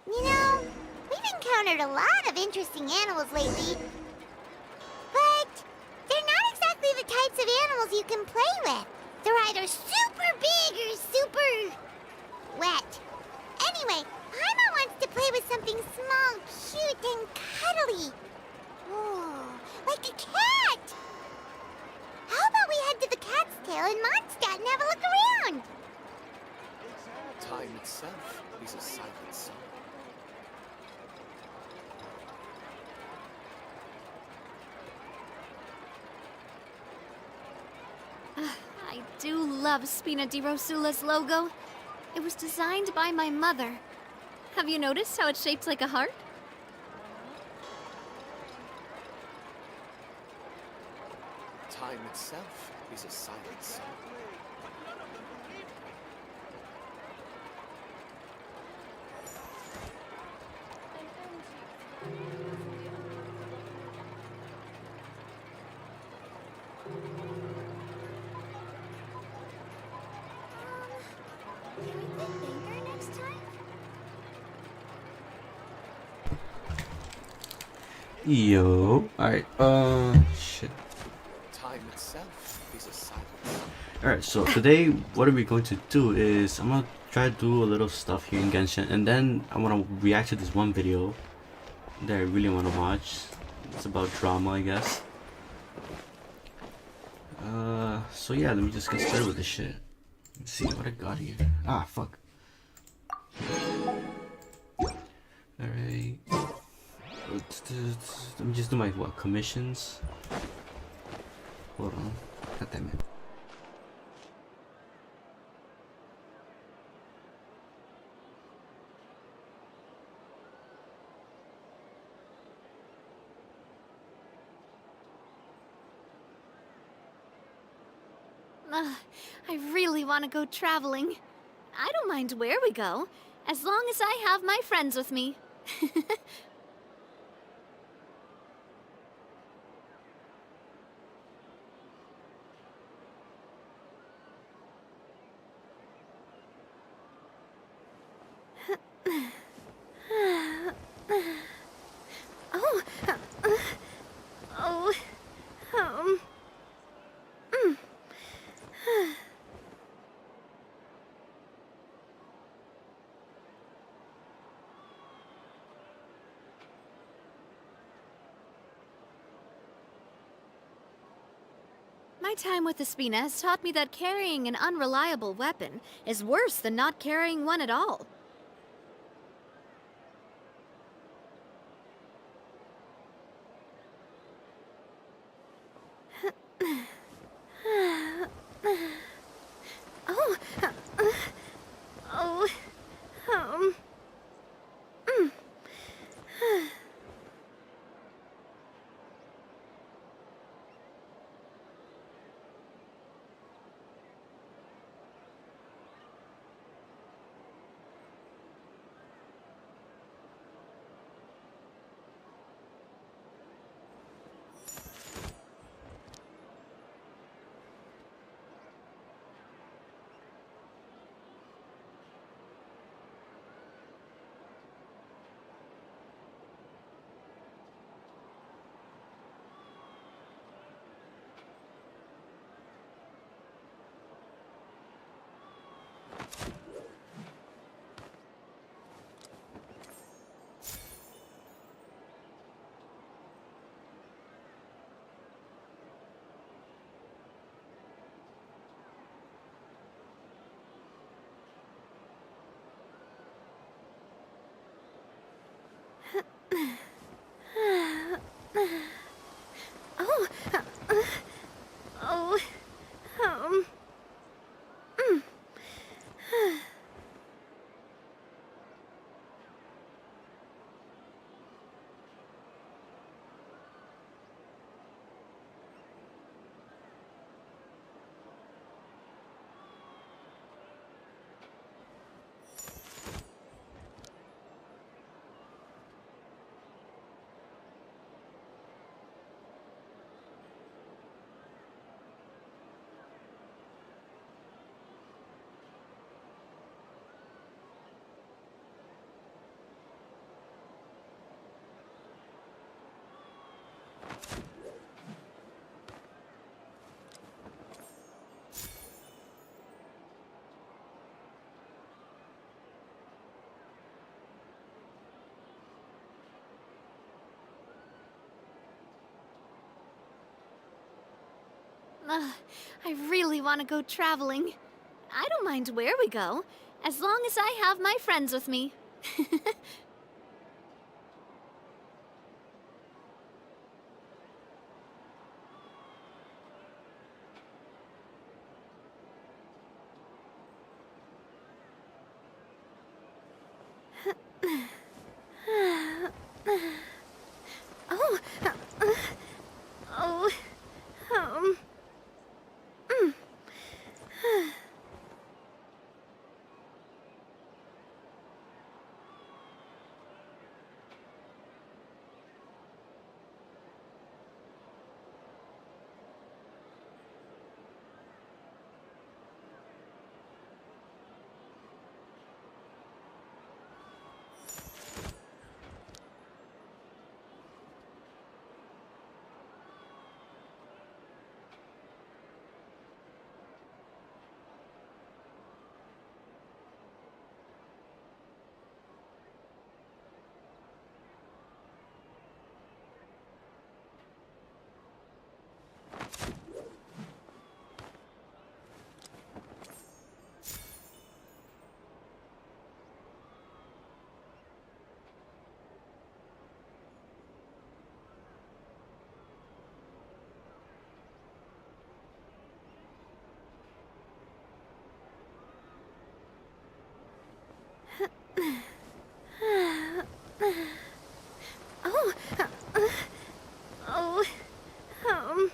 You know, we've encountered a lot of interesting animals lately, but they're not exactly the types of animals you can play with. They're either super big or super wet. Anyway, Paimon wants to play with something small, cute, and cuddly. Oh, like a cat! How about we head to the cat's tail in Mondstadt and have a look around? Time itself is a silent song. I do love Spina di Rosula's logo. It was designed by my mother. Have you noticed how it's shaped like a heart? Time itself is a silent song. Can we play Banger next time? Yo. Alright, shit. Time itself is a silent song. Alright, so today what are we going to do is I'm gonna try to do a little stuff here in Genshin, and then I wanna react to this one video that I really wanna watch. It's about drama, I guess. So yeah, let me just get started with this shit. Let's see what I got here. Ah, fuck. Alright. Let me just do my, what, commissions? Hold on. God damn it. I really want to go traveling. I don't mind where we go, as long as I have my friends with me. Oh, oh, um, mm. My time with the Spina has taught me that carrying an unreliable weapon is worse than not carrying one at all. Oh, oh, um, mm. Oh, oh, mm. Ugh, I really want to go traveling. I don't mind where we go, as long as I have my friends with me. Oh, oh, um, oh, oh, um,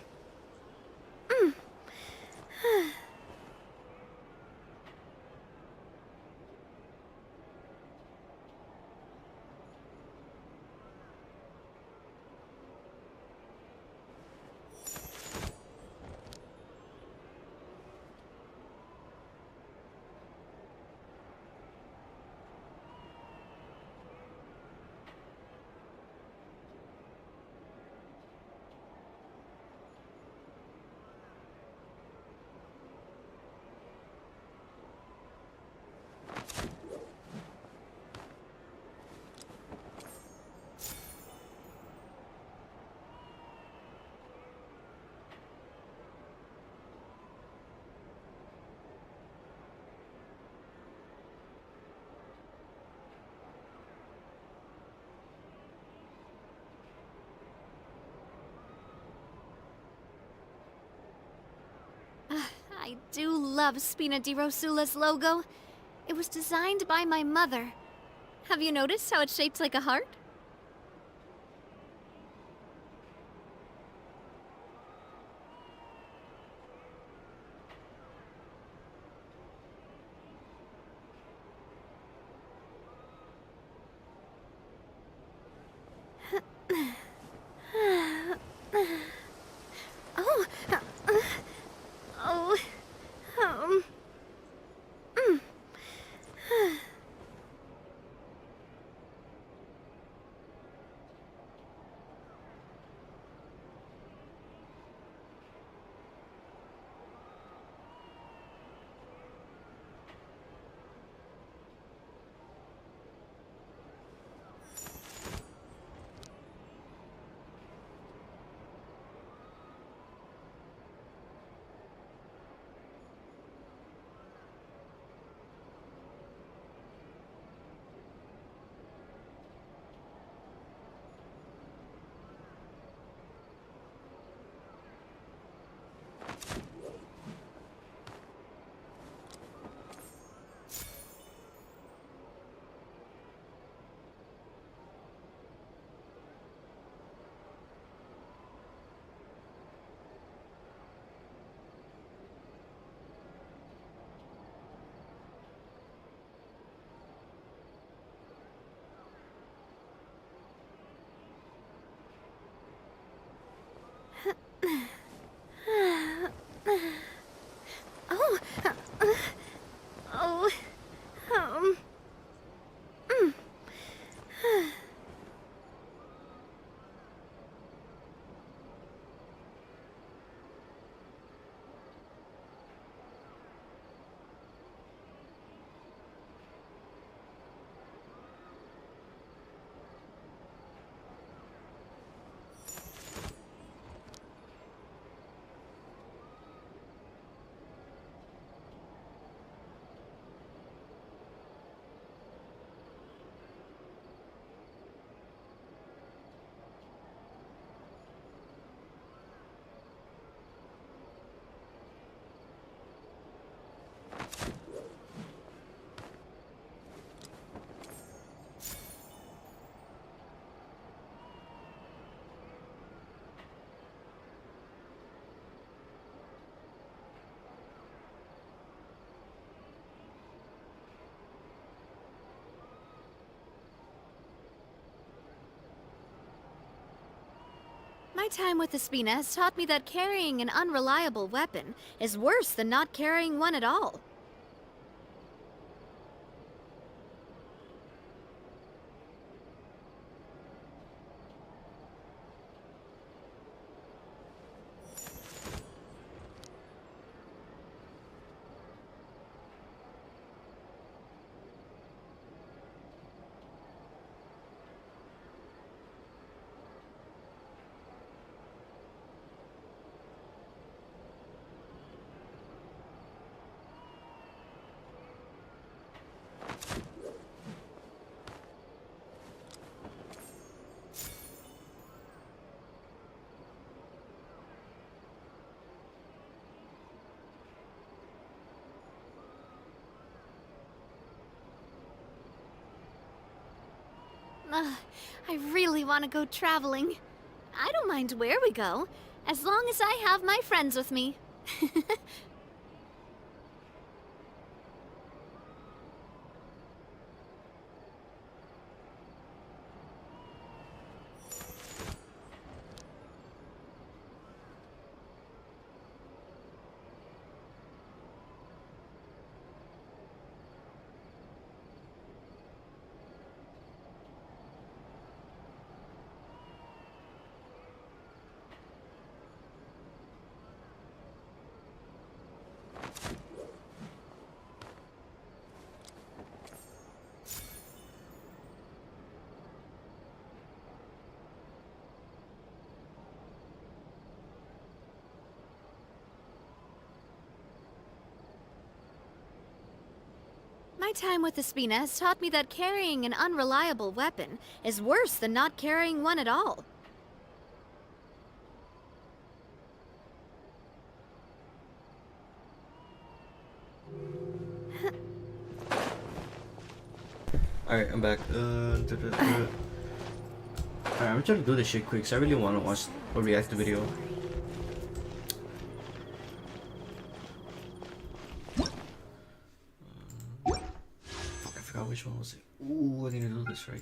I do love Spina di Rosula's logo. It was designed by my mother. Have you noticed how it's shaped like a heart? Oh, oh, um, My time with the Spina has taught me that carrying an unreliable weapon is worse than not carrying one at all. I really want to go traveling. I don't mind where we go, as long as I have my friends with me. My time with the Spina has taught me that carrying an unreliable weapon is worse than not carrying one at all. Alright, I'm back. Alright, I'm trying to do this shit quick because I really want to watch or react to the video. Fuck, I forgot which one was it. Ooh, I need to do this right.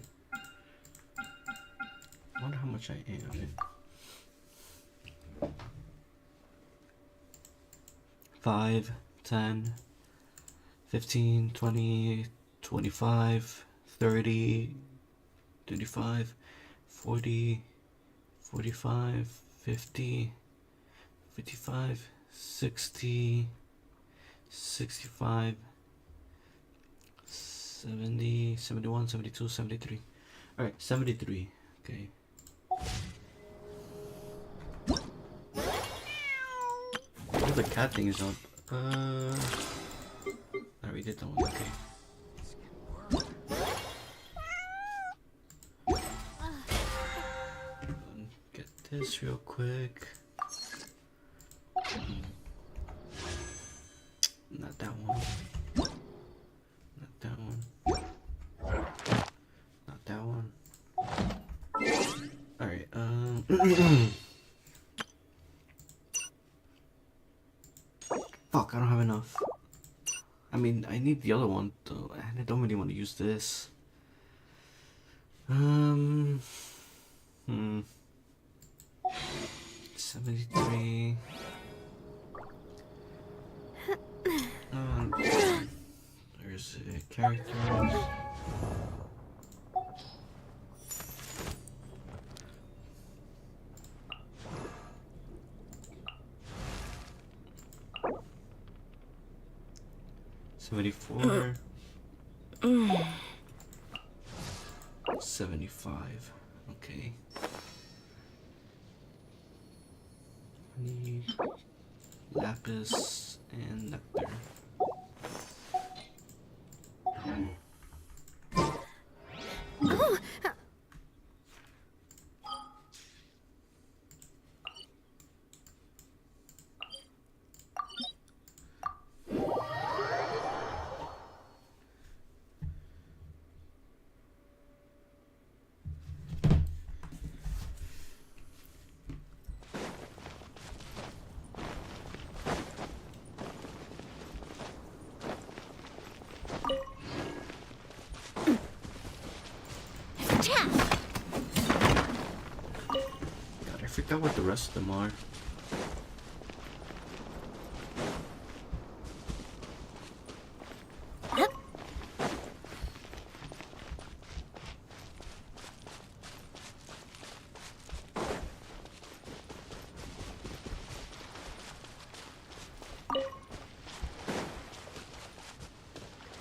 I wonder how much I am. 5, 10, 15, 20, 25, 30, 35, 40, 45, 50, 55, 60, 65, 70, 71, 72, 73. Alright, 73. Okay. Oh, the cat thing is up. I already did that one. Okay. Get this real quick. Not that one. Not that one. Not that one. Alright, fuck, I don't have enough. I mean, I need the other one though, and I don't really want to use this. 73. There's characters. $74. 75. Okay. I need lapis and nectar. Oh! forgot what the rest of them are.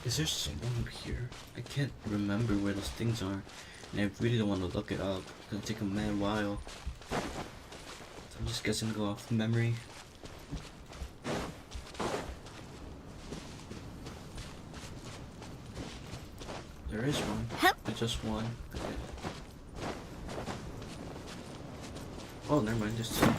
Is there someone here? I can't remember where those things are, and I really don't want to look it up. It's gonna take a mad while. So I'm just guessing to go off memory. There is one. There's just one. Okay. Oh, never mind. There's two.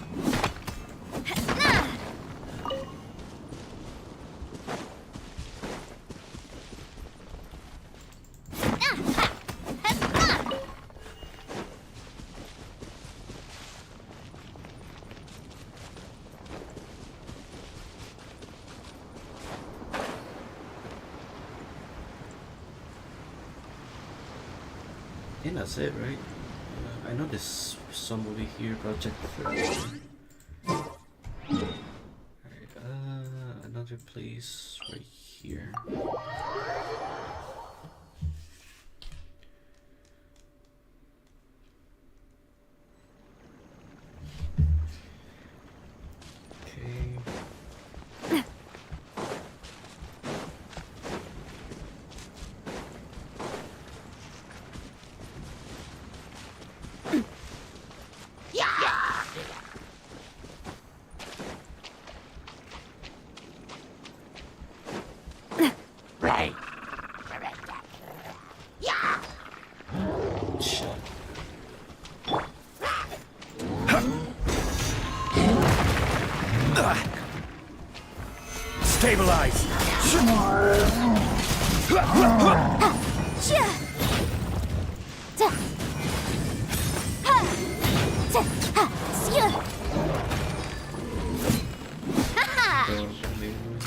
I think that's it, right? I know there's some over here, but I'll check the third one. Alright, another place right here. Okay. Right. Shit. Stabilize!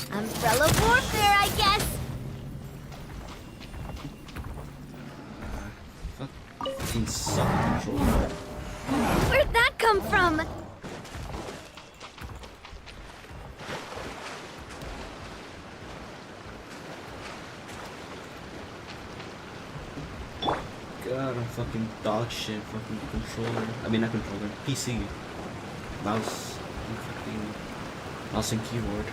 Umbrella warfare, I guess. Fucking suck controller. Where'd that come from? God, I'm fucking dog shit. Fucking controller. I mean, not controller. PC. Mouse. Fucking mouse and keyboard.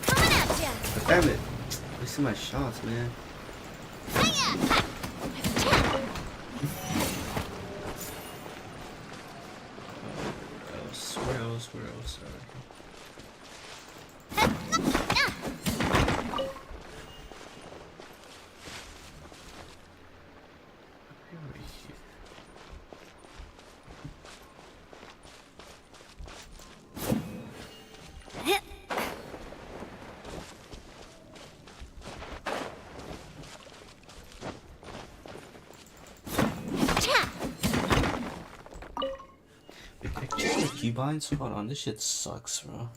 Coming at ya. Damn it! Wasting my shots, man. Where else? Where else? Keybinds? Hold on, this shit sucks, bro.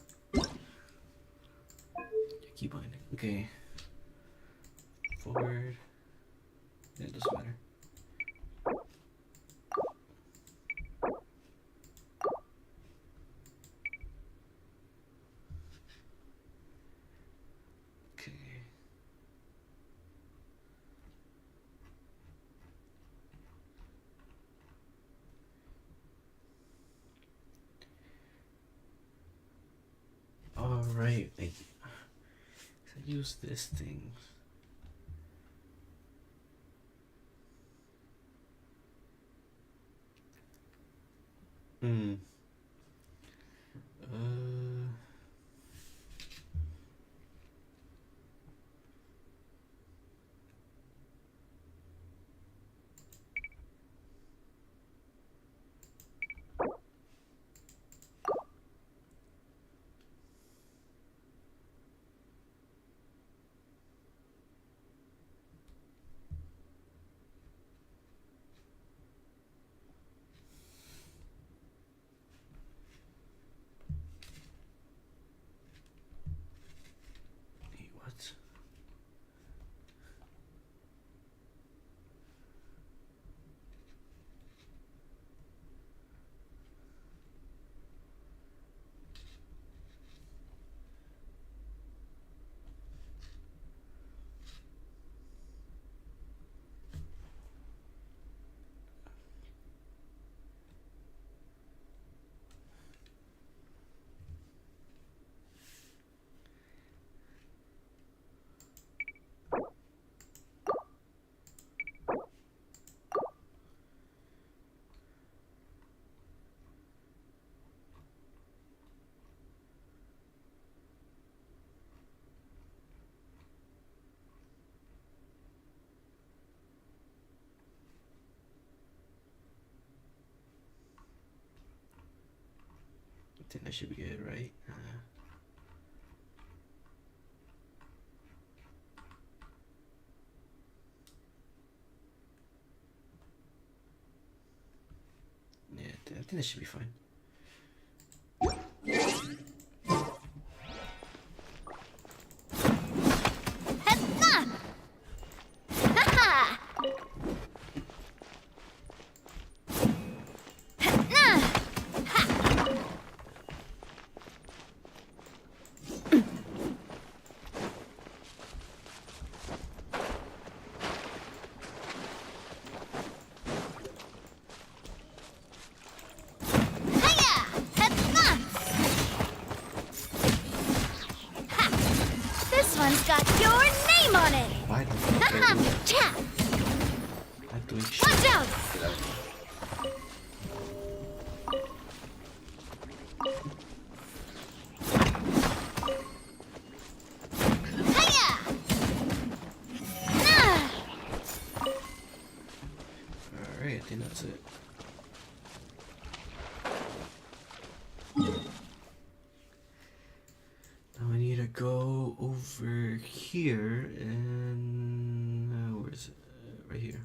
Keybinding. Okay. Forward. Yeah, it doesn't matter. Okay. Alright, I use this thing. think that should be good, right? Yeah, I think that should be fine. This one's got your name on it! Why the fuck did I do that? Cha! Not doing shit. Watch out! Get out. Alright, I think that's it. Now I need to go over here and where is it? Right here.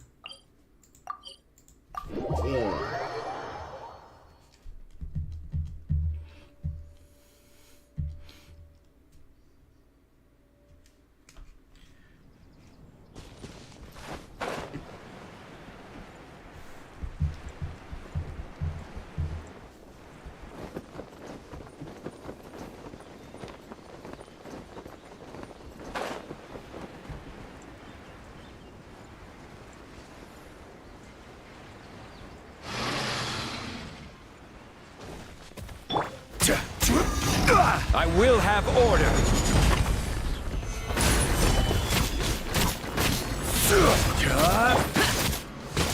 I will have order.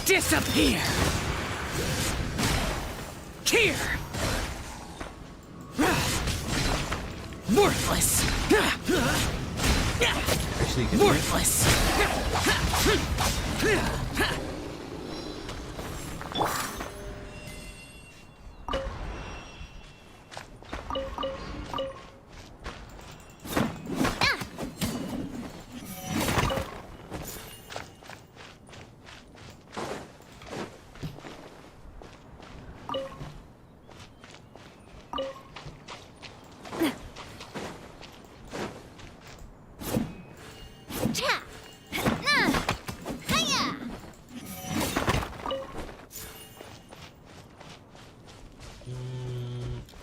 Disappear. Here. Worthless. Actually, can I- Worthless.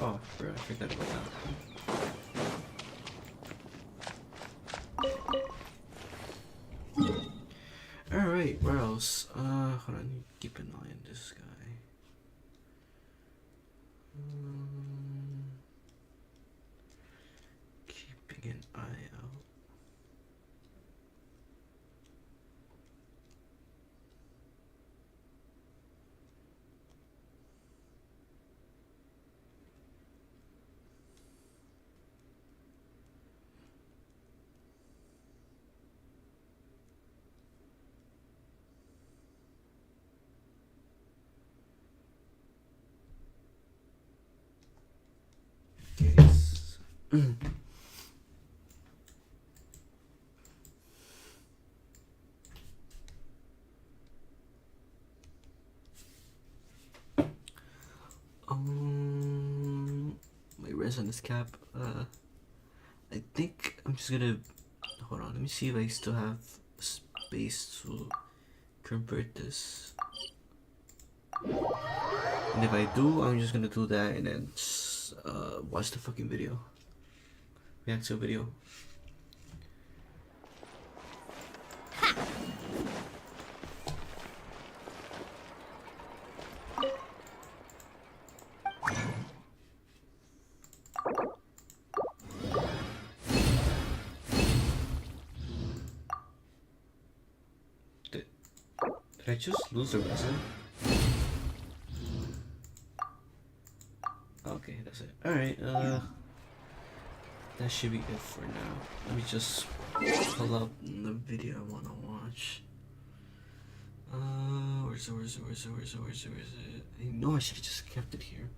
Oh, bro, I forgot about that. Alright, where else? Hold on, keep an eye on this guy. Keeping an eye out. Yes. My res on this cap. I think I'm just gonna hold on. Let me see if I still have space to convert this. And if I do, I'm just gonna do that and then watch the fucking video. React to a video. Did I just lose the resin? Okay, that's it. Alright, that should be it for now. Let me just pull up the video I wanna watch. Where's it? I know I should've just kept it here.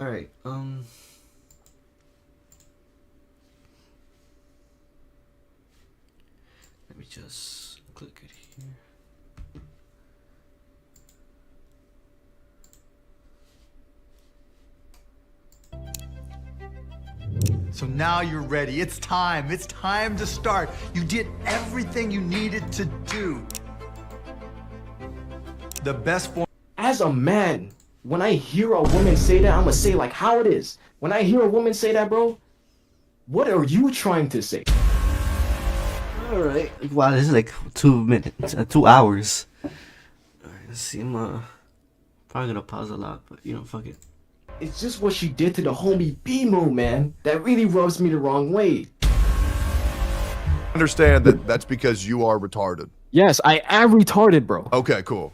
Alright, let me just click it here. So now you're ready. It's time. It's time to start. You did everything you needed to do. The best form. As a man, when I hear a woman say that, I'm gonna say like how it is. When I hear a woman say that, bro, what are you trying to say? Alright, wow, this is like 2 minutes, 2 hours. Alright, let's see, I'm probably gonna pause a lot, but you know, fuck it. It's just what she did to the homie B-Mo, man. That really rubs me the wrong way. Understand that that's because you are retarded. Yes, I am retarded, bro. Okay, cool.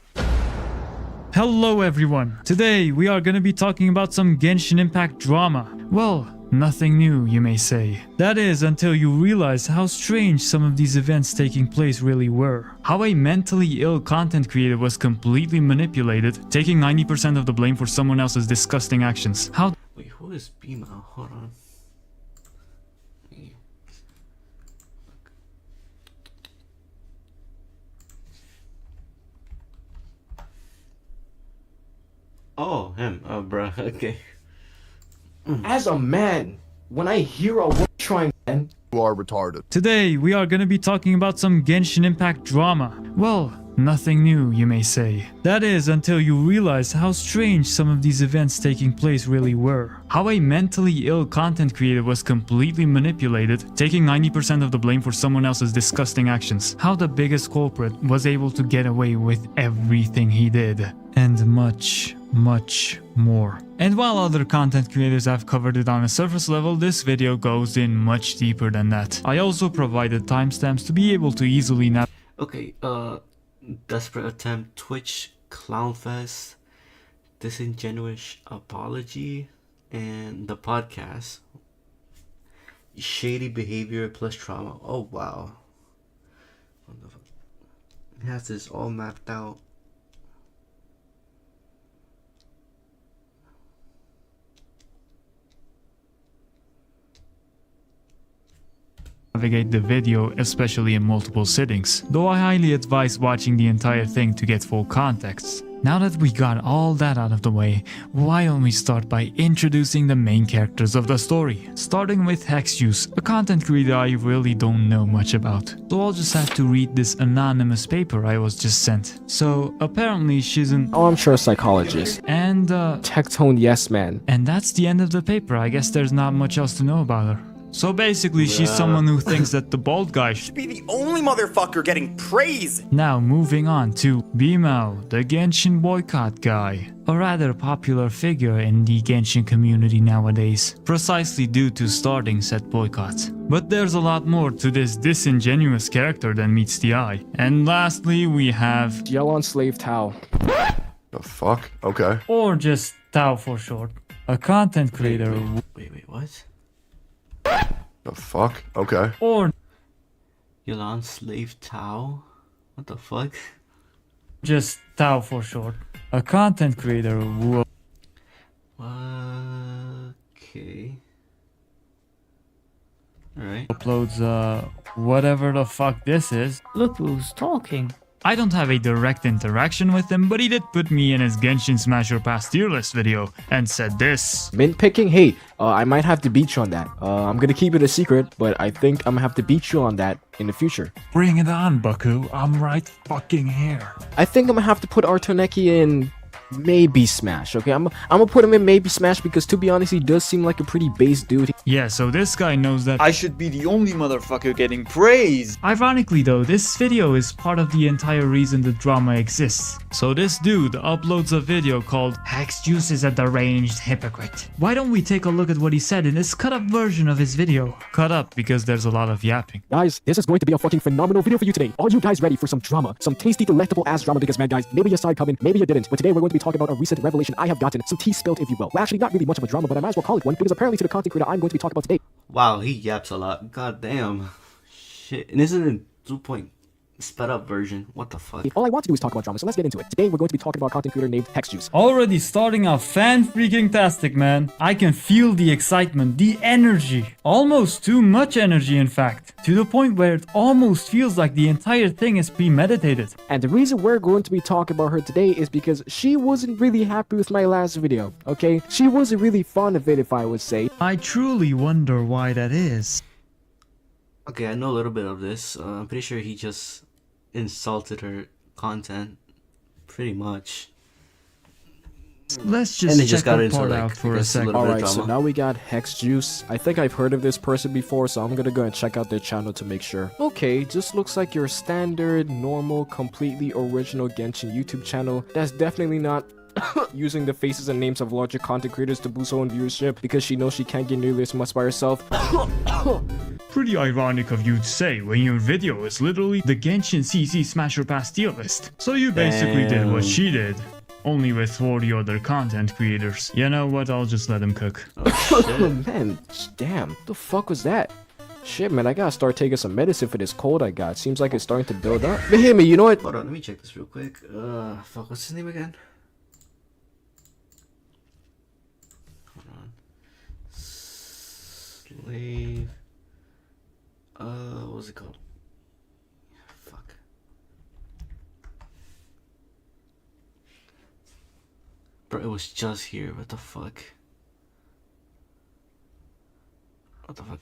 Hello everyone! Today we are gonna be talking about some Genshin Impact drama. Well, nothing new, you may say. That is, until you realize how strange some of these events taking place really were. How a mentally ill content creator was completely manipulated, taking 90% of the blame for someone else's disgusting actions. How— Wait, who is Bima? Hold on. Oh, him. Oh, bruh. Okay. As a man, when I hear a woman trying, man, You are retarded. Today we are gonna be talking about some Genshin Impact drama. Well, nothing new, you may say. That is, until you realize how strange some of these events taking place really were. How a mentally ill content creator was completely manipulated, taking 90% of the blame for someone else's disgusting actions. How the biggest culprit was able to get away with everything he did. And much, much more. And while other content creators have covered it on a surface level, this video goes in much deeper than that. I also provided timestamps to be able to easily navigate. Okay, Desperate Attempt, Twitch, Clownfest, Disingenuous Apology, and the podcast. Shady Behavior plus Trauma. Oh, wow. What the fuck? It has this all mapped out. Navigate the video, especially in multiple sittings, though I highly advise watching the entire thing to get full context. Now that we got all that out of the way, why don't we start by introducing the main characters of the story, starting with Hexjuice, a content creator I really don't know much about. So I'll just have to read this anonymous paper I was just sent. So apparently she's an armchair psychologist and tech-tone yes man. and that's the end of the paper. I guess there's not much else to know about her. So basically, she's someone who thinks that the bald guy should be the only motherfucker getting praise. Now moving on to Bimao, the Genshin boycott guy. A rather popular figure in the Genshin community nowadays, precisely due to starting said boycotts. But there's a lot more to this disingenuous character than meets the eye. And lastly, we have Yell Slave Tao. The fuck? Okay. or just Tao for short, a content creator Wait, what? The fuck? Okay. or Yolan Slave Tao? What the fuck? just Tao for short, a content creator who Okay. Alright. uploads whatever the fuck this is. Look who's talking. I don't have a direct interaction with him, but he did put me in his Genshin Smasher Pass tier list video and said this. Mint picking? Hey, I might have to beat you on that. I'm gonna keep it a secret, but I think I'm gonna have to beat you on that in the future. Bring it on, Baku. I'm right fucking here. I think I'm gonna have to put Artoneki in maybe Smash, okay? I'm gonna put him in maybe Smash because, to be honest, he does seem like a pretty base dude. Yeah, so this guy knows that. I should be the only motherfucker getting praise. Ironically though, this video is part of the entire reason the drama exists. So this dude uploads a video called Hexjuice is a deranged hypocrite. Why don't we take a look at what he said in this cut up version of his video? Cut up because there's a lot of yapping. Guys, this is going to be a fucking phenomenal video for you today. Are you guys ready for some drama? Some tasty, delectable ass drama? Because, man, guys, maybe you saw it coming, maybe you didn't. But today we're going to be talking about a recent revelation I have gotten. Some tea spilled, if you will. Well, actually, not really much of a drama, but I might as well call it one, because apparently to the content creator I'm going to be talking about today. Wow, he yaps a lot. God damn. Shit. And this is in sped up version. What the fuck? All I want to do is talk about drama, so let's get into it. Today we're going to be talking about a content creator named HexJuice. Already starting out fan-freaking-tastic, man. I can feel the excitement, the energy. Almost too much energy, in fact. To the point where it almost feels like the entire thing is premeditated. And the reason we're going to be talking about her today is because she wasn't really happy with my last video, okay? She wasn't really fond of it, if I would say. I truly wonder why that is. Okay, I know a little bit of this. I'm pretty sure he just insulted her content, pretty much. Let's And just they just check got that into, part like, out I for a guess, a second. little bit of Alright, so drama. now we got HexJuice. I think I've heard of this person before, so I'm gonna go and check out their channel to make sure. Okay, just looks like your standard, normal, completely original Genshin YouTube channel. That's definitely not using the faces and names of larger content creators to boost her own viewership because she knows she can't get nearly as much by herself. Pretty ironic of you to say when your video is literally the Genshin CC Smasher Pass tier list. So you basically did what she did, only with 40 other content creators. You know what, I'll just let him cook. Oh man, damn, the fuck was that? Shit, man, I gotta start taking some medicine for this cold I got. Seems like it's starting to build up. But hear me, you know what? Hold on, let me check this real quick. Fuck, what's his name again? Hold on. Slave. What was it called? Fuck. Bro, it was just here. What the fuck? What the fuck?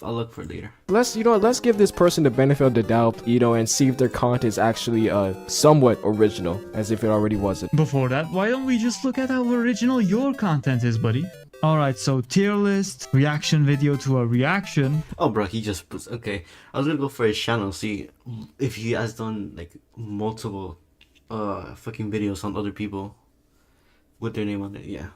I'll look for it later. Let's give this person the benefit of the doubt, and see if their content is actually somewhat original, as if it already wasn't. Before that, why don't we just look at how original your content is, buddy? Alright, so tier list, reaction video to a reaction. Oh, bro, he just puts. Okay, I was gonna go for his channel, see if he has done like multiple fucking videos on other people with their name on it. Yeah.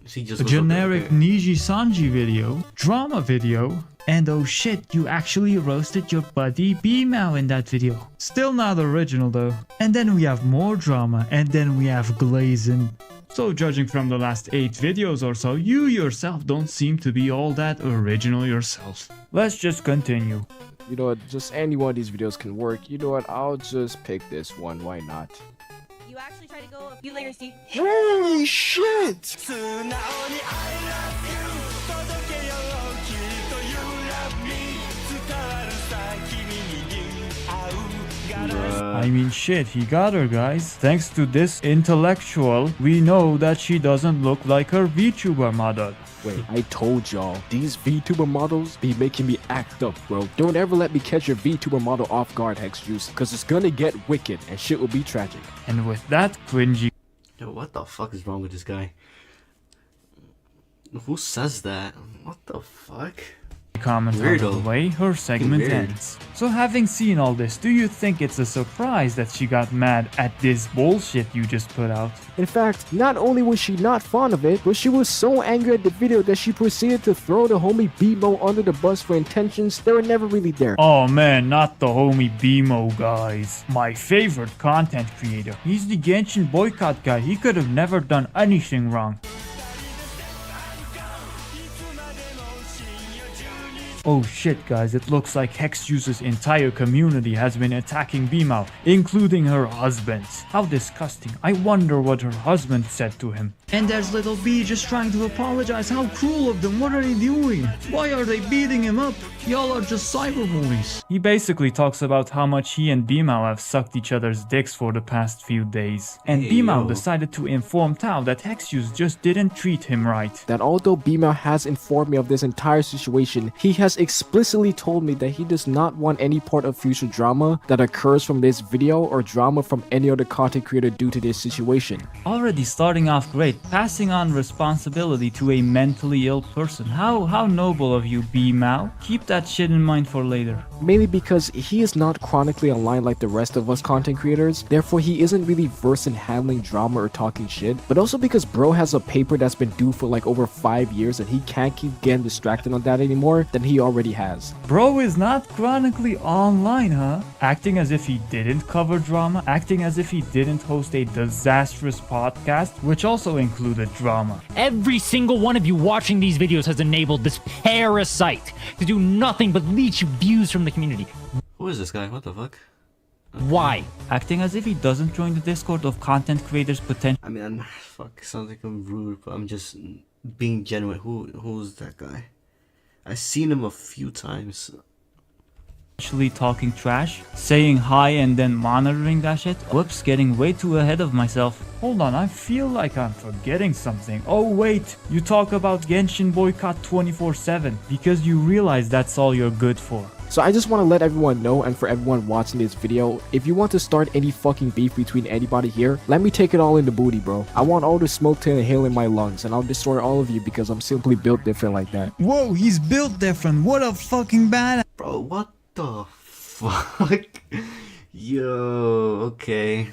He just A was up there, generic okay. Niji Sanji video, drama video, and oh shit, you actually roasted your buddy B-Mao in that video. Still not original though. And then we have more drama, and then we have glazing. So judging from the last 8 videos or so, you yourself don't seem to be all that original yourself. Let's just continue. You know what? Just any one of these videos can work. You know what? I'll just pick this one. Why not? You actually try to go a few layers deep. Holy shit! I mean shit, he got her, guys. Thanks to this intellectual, we know that she doesn't look like her VTuber model. Wait, I told y'all, these VTuber models be making me act up, bro. Don't ever let me catch your VTuber model off guard, HexJuice, cause it's gonna get wicked and shit will be tragic. And with that cringy Yo, what the fuck is wrong with this guy? Who says that? What the fuck? comment out of the way, her segment ends. So having seen all this, do you think it's a surprise that she got mad at this bullshit you just put out? In fact, not only was she not fond of it, but she was so angry at the video that she proceeded to throw the homie BMO under the bus for intentions that were never really there. Oh man, not the homie BMO, guys. My favorite content creator. He's the Genshin boycott guy. He could have never done anything wrong. Oh shit, guys, it looks like HexJuice's entire community has been attacking Bimao, including her husband. How disgusting. I wonder what her husband said to him. And there's little B just trying to apologize. How cruel of them. What are they doing? Why are they beating him up? Y'all are just cyberbullies. He basically talks about how much he and Bimao have sucked each other's dicks for the past few days. And Bimao decided to inform Tao that HexJuice just didn't treat him right. That although Bimao has informed me of this entire situation, he has explicitly told me that he does not want any part of future drama that occurs from this video or drama from any other content creator due to this situation. Already starting off great, passing on responsibility to a mentally ill person. How noble of you, Bimao. Keep that shit in mind for later. Mainly because he is not chronically aligned like the rest of us content creators, therefore he isn't really versed in handling drama or talking shit, but also because bro has a paper that's been due for like over 5 years and he can't keep getting distracted on that anymore than he already has. Bro is not chronically online, huh? Acting as if he didn't cover drama, acting as if he didn't host a disastrous podcast, which also included drama. Every single one of you watching these videos has enabled this parasite to do nothing but leech views from the community. Who is this guy? What the fuck? Why? Acting as if he doesn't join the Discord of content creators potentially I mean, fuck, sounds like I'm rude, but I'm just being genuine. Who's that guy? I've seen him a few times. talking trash, saying hi and then monitoring that shit. Whoops, getting way too ahead of myself. Hold on, I feel like I'm forgetting something. Oh wait, you talk about Genshin boycott 24/7 because you realize that's all you're good for. So I just want to let everyone know, and for everyone watching this video, if you want to start any fucking beef between anybody here, let me take it all in the booty, bro. I want all the smoke to inhale in my lungs, and I'll destroy all of you because I'm simply built different like that. Whoa, he's built different. What a fucking badass. Bro, what the fuck? Yo, okay.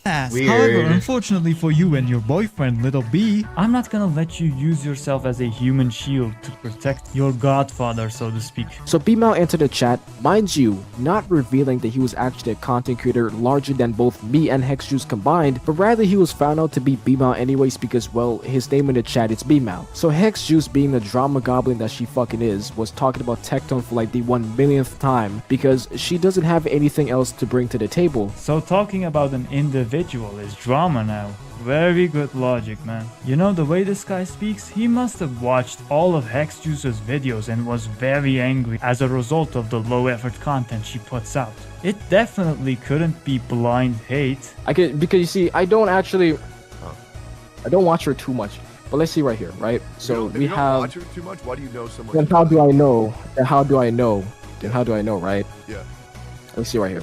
Weird. However, unfortunately for you and your boyfriend, Little B, I'm not gonna let you use yourself as a human shield to protect your godfather, so to speak. So B-Mal entered the chat, mind you, not revealing that he was actually a content creator larger than both me and HexJuice combined, but rather he was found out to be B-Mal anyways because, well, his name in the chat is B-Mal. So HexJuice, being the drama goblin that she fucking is, was talking about Tectone for like the 1 millionth time because she doesn't have anything else to bring to the table. So talking about an individual is drama now. Very good logic, man. You know, the way this guy speaks, he must have watched all of HexJuice's videos and was very angry as a result of the low effort content she puts out. It definitely couldn't be blind hate. Because you see, I don't watch her too much. But let's see right here, right? So if we you don't have. watch her too much, why do you know so much? Then how do I know? Then how do I know? Then how do I know, right? Yeah. Let's see right here.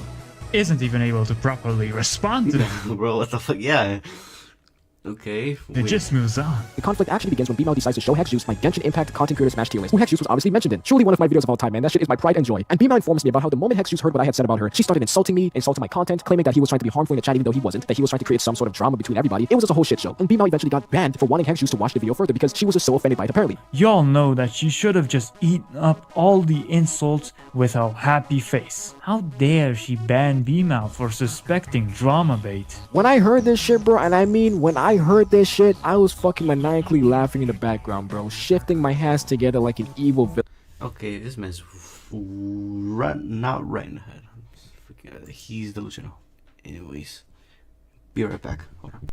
Isn't even able to properly respond to them. Bro, what the fuck? Yeah. Okay. It just moves on. The conflict actually begins when B-Mal decides to show HexJuice my Genshin Impact content creator smash tier list, who HexJuice was obviously mentioned in. Truly one of my videos of all time, man. That shit is my pride and joy. And B-Mal informs me about how the moment HexJuice heard what I had said about her, she started insulting me, insulting my content, claiming that he was trying to be harmful in the chat even though he wasn't, that he was trying to create some sort of drama between everybody. It was just a whole shit show. And B-Mal eventually got banned for wanting HexJuice to watch the video further because she was just so offended by it apparently. Y'all know that she should have just eaten up all the insults with a happy face. How dare she ban B-Mal for suspecting drama bait? When I heard this shit, bro, and I mean when I heard this shit, I was fucking maniacally laughing in the background, bro, shifting my hands together like an evil villain. Okay, this man's not right in the head. He's delusional. Anyways, be right back. Hold on.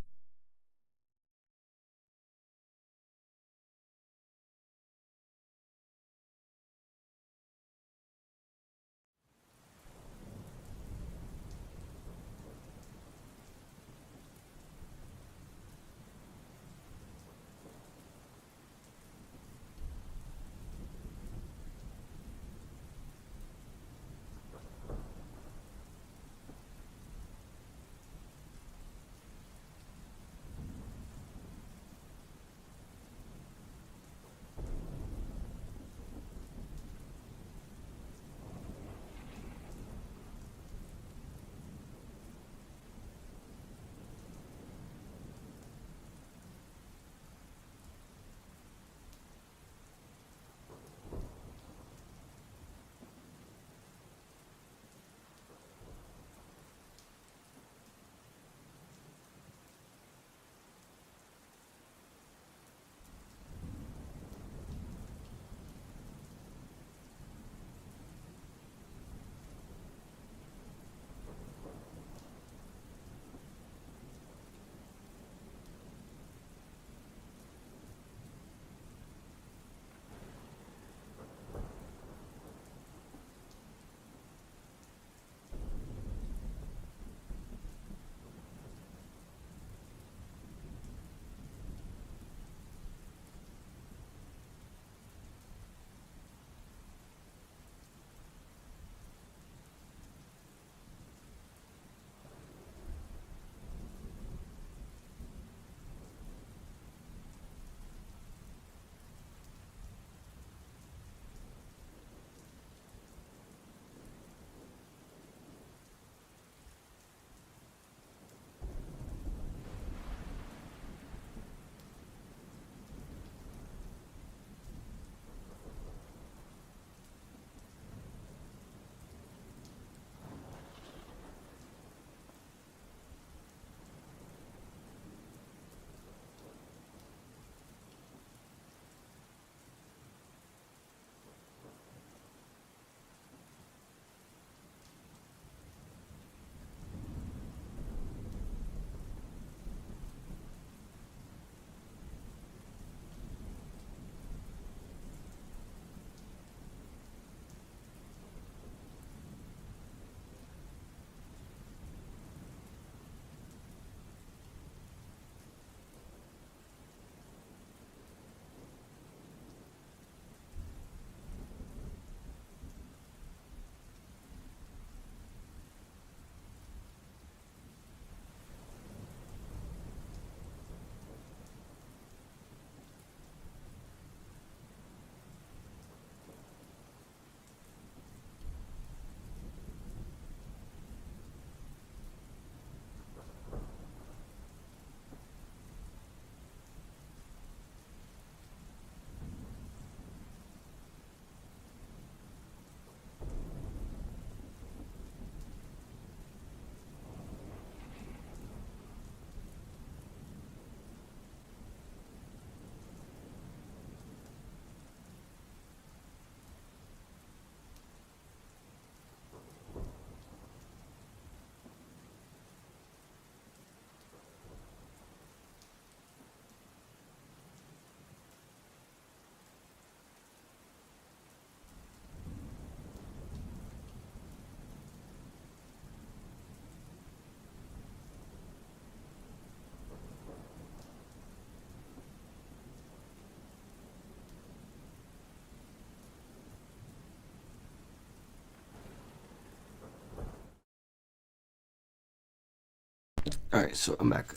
Alright, so I'm back.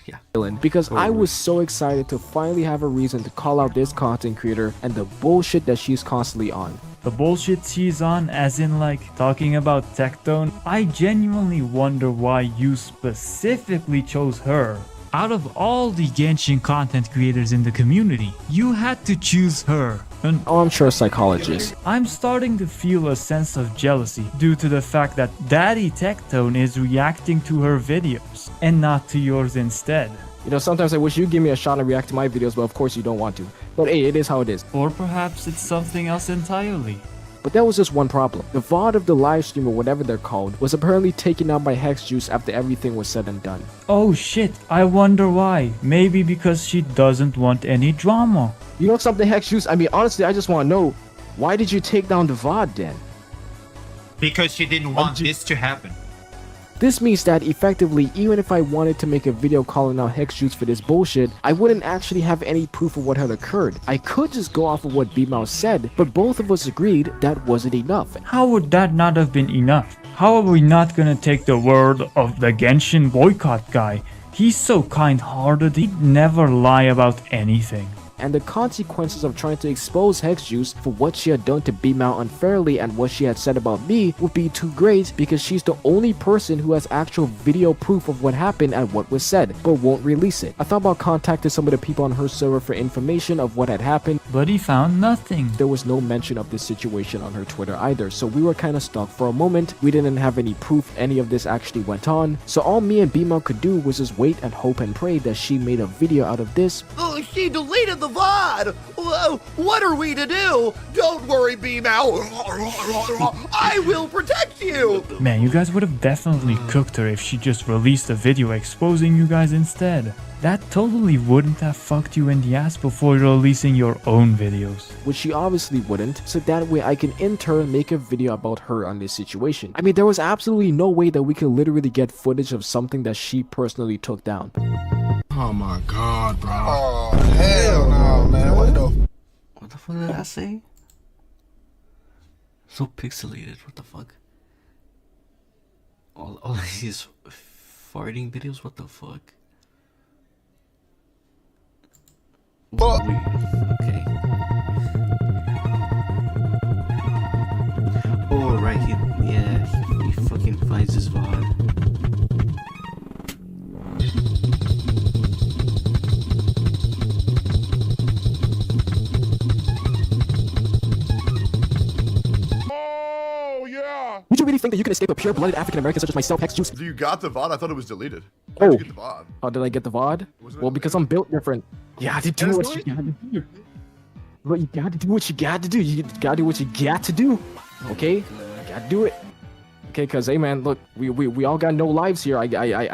Yeah. Because I was so excited to finally have a reason to call out this content creator and the bullshit that she's constantly on. The bullshit she's on, as in like talking about Tectone, I genuinely wonder why you specifically chose her. Out of all the Genshin content creators in the community, you had to choose her. And armchair psychologist. I'm starting to feel a sense of jealousy due to the fact that Daddy Tectone is reacting to her videos and not to yours instead. You know, sometimes I wish you'd give me a shot and react to my videos, but of course you don't want to. But hey, it is how it is. Or perhaps it's something else entirely. But there was just one problem. The VOD of the live stream, or whatever they're called, was apparently taken out by Hex Juice after everything was said and done. Oh shit, I wonder why. Maybe because she doesn't want any drama. You know something, Hex Juice? I mean, honestly, I just want to know, why did you take down the VOD then? Because she didn't want this to happen. This means that effectively, even if I wanted to make a video calling out Hex Juice for this bullshit, I wouldn't actually have any proof of what had occurred. I could just go off of what B-Mouse said, but both of us agreed that wasn't enough. How would that not have been enough? How are we not gonna take the word of the Genshin boycott guy? He's so kind-hearted, he'd never lie about anything. And the consequences of trying to expose Hex Juice for what she had done to B-Mount unfairly and what she had said about me would be too great because she's the only person who has actual video proof of what happened and what was said, but won't release it. I thought about contacting some of the people on her server for information of what had happened, but he found nothing. There was no mention of this situation on her Twitter either, so we were kind of stuck for a moment. We didn't have any proof any of this actually went on, so all me and B-Mount could do was just wait and hope and pray that she made a video out of this. Oh, she deleted the VOD! What are we to do? Don't worry, B-Mow. I will protect you! Man, you guys would have definitely cooked her if she just released a video exposing you guys instead. That totally wouldn't have fucked you in the ass before releasing your own videos. Which she obviously wouldn't, so that way I can in turn make a video about her on this situation. I mean, there was absolutely no way that we could literally get footage of something that she personally took down. Oh my god, bro. Oh, hell no, man. What the fuck did I say? So pixelated, what the fuck? All these farting videos, what the fuck? Okay. Oh, right, he fucking finds his VOD. Would you really think that you can escape a pure-blooded African-American such as myself, Hex Juice? You got the VOD? I thought it was deleted. Oh, you get the VOD? How did I get the VOD? Well, because I'm built different. You gotta do what you gotta do. But you gotta do what you gotta do. You gotta do what you got to do. Okay? You gotta do it. Okay, cause hey man, look, we all got no lives here. I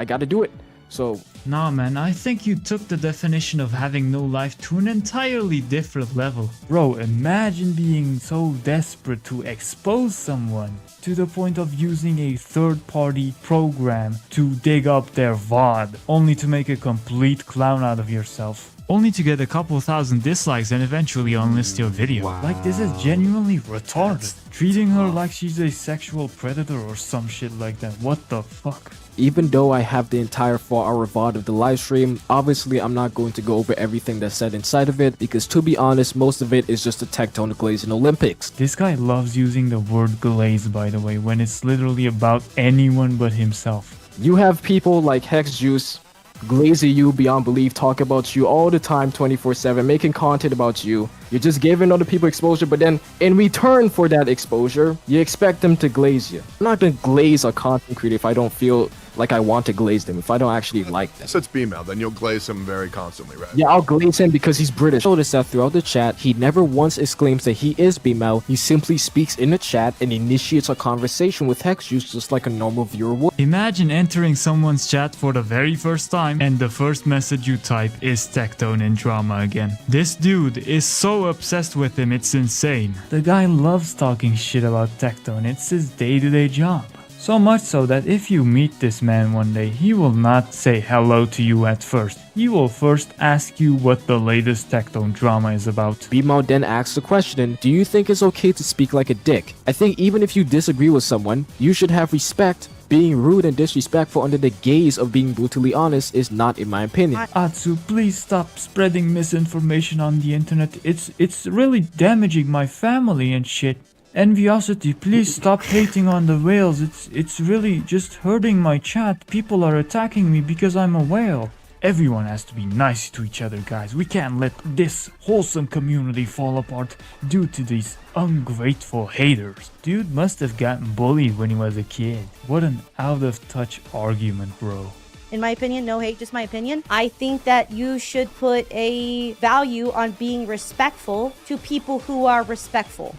gotta do it. So nah man, I think you took the definition of having no life to an entirely different level. Bro, imagine being so desperate to expose someone to the point of using a third-party program to dig up their VOD, only to make a complete clown out of yourself. Only to get a couple thousand dislikes and eventually unlist your video. Wow. Like, this is genuinely retarded. Treating her like she's a sexual predator or some shit like that. What the fuck? even though I have the entire 4-hour VOD of the live stream, obviously I'm not going to go over everything that's said inside of it, because to be honest, most of it is just a tectonic glaze in Olympics. This guy loves using the word glaze, by the way, when it's literally about anyone but himself. You have people like Hex Juice, Glazy you beyond belief, talk about you all the time 24/7, making content about you. You're just giving other people exposure, but then in return for that exposure, you expect them to glaze you. I'm not gonna glaze a content creator if I don't feel like I want to glaze them, if I don't actually like them. So it's B-Mail, then you'll glaze him very constantly, right? Yeah, I'll glaze him because he's British. Notice that throughout the chat, he never once exclaims that he is B-Mail. He simply speaks in the chat and initiates a conversation with Hex Juice just like a normal viewer would. Imagine entering someone's chat for the very first time and the first message you type is Tectone in drama again. This dude is so obsessed with him, it's insane. The guy loves talking shit about Tectone, it's his day-to-day job. So much so that if you meet this man one day, he will not say hello to you at first. He will first ask you what the latest Tectone drama is about. B-Mo then asks the question, do you think it's okay to speak like a dick? I think even if you disagree with someone, you should have respect Being rude and disrespectful under the gaze of being brutally honest is not in my opinion. Atsu, please stop spreading misinformation on the internet. It's really damaging my family and shit. Enviosity, please stop hating on the whales. It's really just hurting my chat. People are attacking me because I'm a whale. Everyone has to be nice to each other, guys. We can't let this wholesome community fall apart due to these ungrateful haters. Dude must have gotten bullied when he was a kid. What an out-of-touch argument, bro. In my opinion, no hate, just my opinion. I think that you should put a value on being respectful to people who are respectful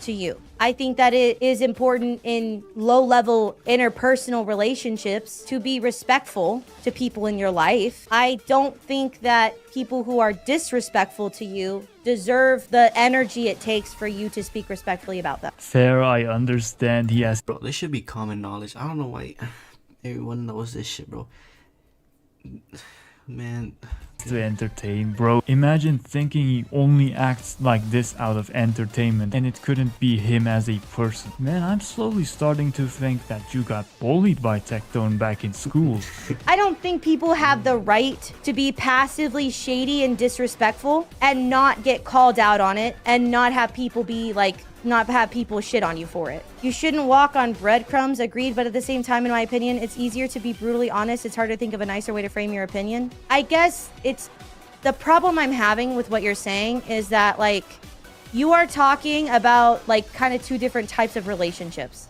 to you. I think that it is important in low-level interpersonal relationships to be respectful to people in your life. I don't think that people who are disrespectful to you deserve the energy it takes for you to speak respectfully about them. Fair, I understand. He has... Bro, this should be common knowledge. I don't know why everyone knows this shit, bro. Man... to entertain, bro. Imagine thinking he only acts like this out of entertainment and it couldn't be him as a person. Man, I'm slowly starting to think that you got bullied by Tectone back in school. I don't think people have the right to be passively shady and disrespectful and not get called out on it and not have people be like, not have people shit on you for it. You shouldn't walk on breadcrumbs, agreed, but at the same time, in my opinion, it's easier to be brutally honest. It's hard to think of a nicer way to frame your opinion. I guess it's the problem I'm having with what you're saying is that, like, you are talking about, like, kind of two different types of relationships.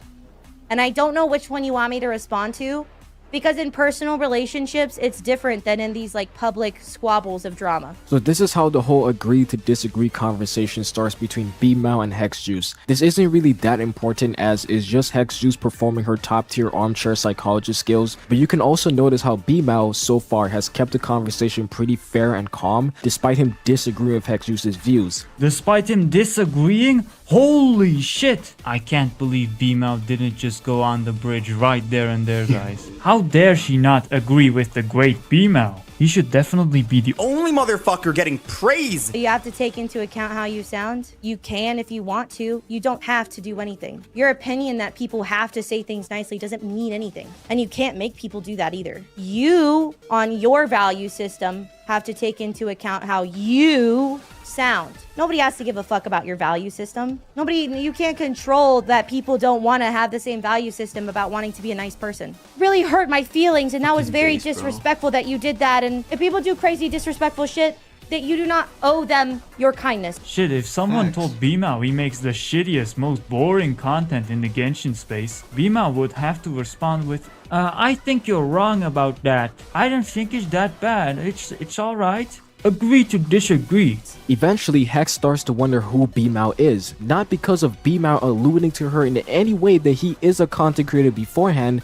And I don't know which one you want me to respond to, because in personal relationships, it's different than in these, like, public squabbles of drama. So this is how the whole agree to disagree conversation starts between B-Mao and Hex Juice. This isn't really that important as is just Hex Juice performing her top tier armchair psychologist skills, but you can also notice how B-Mao so far has kept the conversation pretty fair and calm despite him disagreeing with Hex Juice's views. Despite him disagreeing? Holy shit! I can't believe B-Mao didn't just go on the bridge right there and there, guys. How dare she not agree with the great B-Mao? He should definitely be the only motherfucker getting praise. You have to take into account how you sound. You can if you want to. You don't have to do anything. Your opinion that people have to say things nicely doesn't mean anything. And you can't make people do that either. You, on your value system, have to take into account how you sound. Nobody has to give a fuck about your value system. You can't control that people don't want to have the same value system about wanting to be a nice person. Really hurt my feelings, and that was very disrespectful that you did that. And if people do crazy disrespectful shit, that you do not owe them your kindness. Shit, if someone told B-Mao he makes the shittiest, most boring content in the Genshin space, B-Mao would have to respond with, I think you're wrong about that. I don't think it's that bad. It's alright. Agree to disagree. Eventually, Hex starts to wonder who B-Mao is, not because of B-Mao alluding to her in any way that he is a content creator beforehand.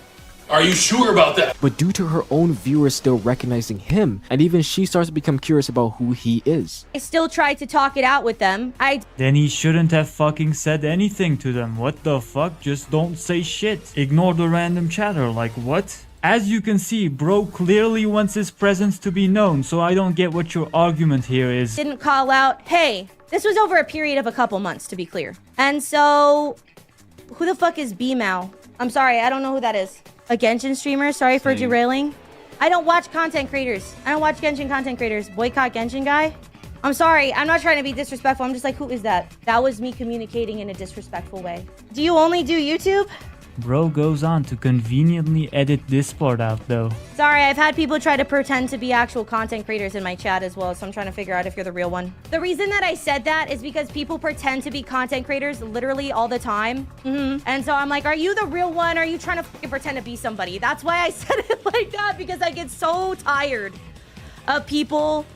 Are you sure about that? But due to her own viewers still recognizing him, and even she starts to become curious about who he is. I still tried to talk it out with them. Then he shouldn't have fucking said anything to them. What the fuck? Just don't say shit. Ignore the random chatter. Like what? As you can see, bro clearly wants his presence to be known, so I don't get what your argument here is. Didn't call out, hey, this was over a period of a couple months, to be clear. And so, who the fuck is B-Mao? I'm sorry, I don't know who that is. A Genshin streamer? Sorry for derailing. I don't watch content creators. I don't watch Genshin content creators. Boycott Genshin guy? I'm sorry, I'm not trying to be disrespectful. I'm just like, who is that? That was me communicating in a disrespectful way. Do you only do YouTube? Bro goes on to conveniently edit this part out though. Sorry, I've had people try to pretend to be actual content creators in my chat as well, so I'm trying to figure out if you're the real one. The reason that I said that is because people pretend to be content creators literally all the time. And so I'm like, are you the real one? Or are you trying to fucking pretend to be somebody? That's why I said it like that, because I get so tired of people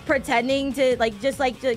pretending to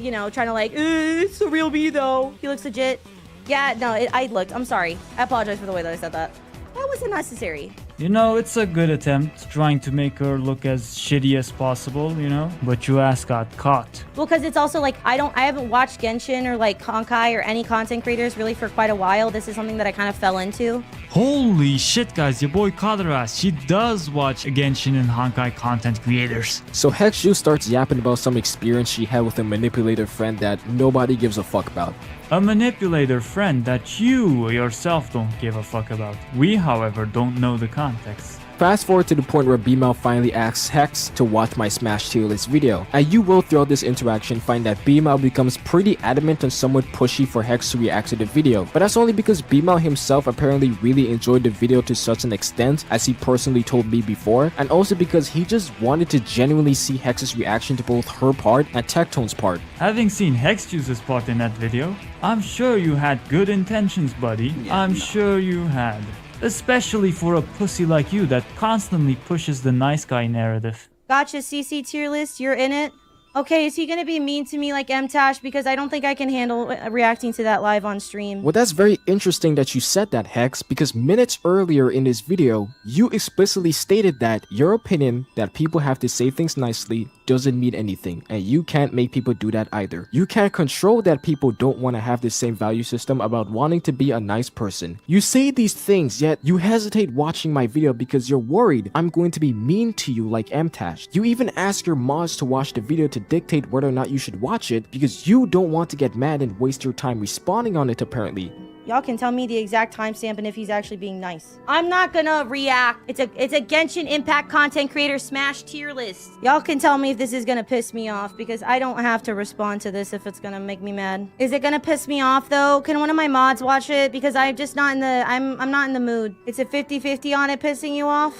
you know, trying to like, it's the real me though. He looks legit. Yeah, no, I looked. I'm sorry. I apologize for the way that I said that. That wasn't necessary. You know, it's a good attempt trying to make her look as shitty as possible, you know? But your ass got caught. Well, because it's also like, I haven't watched Genshin or like Honkai or any content creators really for quite a while. This is something that I kind of fell into. Holy shit, guys, your boy caught her ass. She does watch Genshin and Honkai content creators. So Hexju starts yapping about some experience she had with a manipulator friend that nobody gives a fuck about. A manipulator friend that you yourself don't give a fuck about. We, however, don't know the context. Fast forward to the point where B-Mal finally asks Hex to watch my Smash tier list video, and you will throughout this interaction find that B-Mal becomes pretty adamant and somewhat pushy for Hex to react to the video, but that's only because B-Mal himself apparently really enjoyed the video to such an extent, as he personally told me before, and also because he just wanted to genuinely see Hex's reaction to both her part and Tectone's part. Having seen Hexjuice's part in that video, I'm sure you had good intentions, buddy. I'm sure you had. Especially for a pussy like you that constantly pushes the nice guy narrative. Gotcha, CC tier list, you're in it. Okay, is he gonna be mean to me like M-Tash? Because I don't think I can handle reacting to that live on stream. Well, that's very interesting that you said that, Hex, because minutes earlier in this video, you explicitly stated that your opinion that people have to say things nicely doesn't mean anything, and you can't make people do that either. You can't control that people don't want to have the same value system about wanting to be a nice person. You say these things, yet you hesitate watching my video because you're worried I'm going to be mean to you like M-Tash. You even ask your mods to watch the video to dictate whether or not you should watch it because you don't want to get mad and waste your time responding on it apparently. Y'all can tell me the exact timestamp and if he's actually being nice. I'm not gonna react. It's a Genshin Impact content creator Smash tier list. Y'all can tell me if this is gonna piss me off because I don't have to respond to this if it's gonna make me mad. Is it gonna piss me off though? Can one of my mods watch it? Because I'm just not in the, I'm not in the mood. It's a 50-50 on it pissing you off?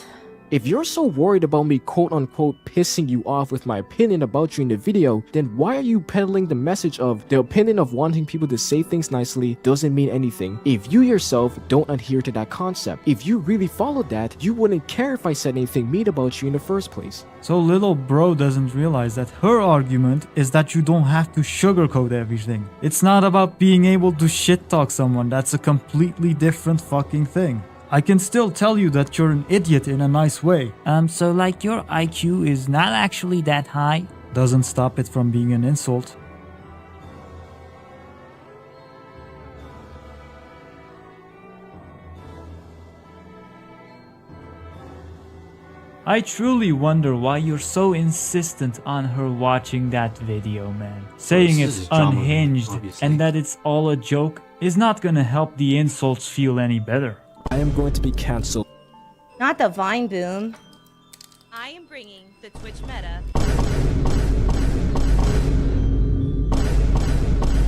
If you're so worried about me quote-unquote pissing you off with my opinion about you in the video, then why are you peddling the message of the opinion of wanting people to say things nicely doesn't mean anything if you yourself don't adhere to that concept? If you really followed that, you wouldn't care if I said anything mean about you in the first place. So little bro doesn't realize that her argument is that you don't have to sugarcoat everything. It's not about being able to shit talk someone. That's a completely different fucking thing. I can still tell you that you're an idiot in a nice way. So like your IQ is not actually that high? Doesn't stop it from being an insult. I truly wonder why you're so insistent on her watching that video, man. Saying it's unhinged and that it's all a joke is not gonna help the insults feel any better. I am going to be cancelled. Not the Vine boom. I am bringing the Twitch meta.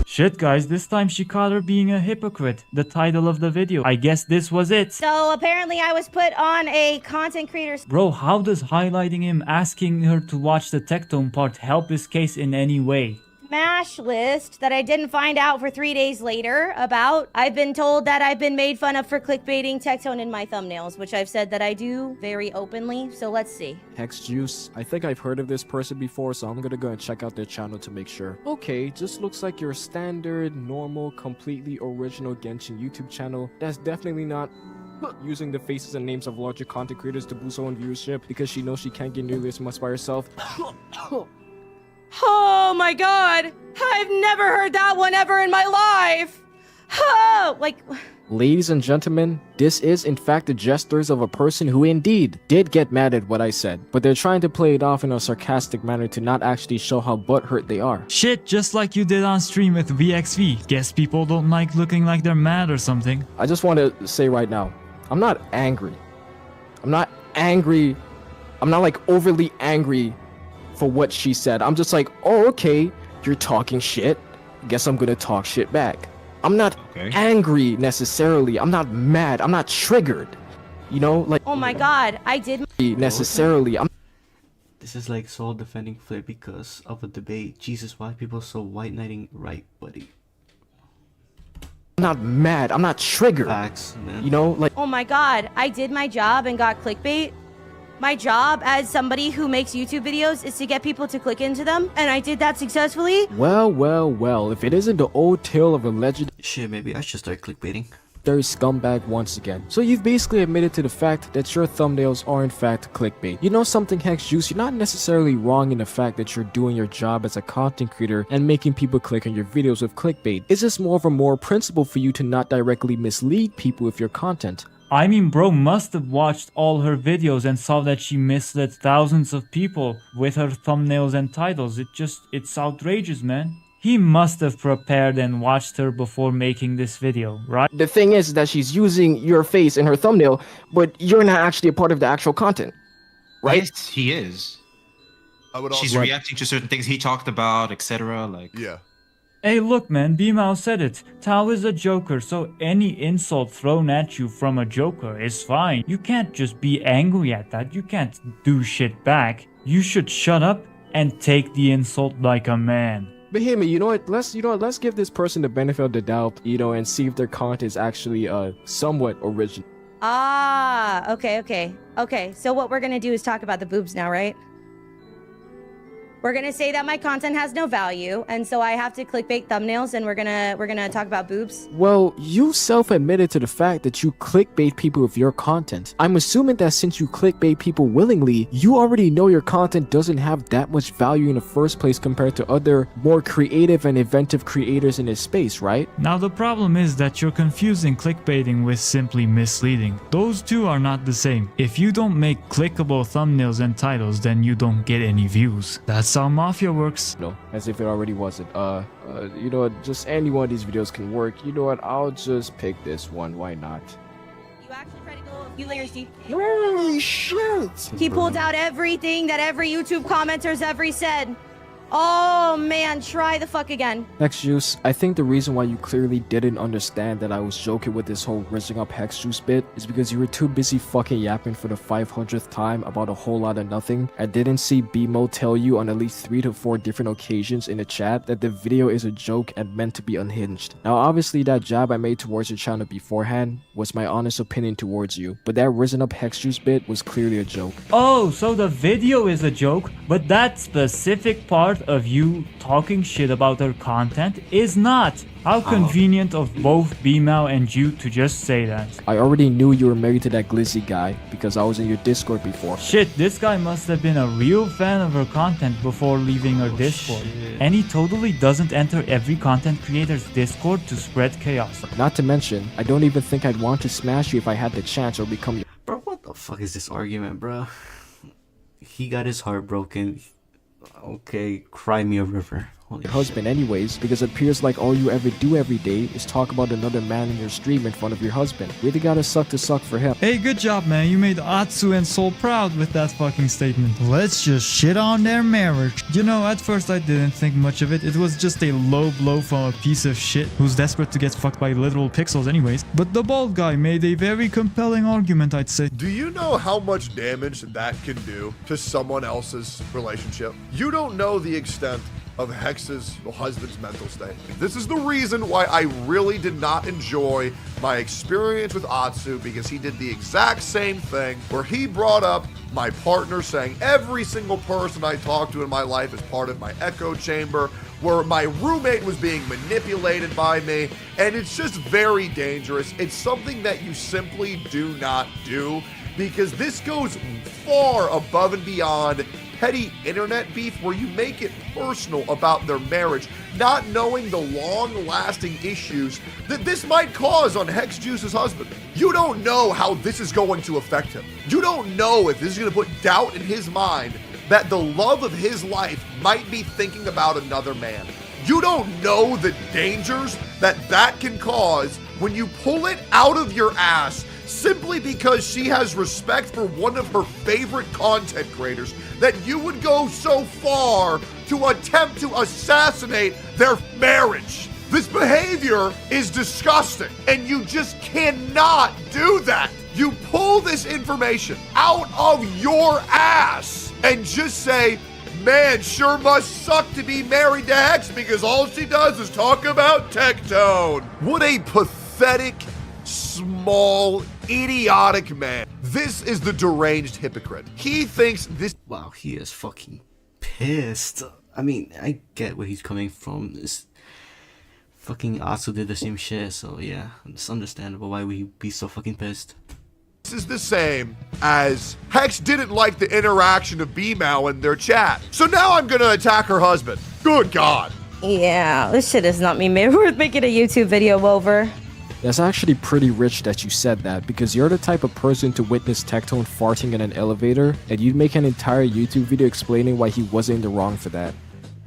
Shit guys, this time she caught her being a hypocrite. The title of the video. I guess this was it. So apparently I was put on a content creator's... Bro, how does highlighting him asking her to watch the Tectone part help his case in any way? Smash list that I didn't find out for 3 days later about. I've been told that I've been made fun of for clickbaiting Tectone in my thumbnails, which I've said that I do very openly, so let's see. Hexjuice, I think I've heard of this person before, so I'm gonna go and check out their channel to make sure. Okay, just looks like your standard, normal, completely original Genshin YouTube channel. That's definitely not using the faces and names of larger content creators to boost her own viewership because she knows she can't get nearly as much by herself. Oh my god! I've never heard that one ever in my life! Oh, like... Ladies and gentlemen, this is in fact the gestures of a person who indeed did get mad at what I said, but they're trying to play it off in a sarcastic manner to not actually show how butthurt they are. Shit, just like you did on stream with VXV. Guess people don't like looking like they're mad or something. I just want to say right now, I'm not angry. I'm not angry. I'm not like overly angry for what she said. I'm just like, oh, okay, you're talking shit. Guess I'm gonna talk shit back. I'm not angry necessarily. I'm not mad. I'm not triggered. You know, like. Oh my god, I did. Necessarily. This is like Saul defending Flip because of a debate. Jesus, why are people so white knighting right, buddy? I'm not mad. I'm not triggered. Facts, man. You know, like. Oh my god, I did my job and got clickbait. My job as somebody who makes YouTube videos is to get people to click into them, and I did that successfully. Well, well, well, if it isn't the old tale of a legend... Shit, maybe I should start clickbaiting. Very scumbag once again. So you've basically admitted to the fact that your thumbnails are in fact clickbait. You know something, Hexjuice? You're not necessarily wrong in the fact that you're doing your job as a content creator and making people click on your videos with clickbait. It's just more of a moral principle for you to not directly mislead people with your content. I mean, bro must have watched all her videos and saw that she misled thousands of people with her thumbnails and titles. It's outrageous, man. He must have prepared and watched her before making this video, right? The thing is that she's using your face in her thumbnail, but you're not actually a part of the actual content, right? Yes, he is. I would She's also, reacting to certain things he talked about, etc. Like, yeah. Hey, look, man, B-Mao said it. Tao is a joker, so any insult thrown at you from a joker is fine. You can't just be angry at that. You can't do shit back. You should shut up and take the insult like a man. But hey, man, you know what? Let's give this person the benefit of the doubt, and see if their content is actually somewhat original. Ah, okay. So what we're gonna do is talk about the boobs now, right? We're gonna say that my content has no value, and so I have to clickbait thumbnails, and we're gonna talk about boobs. Well, you self-admitted to the fact that you clickbait people with your content. I'm assuming that since you clickbait people willingly, you already know your content doesn't have that much value in the first place compared to other more creative and inventive creators in this space, right? Now the problem is that you're confusing clickbaiting with simply misleading. Those two are not the same. If you don't make clickable thumbnails and titles, then you don't get any views. That's how Mafia works. No, as if it already wasn't. You know what? Just any one of these videos can work. You know what? I'll just pick this one. Why not? You actually try to go a few layers deep. Holy shit! He pulled out everything that every YouTube commenter's ever said. Oh man, try the fuck again. Hex Juice, I think the reason why you clearly didn't understand that I was joking with this whole rizzing up Hex Juice bit is because you were too busy fucking yapping for the 500th time about a whole lot of nothing. I didn't see BMO tell you on at least 3 to 4 different occasions in the chat that the video is a joke and meant to be unhinged. Now obviously that jab I made towards your channel beforehand was my honest opinion towards you, but that risen up Hex Juice bit was clearly a joke. Oh, so the video is a joke, but that specific part of you talking shit about her content is not. How convenient of both B-Mao and you to just say that. I already knew you were married to that glizzy guy because I was in your Discord before. Shit, this guy must have been a real fan of her content before leaving her Discord. Shit. And he totally doesn't enter every content creator's Discord to spread chaos. Not to mention, I don't even think I'd want to smash you if I had the chance or become your— Bro, what the fuck is this argument, bro? He got his heart broken. Okay, cry me a river. Holy husband anyways, because it appears like all you ever do every day is talk about another man in your stream in front of your husband. Really gotta suck to suck for him. Hey, good job, man. You made Atsu and Soul proud with that fucking statement. Let's just shit on their marriage. You know, at first I didn't think much of it. It was just a low blow from a piece of shit who's desperate to get fucked by literal pixels anyways. But the bald guy made a very compelling argument, I'd say. Do you know how much damage that can do to someone else's relationship? You don't know the extent of Hex's husband's mental state. This is the reason why I really did not enjoy my experience with Atsu, because he did the exact same thing where he brought up my partner saying every single person I talked to in my life is part of my echo chamber, where my roommate was being manipulated by me, and it's just very dangerous. It's something that you simply do not do, because this goes far above and beyond petty internet beef where you make it personal about their marriage, not knowing the long-lasting issues that this might cause on Hex Juice's husband. You don't know how this is going to affect him. You don't know if this is going to put doubt in his mind that the love of his life might be thinking about another man. You don't know the dangers that can cause when you pull it out of your ass simply because she has respect for one of her favorite content creators, that you would go so far to attempt to assassinate their marriage. This behavior is disgusting, and you just cannot do that. You pull this information out of your ass and just say, man, sure must suck to be married to Hex because all she does is talk about Tectone. What a pathetic, small, idiotic man. This is the deranged hypocrite. He thinks this— Wow, he is fucking pissed. I mean, I get where he's coming from. This fucking Atsu did the same shit, so yeah, it's understandable why we'd be so fucking pissed. This is the same as Hex didn't like the interaction of B-Mao in their chat, so now I'm gonna attack her husband. Good God. Yeah, this shit is not me worth making a YouTube video over. That's actually pretty rich that you said that, because you're the type of person to witness Tectone farting in an elevator, and you'd make an entire YouTube video explaining why he wasn't in the wrong for that.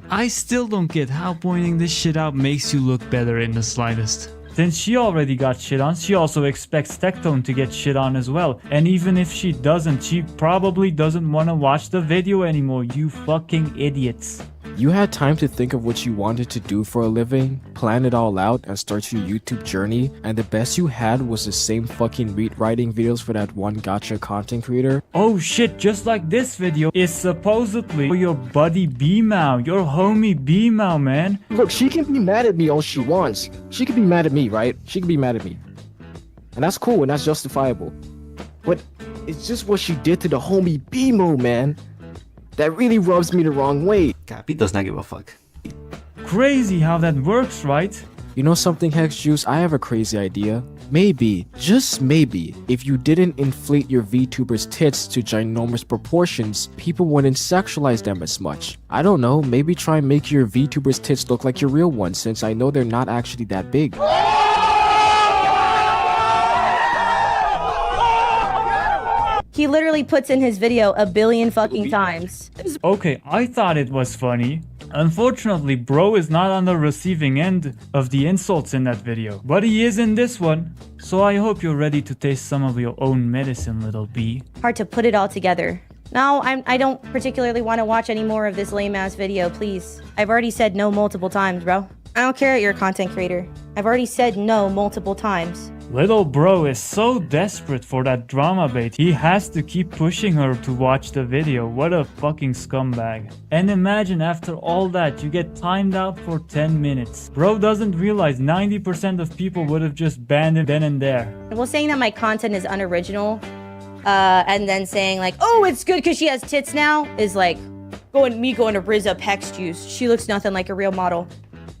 I still don't get how pointing this shit out makes you look better in the slightest. Since she already got shit on, she also expects Tectone to get shit on as well. And even if she doesn't, she probably doesn't want to watch the video anymore, you fucking idiots. You had time to think of what you wanted to do for a living, plan it all out, and start your YouTube journey, and the best you had was the same fucking read writing videos for that one gotcha content creator? Oh shit, just like this video is supposedly for your buddy B-Mao, your homie B-Mao, man. Look, she can be mad at me all she wants. She can be mad at me, right? She can be mad at me. And that's cool and that's justifiable. But it's just what she did to the homie B-Mo, man. That really rubs me the wrong way. Cappy does not give a fuck. Crazy how that works, right? You know something, Hex Juice? I have a crazy idea. Maybe, just maybe, if you didn't inflate your VTubers' tits to ginormous proportions, people wouldn't sexualize them as much. I don't know, maybe try and make your VTubers' tits look like your real ones, since I know they're not actually that big. He literally puts in his video a billion fucking times. Okay, I thought it was funny. Unfortunately, bro is not on the receiving end of the insults in that video, but he is in this one. So I hope you're ready to taste some of your own medicine, little bee. Hard to put it all together. No, I don't particularly want to watch any more of this lame-ass video, please. I've already said no multiple times, bro. I don't care that you're a content creator. I've already said no multiple times. Little bro is so desperate for that drama bait, he has to keep pushing her to watch the video. What a fucking scumbag. And imagine after all that, you get timed out for 10 minutes. Bro doesn't realize 90% of people would have just banned him then and there. Well, saying that my content is unoriginal, and then saying like, oh, it's good because she has tits now, is like me going to Riz up Hex Juice. She looks nothing like a real model.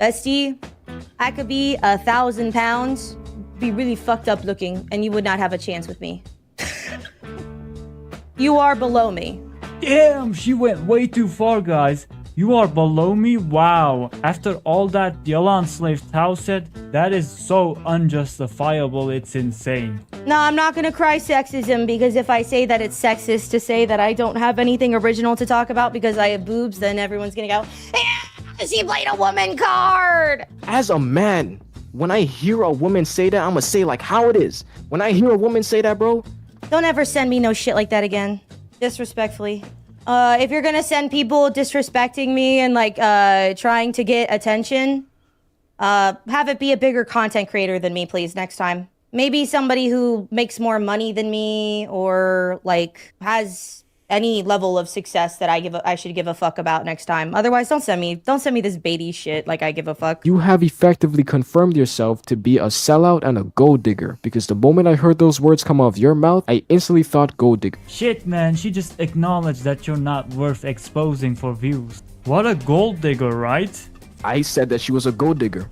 Bestie, I could be 1,000 pounds, be really fucked up looking, and you would not have a chance with me. You are below me. Damn, she went way too far, guys. You are below me? Wow. After all that Yalan Slave Tao said, that is so unjustifiable, it's insane. No, I'm not gonna cry sexism, because if I say that it's sexist to say that I don't have anything original to talk about because I have boobs, then everyone's gonna go, she played a woman card! As a man, when I hear a woman say that, I'ma say like how it is. When I hear a woman say that, bro. Don't ever send me no shit like that again. Disrespectfully. If you're gonna send people disrespecting me and like trying to get attention, have it be a bigger content creator than me, please, next time. Maybe somebody who makes more money than me or like has any level of success that I should give a fuck about next time. Otherwise, don't send me this baity shit like I give a fuck. You have effectively confirmed yourself to be a sellout and a gold digger, because the moment I heard those words come out of your mouth, I instantly thought gold digger. Shit, man, she just acknowledged that you're not worth exposing for views. What a gold digger, right? I said that she was a gold digger.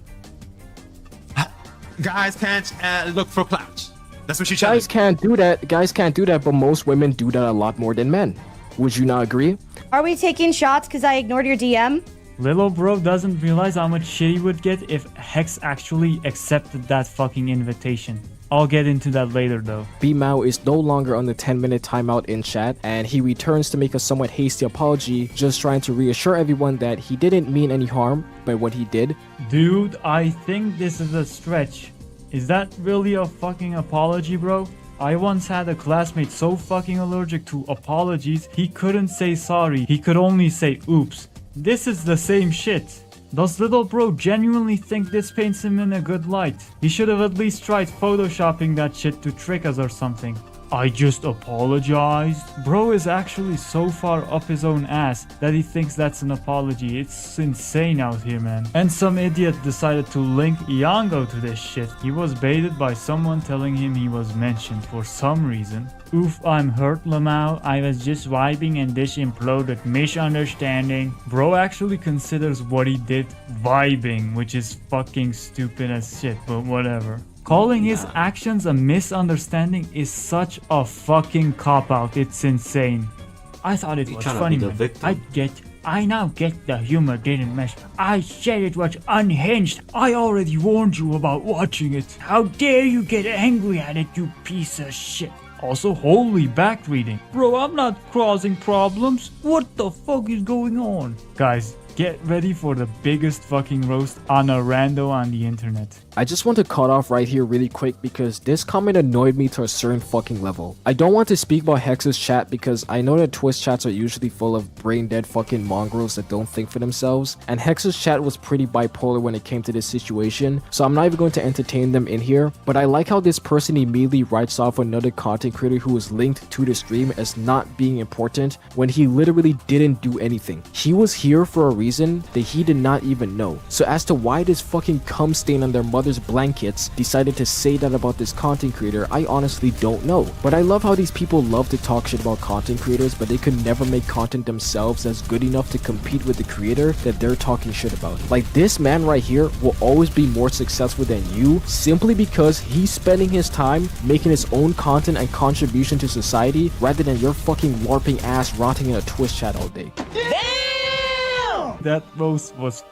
Guys can't look for clout. That's what she said. Guys can't do that, but most women do that a lot more than men. Would you not agree? Are we taking shots because I ignored your DM? Little bro doesn't realize how much shit he would get if Hex actually accepted that fucking invitation. I'll get into that later though. B-Mao is no longer on the 10-minute timeout in chat, and he returns to make a somewhat hasty apology, just trying to reassure everyone that he didn't mean any harm by what he did. Dude, I think this is a stretch. Is that really a fucking apology, bro? I once had a classmate so fucking allergic to apologies, he couldn't say sorry, he could only say oops. This is the same shit. Does little bro genuinely think this paints him in a good light? He should have at least tried photoshopping that shit to trick us or something. I just apologized. Bro is actually so far up his own ass that he thinks that's an apology. It's insane out here, man. And some idiot decided to link Iango to this shit. He was baited by someone telling him he was mentioned for some reason. Oof, I'm hurt, Lamau. I was just vibing and this imploded. Misunderstanding. Bro actually considers what he did vibing, which is fucking stupid as shit, but whatever. Calling his actions a misunderstanding is such a fucking cop-out, it's insane. I thought it was funny, man. I now get the humor didn't mesh. I said it was unhinged. I already warned you about watching it. How dare you get angry at it, you piece of shit. Also, holy back reading. Bro, I'm not causing problems. What the fuck is going on? Guys, get ready for the biggest fucking roast on a rando on the internet. I just want to cut off right here really quick because this comment annoyed me to a certain fucking level. I don't want to speak about Hex's chat because I know that Twitch chats are usually full of brain dead fucking mongrels that don't think for themselves, and Hex's chat was pretty bipolar when it came to this situation, so I'm not even going to entertain them in here. But I like how this person immediately writes off another content creator who was linked to the stream as not being important when he literally didn't do anything. He was here for a reason that he did not even know. So as to why this fucking cum stain on their mother's blankets decided to say that about this content creator, I honestly don't know. But I love how these people love to talk shit about content creators, but they could never make content themselves that's good enough to compete with the creator that they're talking shit about. Like, this man right here will always be more successful than you simply because he's spending his time making his own content and contribution to society rather than your fucking LARPing ass rotting in a Twitch chat all day. That roast was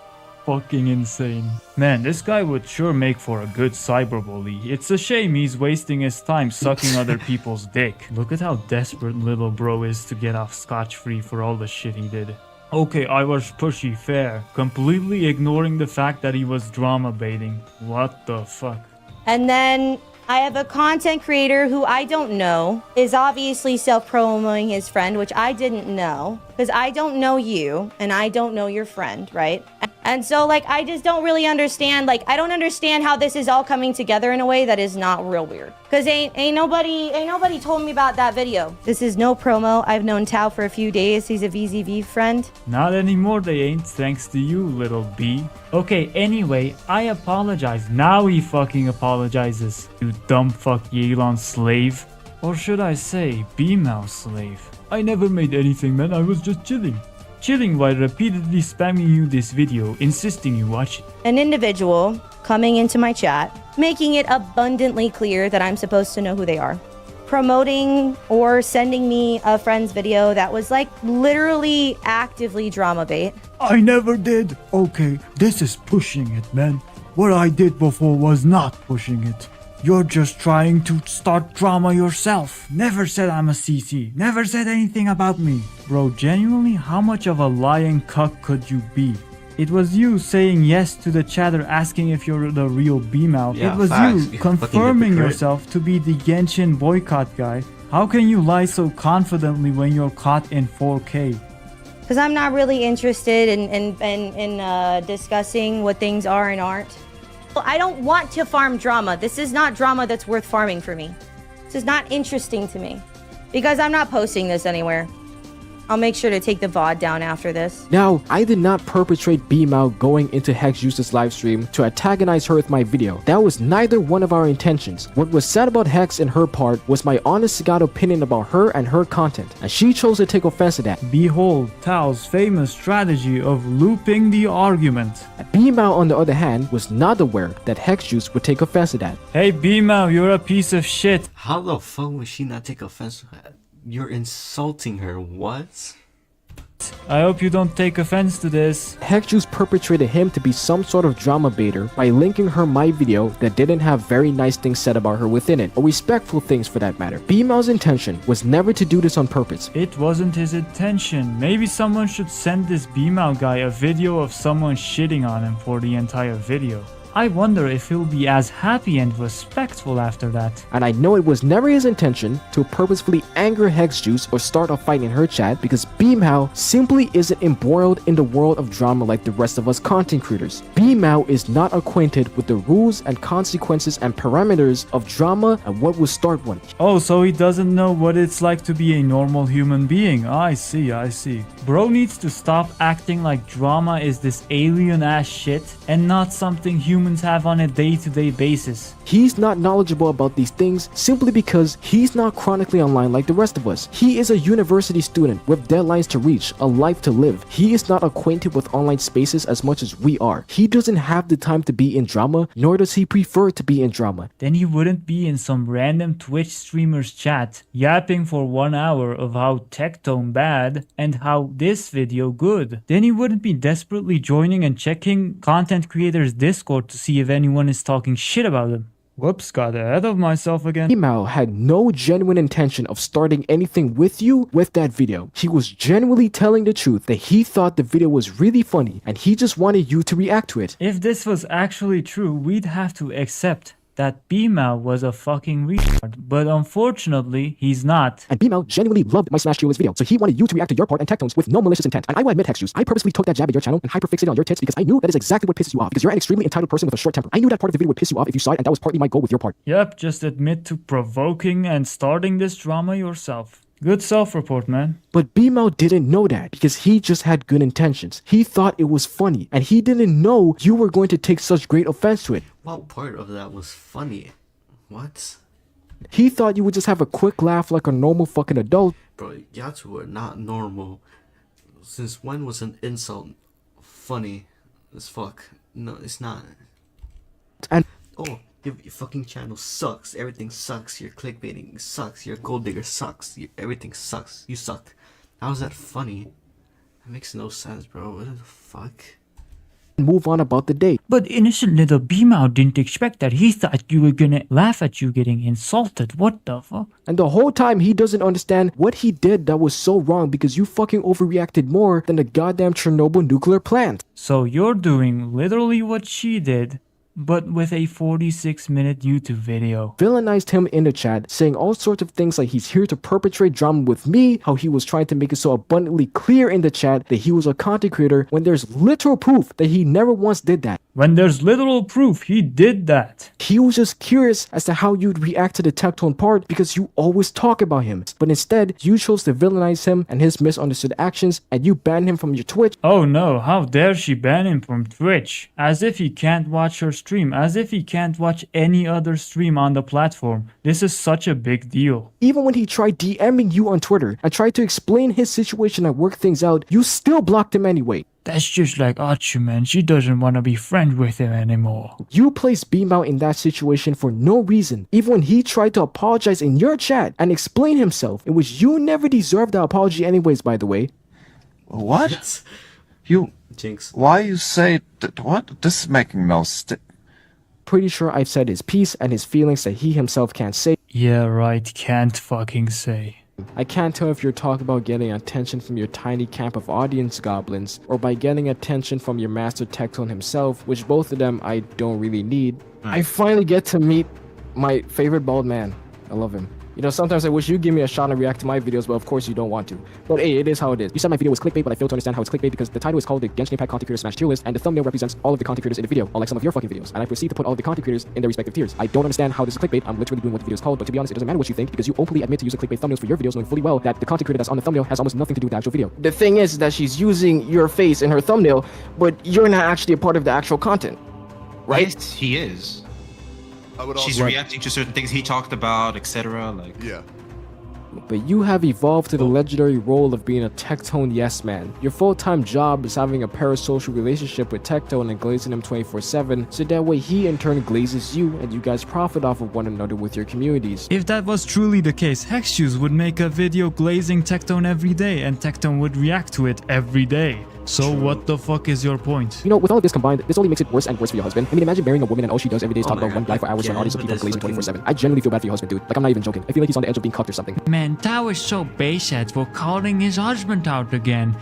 fucking insane. Man, this guy would sure make for a good cyberbully. It's a shame he's wasting his time sucking other people's dick. Look at how desperate little bro is to get off scotch-free for all the shit he did. Okay, I was pushy, fair. Completely ignoring the fact that he was drama baiting. What the fuck? And then I have a content creator who I don't know is obviously self-promoting his friend, which I didn't know because I don't know you and I don't know your friend, right? And so, like, I just don't really understand. Like, I don't understand how this is all coming together in a way that is not real weird. Cause ain't nobody told me about that video. This is no promo. I've known Tao for a few days. He's a VZV friend. Not anymore, they ain't, thanks to you, little B. Okay, anyway, I apologize. Now he fucking apologizes. You dumb fuck Yelan slave. Or should I say, B-Mouse slave. I never made anything, man. I was just chilling. Chilling while repeatedly spamming you this video, insisting you watch it. An individual coming into my chat, making it abundantly clear that I'm supposed to know who they are. Promoting or sending me a friend's video that was like literally actively drama bait. I never did. Okay, this is pushing it, man. What I did before was not pushing it. You're just trying to start drama yourself. Never said I'm a CC. Never said anything about me. Bro, genuinely, how much of a lying cuck could you be? It was you saying yes to the chatter asking if you're the real B-Mouth. Yeah, it was facts. you confirming yourself to be the Genshin boycott guy. How can you lie so confidently when you're caught in 4K? Because I'm not really interested in discussing what things are and aren't. I don't want to farm drama. This is not drama that's worth farming for me. This is not interesting to me. Because I'm not posting this anywhere. I'll make sure to take the VOD down after this. Now, I did not perpetrate B-Mao going into Hex Juice's livestream to antagonize her with my video. That was neither one of our intentions. What was said about Hex in her part was my honest to God opinion about her and her content, and she chose to take offense to that. Behold Tao's famous strategy of looping the argument. B-Mao, on the other hand, was not aware that Hex Juice would take offense to that. Hey B-Mao, you're a piece of shit. How the fuck would she not take offense to that? You're insulting her, what? I hope you don't take offense to this. Hex Juice perpetrated him to be some sort of drama baiter by linking her my video that didn't have very nice things said about her within it, or respectful things for that matter. B-Mao's intention was never to do this on purpose. It wasn't his intention. Maybe someone should send this B-Mao guy a video of someone shitting on him for the entire video. I wonder if he'll be as happy and respectful after that. And I know it was never his intention to purposefully anger Hex Juice or start a fight in her chat, because B-Mao simply isn't embroiled in the world of drama like the rest of us content creators. B-Mao is not acquainted with the rules and consequences and parameters of drama and what will start one. Oh, so he doesn't know what it's like to be a normal human being. I see. Bro needs to stop acting like drama is this alien ass shit and not something human humans have on a day-to-day basis. He's not knowledgeable about these things simply because he's not chronically online like the rest of us. He is a university student with deadlines to reach, a life to live. He is not acquainted with online spaces as much as we are. He doesn't have the time to be in drama, nor does he prefer to be in drama. Then he wouldn't be in some random Twitch streamer's chat yapping for 1 hour of how Tectone bad and how this video good. Then he wouldn't be desperately joining and checking content creators' Discord to see if anyone is talking shit about him. Whoops, got ahead of myself again. Email had no genuine intention of starting anything with you with that video. He was genuinely telling the truth that he thought the video was really funny and he just wanted you to react to it. If this was actually true, we'd have to accept that B-Mal was a fucking retard, but unfortunately, he's not. And B-Mal genuinely loved my Smash Cheerless video, so he wanted you to react to your part and Tectones with no malicious intent. And I will admit, Hexjuice, I purposely took that jab at your channel and hyperfixated on your tits because I knew that is exactly what pisses you off, because you're an extremely entitled person with a short temper. I knew that part of the video would piss you off if you saw it, and that was partly my goal with your part. Yep, just admit to provoking and starting this drama yourself. Good self-report, man. But B-Mal didn't know that because he just had good intentions. He thought it was funny, and he didn't know you were going to take such great offense to it. What part of that was funny? What? He thought you would just have a quick laugh like a normal fucking adult. Bro, y'all two are not normal. Since when was an insult funny as fuck? No, it's not. And oh, your fucking channel sucks. Everything sucks. Your clickbaiting sucks. Your gold digger sucks. Everything sucks. You suck. How is that funny? That makes no sense, bro. What the fuck? Move on about the day. But innocent little B-Mal didn't expect that. He thought you were gonna laugh at you getting insulted. What the fuck? And the whole time he doesn't understand what he did that was so wrong because you fucking overreacted more than the goddamn Chernobyl nuclear plant. So you're doing literally what she did, but with a 46-minute YouTube video. Villainized him in the chat, saying all sorts of things like he's here to perpetrate drama with me, how he was trying to make it so abundantly clear in the chat that he was a content creator when there's literal proof that he never once did that. When there's literal proof he did that. He was just curious as to how you'd react to the Tectone part because you always talk about him. But instead, you chose to villainize him and his misunderstood actions and you banned him from your Twitch. Oh no, how dare she ban him from Twitch? As if he can't watch her stream, as if he can't watch any other stream on the platform. This is such a big deal. Even when he tried DMing you on Twitter and tried to explain his situation and work things out, you still blocked him anyway. That's just like Archie, man. She doesn't want to be friends with him anymore. You placed B-Mal in that situation for no reason, even when he tried to apologize in your chat and explain himself, in which you never deserved the apology anyways, by the way. What? You... Jinx. Why you say that? What? This is making no Pretty sure I've said his piece and his feelings that he himself can't say. Yeah, right. Can't fucking say. I can't tell if you're talking about getting attention from your tiny camp of audience goblins, or by getting attention from your master Tectone himself, which both of them I don't really need. I finally get to meet my favorite bald man. I love him. You know, sometimes I wish you'd give me a shot and react to my videos, but of course you don't want to. But hey, it is how it is. You said my video was clickbait, but I failed to understand how it's clickbait because the title is called the Genshin Impact Content Creator Smash Tier List, and the thumbnail represents all of the content creators in the video, unlike some of your fucking videos. And I proceed to put all of the content creators in their respective tiers. I don't understand how this is clickbait. I'm literally doing what the video is called, but to be honest, it doesn't matter what you think because you openly admit to using clickbait thumbnails for your videos, knowing fully well that the content creator that's on the thumbnail has almost nothing to do with the actual video. The thing is that she's using your face in her thumbnail, but you're not actually a part of the actual content, right? Yes, he is. She's also- reacting to certain things he talked about, etc. Like, yeah. But you have evolved to the legendary role of being a Tectone yes man. Your full-time job is having a parasocial relationship with Tectone and glazing him 24/7, so that way he in turn glazes you and you guys profit off of one another with your communities. If that was truly the case, Hexjuice would make a video glazing Tectone every day and Tectone would react to it every day. So what the fuck is your point? You know, with all of this combined, this only makes it worse and worse for your husband. I mean, imagine marrying a woman and all she does every day is talk about one guy for hours when audience of people glazing 24/7. I genuinely feel bad for your husband, dude. Like, I'm not even joking. I feel like he's on the edge of being cucked or something. Man, that was so bad for calling his husband out again.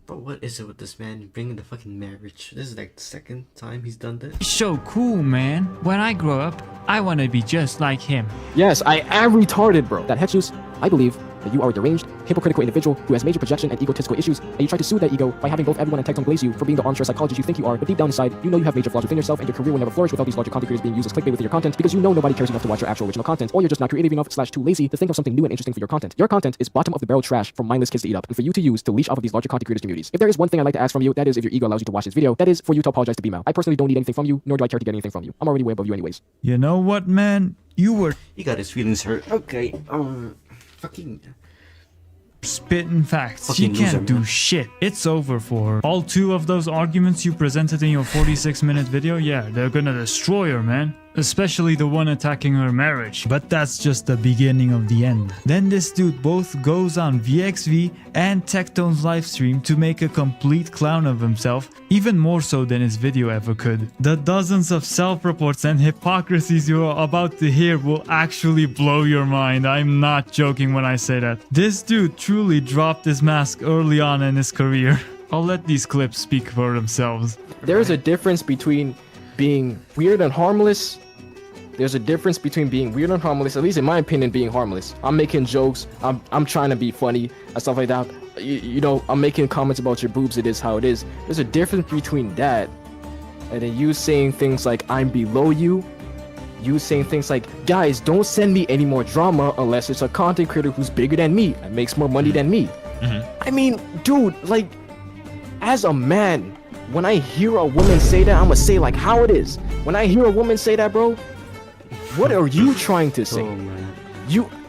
But what is it with this man bringing the fucking marriage? This is like the second time he's done this. He's so cool, man. When I grow up, I want to be just like him. Yes, I am retarded, bro. That Hexjuice, I believe, that you are a deranged, hypocritical individual who has major projection and egotistical issues, and you try to soothe that ego by having both everyone and Tectone glaze you for being the armchair psychologist you think you are, but deep down inside, you know you have major flaws within yourself, and your career will never flourish without these larger content creators being used as clickbait within your content, because you know nobody cares enough to watch your actual original content, or you're just not creative enough / too lazy to think of something new and interesting for your content. Your content is bottom of the barrel trash for mindless kids to eat up, and for you to use to leash off of these larger content creators' communities. If there is one thing I'd like to ask from you, that is if your ego allows you to watch this video, that is for you to apologize to BMAL. I personally don't need anything from you, nor do I care to get anything from you. I'm already way above you anyways. You know what, man? He got his feelings hurt. Okay, fucking spitting facts. She Fucking can't loser, do man. shit. It's over for her. All 2 of those arguments you presented in your 46-minute video, yeah, they're gonna destroy her, man. Especially the one attacking her marriage. But that's just the beginning of the end. Then this dude both goes on VXV and Tectone's livestream to make a complete clown of himself, even more so than his video ever could. The dozens of self-reports and hypocrisies you are about to hear will actually blow your mind. I'm not joking when I say that. This dude truly dropped his mask early on in his career. I'll let these clips speak for themselves. There's a difference between being weird and harmless. There's a difference between being weird and harmless, at least in my opinion, being harmless. I'm making jokes, I'm trying to be funny and stuff like that. You know, I'm making comments about your boobs, it is how it is. There's a difference between that and then you saying things like, I'm below you. You saying things like, guys, don't send me any more drama unless it's a content creator who's bigger than me and makes more money than me. I mean, dude, like, as a man, when I hear a woman say that, I'm gonna say like how it is. When I hear a woman say that, bro, what are you trying to say?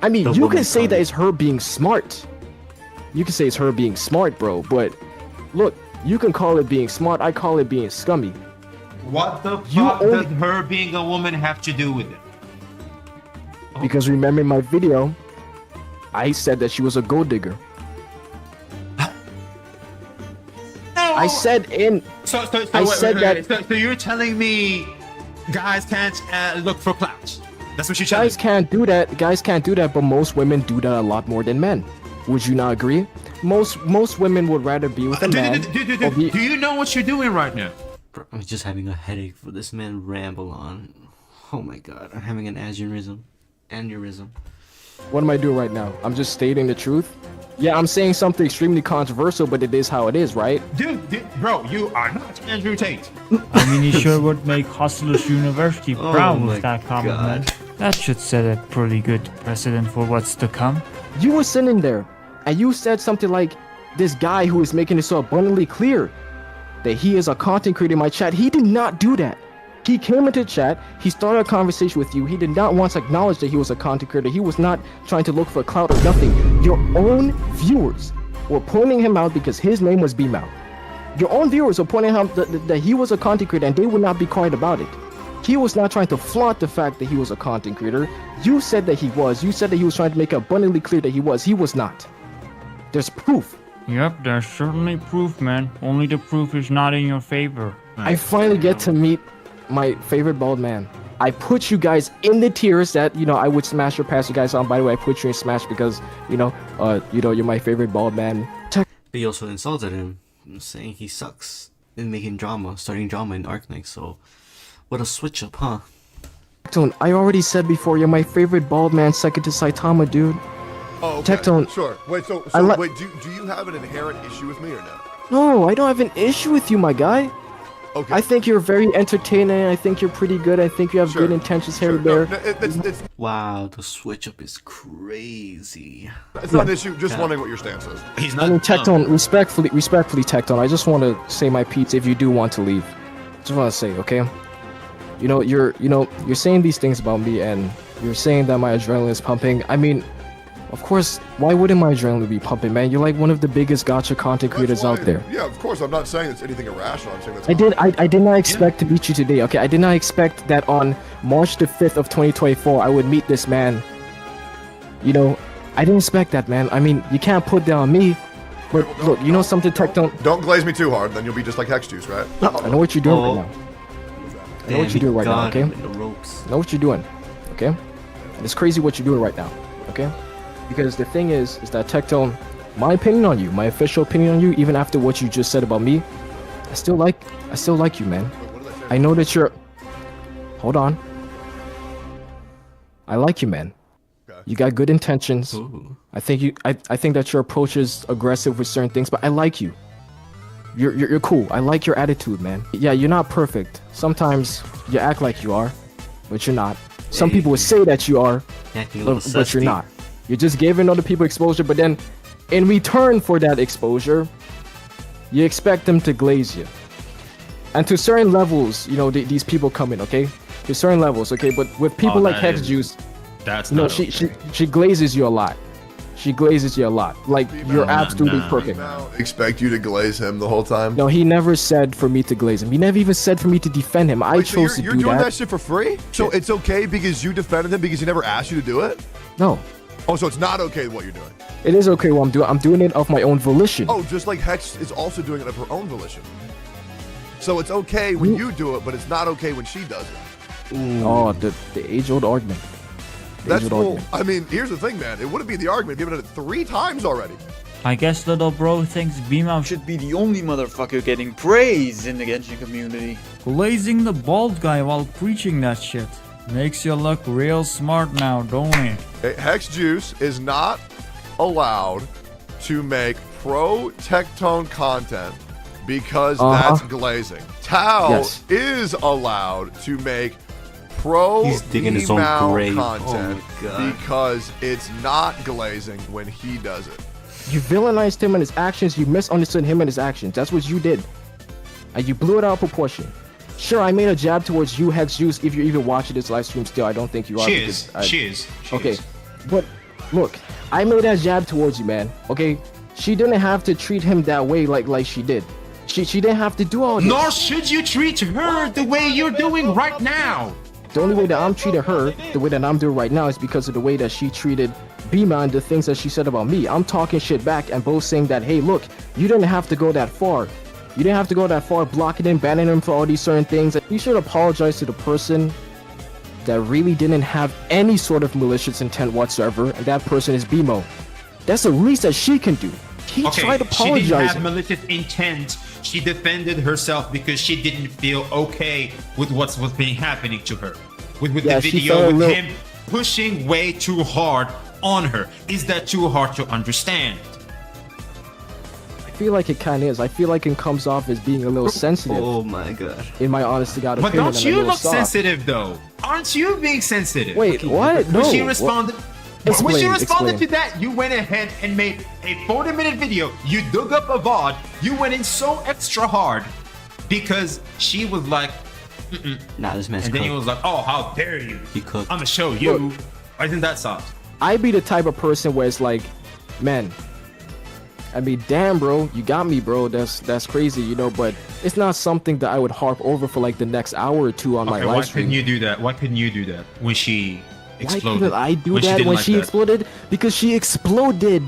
I mean, you can say that it's her being smart. You can say it's her being smart, bro, but look, you can call it being smart, I call it being scummy. What the fuck does her being a woman have to do with it? Because remember in my video, I said that she was a gold digger. I said in... So you're telling me guys can't look for clout? That's what you're telling me? Guys can't do that. Guys can't do that, but most women do that a lot more than men. Would you not agree? Most women would rather be with a man. Do you know what you're doing right now? Bro, I'm just having a headache for this man ramble on. Oh my god, I'm having an aneurysm. What am I doing right now? I'm just stating the truth. Yeah, I'm saying something extremely controversial, but it is how it is, right? Dude, bro, you are not Andrew Tate. I mean, he sure would make Hustlers University proud my with that comment, man. That should set a pretty good precedent for what's to come. You were sitting there, and you said something like, this guy who is making it so abundantly clear that he is a content creator in my chat. He did not do that. He came into chat, he started a conversation with you, he did not want to acknowledge that he was a content creator, he was not trying to look for clout or nothing. Your own viewers were pointing him out because his name was BMAL. Your own viewers were pointing out that he was a content creator and they would not be quiet about it. He was not trying to flaunt the fact that he was a content creator. You said that he was. You said that he was trying to make it abundantly clear that he was. He was not. There's proof. Yep, there's certainly proof, man. Only the proof is not in your favor. I finally get to meet my favorite bald man. I put you guys in the tiers that, you know, I would smash or pass you guys on. By the way, I put you in smash because, you're my favorite bald man. But he also insulted him, saying he sucks in making drama, starting drama in Arknight, so what a switch up, huh? Tectone, I already said before, you're my favorite bald man second to Saitama, dude. Oh, okay. Tectone. Sure. Wait, so wait, do you have an inherent issue with me or no? No, I don't have an issue with you, my guy. Okay. I think you're very entertaining. I think you're pretty good. I think you have good intentions here and there. Wow, the switch up is crazy. It's not an issue. Just wondering what your stance is. He's not. I mean, Tectone, respectfully, Tectone, I just want to say my piece if you do want to leave. Just want to say, okay? You're saying these things about me, and you're saying that my adrenaline is pumping. I mean, of course, why wouldn't my adrenaline be pumping, man? You're like one of the biggest gacha content creators out there. Yeah, of course. I'm not saying it's anything irrational. I'm saying that's. I did not expect to meet you today. Okay, I did not expect that on March the 5th of 2024 I would meet this man. I didn't expect that, man. I mean, you can't put that on me. But look, you know something, Tectone? Don't glaze me too hard, then you'll be just like Hex Juice, right? I know what you're doing right now. I know what you're doing right now, okay? I know what you're doing, okay? And it's crazy what you're doing right now, okay? Because the thing is that Tectone, my opinion on you, my official opinion on you, even after what you just said about me, I still like you, man. I know that you're... Hold on. I like you, man. Okay. You got good intentions. Ooh. I think that your approach is aggressive with certain things, but I like you. You're cool. I like your attitude, man. Yeah, you're not perfect. Sometimes you act like you are, but you're not. Some people would say that you are, but you're not. You're just giving other people exposure, but then in return for that exposure, you expect them to glaze you. And to certain levels, you know, these people come in, okay? To certain levels, okay? But with people like Hex Juice, that's you know, she glazes you a lot. She glazes you a lot. Like, you're absolutely perfect. Expect you to glaze him the whole time? No, he never said for me to glaze him. He never even said for me to defend him. I chose to do that. You're doing that shit for free? So it's okay because you defended him because he never asked you to do it? No. Oh, so it's not okay what you're doing? It is okay what I'm doing. I'm doing it of my own volition. Oh, just like Hex is also doing it of her own volition. So it's okay when you do it, but it's not okay when she does it. Ooh. Oh, the age-old argument. That's cool. I mean, here's the thing, man. It wouldn't be the argument given it 3 times already. I guess little bro thinks Beamau should be the only motherfucker getting praise in the Genshin community. Glazing the bald guy while preaching that shit. Makes you look real smart now, don't it? Hex Juice is not allowed to make pro Tectone content because that's glazing. Tao is allowed to make pro content because it's not glazing when he does it. You villainized him and his actions. You misunderstood him and his actions. That's what you did. And you blew it out of proportion. Sure, I made a jab towards you, Hex Juice. If you're even watching this live stream still, I don't think you are. She is. Okay, but look, I made that jab towards you, man. Okay, she didn't have to treat him that way like she did. She didn't have to do all this. Nor should you treat her the way you're doing right now. The only way that I'm treating her, the way that I'm doing right now, is because of the way that she treated Bima and the things that she said about me. I'm talking shit back and both saying that, hey, look, you didn't have to go that far. You didn't have to go that far, blocking him, banning him for all these certain things. You should apologize to the person that really didn't have any sort of malicious intent whatsoever, and that person is Bimo. That's the least that she can do. He tried apologizing. She didn't have malicious intent. She defended herself because she didn't feel okay with what was being happening to her. With the video with him pushing way too hard on her. Is that too hard to understand? I feel like it kind of is. I feel like it comes off as being a little sensitive. Oh my god. In my honest to God but opinion. But don't you look sensitive though? Aren't you being sensitive? Wait, what? No. When she responded... Explain, when she responded explain. to that, you went ahead and made a 40-minute video. You dug up a VOD. You went in so extra hard because she was like, nah, this man's and then he was like, oh, how dare you? He cooked. I'm gonna show you. Look, isn't that soft? I be the type of person where it's like, man, I mean, damn, bro, you got me, bro. That's crazy, you know. But it's not something that I would harp over for like the next hour or two on my live stream. Why couldn't you do that? Why couldn't you do that when she exploded? Why couldn't I do that when she exploded? Because she exploded.